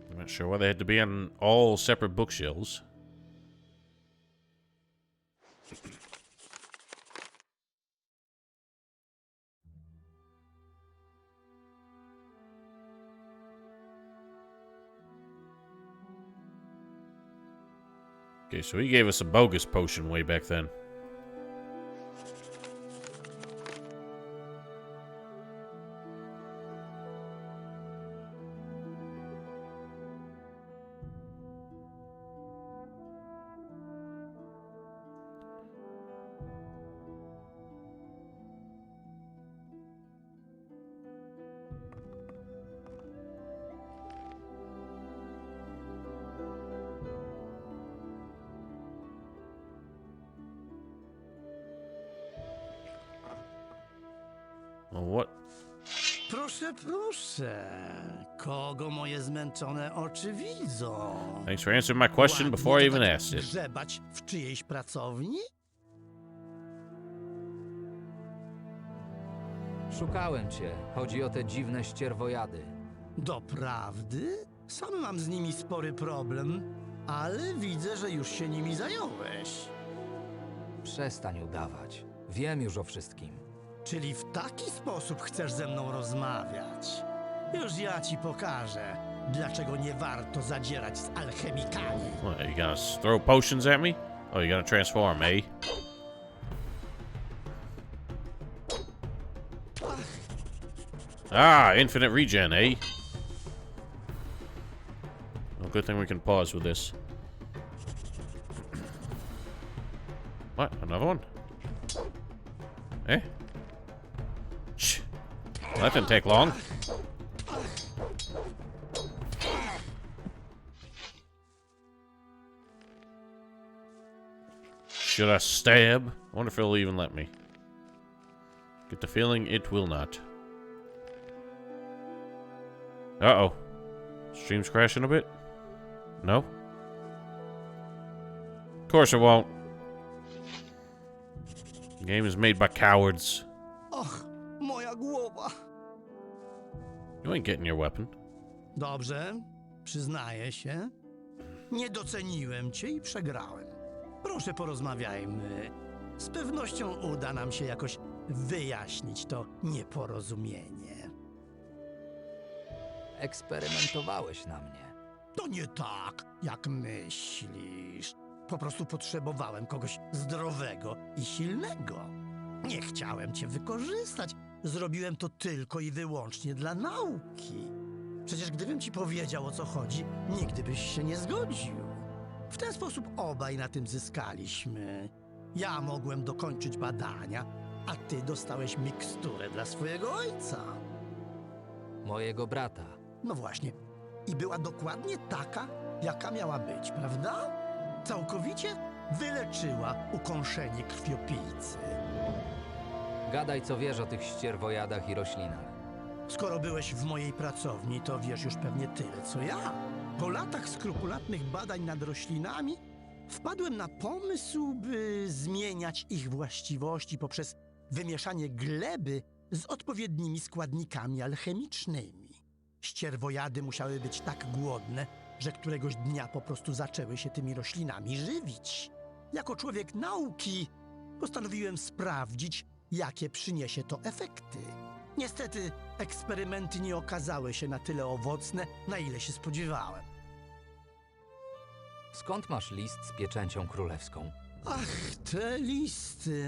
I'm not sure why they had to be on all separate bookshelves. Okay, so he gave us a bogus potion way back then. Well, what? Proszę, proszę. Kogo moje zmęczone oczy widzą? Thanks for answering my question before I even asked it. Grzebać w czyjejś pracowni? Szukałem cię. Chodzi o te dziwne ścierwojady. Doprawdy? Sam mam z nimi spory problem, ale widzę, że już się nimi zająłeś. Przestań udawać. Wiem już o wszystkim. Czyli w taki sposób chcesz ze mną rozmawiać? Już ja ci pokażę, dlaczego nie warto zadzierać z alchemikami. What, are you gonna throw potions at me? Oh, you're gonna transform, eh? Ah, infinite regen, eh? Well, good thing we can pause with this. What? Another one? Eh? Shh. Well, that didn't take long. Should I stab? I wonder if it'll even let me. Get the feeling it will not. Uh-oh. Stream's crashing a bit? No? Of course it won't. Game is made by cowards. Och, moja głowa. You ain't getting your weapon. Dobrze, przyznaję się. Nie doceniłem cię i przegrałem. Proszę, porozmawiajmy. Z pewnością uda nam się jakoś wyjaśnić to nieporozumienie. Eksperymentowałeś na mnie. To nie tak, jak myślisz. Po prostu potrzebowałem kogoś zdrowego i silnego. Nie chciałem cię wykorzystać. Zrobiłem to tylko i wyłącznie dla nauki. Przecież gdybym ci powiedział, o co chodzi, nigdy byś się nie zgodził. W ten sposób obaj na tym zyskaliśmy. Ja mogłem dokończyć badania, a ty dostałeś miksturę dla swojego ojca. Mojego brata. No właśnie. I była dokładnie taka, jaka miała być, prawda? Całkowicie wyleczyła ukąszenie krwiopijcy. Gadaj, co wiesz o tych ścierwojadach i roślinach. Skoro byłeś w mojej pracowni, to wiesz już pewnie tyle, co ja. Po latach skrupulatnych badań nad roślinami wpadłem na pomysł, by zmieniać ich właściwości poprzez wymieszanie gleby z odpowiednimi składnikami alchemicznymi. Ścierwojady musiały być tak głodne, że któregoś dnia po prostu zaczęły się tymi roślinami żywić. Jako człowiek nauki postanowiłem sprawdzić, jakie przyniesie to efekty. Niestety eksperymenty nie okazały się na tyle owocne, na ile się spodziewałem. Skąd masz list z pieczęcią królewską? Ach, te listy.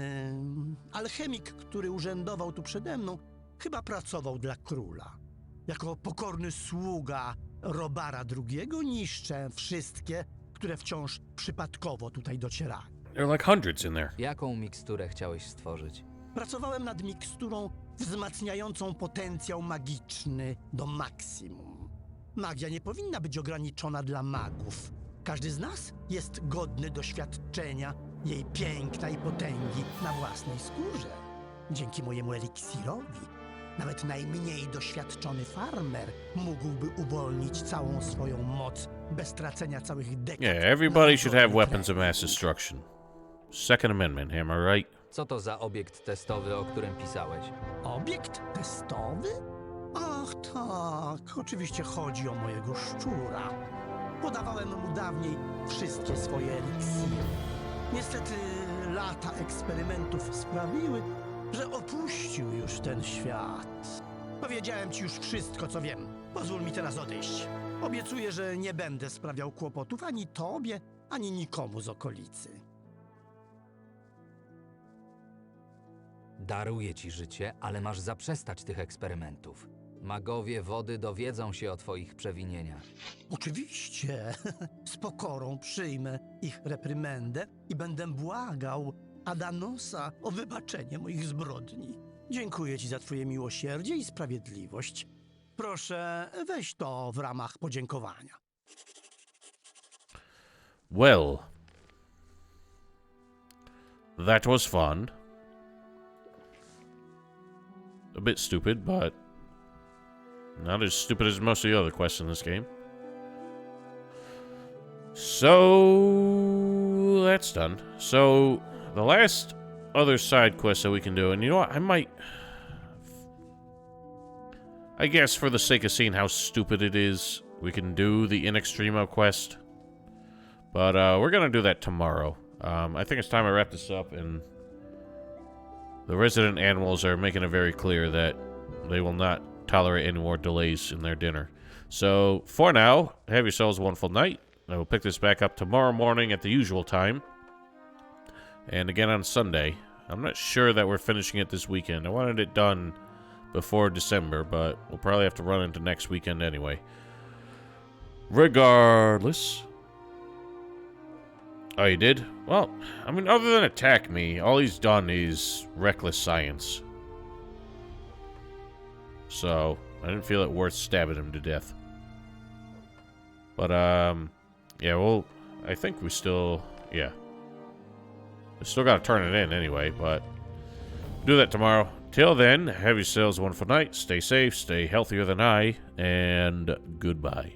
Alchemik, który urzędował tu przede mną, chyba pracował dla króla. Jako pokorny sługa Robara II niszczę wszystkie, które wciąż przypadkowo tutaj docierały. There are like hundreds in there. Jaką miksturę chciałeś stworzyć? Pracowałem nad miksturą wzmacniającą potencjał magiczny do maksimum. Magia nie powinna być ograniczona dla magów. Każdy z nas jest godny doświadczenia jej piękna i potęgi na własnej skórze. Dzięki mojemu eliksirowi nawet najmniej doświadczony farmer mógłby uwolnić całą swoją moc bez tracenia całych dekad. Yeah, everybody should have weapons of mass destruction. Second Amendment, am I right? Co to za obiekt testowy, o którym pisałeś? Obiekt testowy? Ach tak, oczywiście chodzi o mojego szczura. Podawałem mu dawniej wszystkie swoje eliksiry. Niestety lata eksperymentów sprawiły, że opuścił już ten świat. Powiedziałem ci już wszystko, co wiem. Pozwól mi teraz odejść. Obiecuję, że nie będę sprawiał kłopotów ani tobie, ani nikomu z okolicy. Daruję ci życie, ale masz zaprzestać tych eksperymentów. Magowie wody dowiedzą się o twoich przewinieniach. Oczywiście. Z pokorą przyjmę ich reprymendę i będę błagał Adanosa o wybaczenie moich zbrodni. Dziękuję ci za twoje miłosierdzie i sprawiedliwość. Proszę, weź to w ramach podziękowania. Well, that was fun. A bit stupid, but not as stupid as most of the other quests in this game. So, that's done. So, the last other side quest that we can do, and you know what, I guess for the sake of seeing how stupid it is, we can do the In Extremo quest. But we're going to do that tomorrow. I think it's time I wrap this up, and the resident animals are making it very clear that they will not tolerate any more delays in their dinner. So, for now, have yourselves a wonderful night. I will pick this back up tomorrow morning at the usual time. And again on Sunday. I'm not sure that we're finishing it this weekend. I wanted it done before December, but we'll probably have to run into next weekend anyway. Regardless. Oh, you did? Well, I mean, other than attack me, all he's done is reckless science. So, I didn't feel it worth stabbing him to death. But, yeah, well, I think we still, yeah. We still gotta turn it in anyway, but do that tomorrow. Till then, have yourselves a wonderful night. Stay safe, stay healthier than I, and goodbye.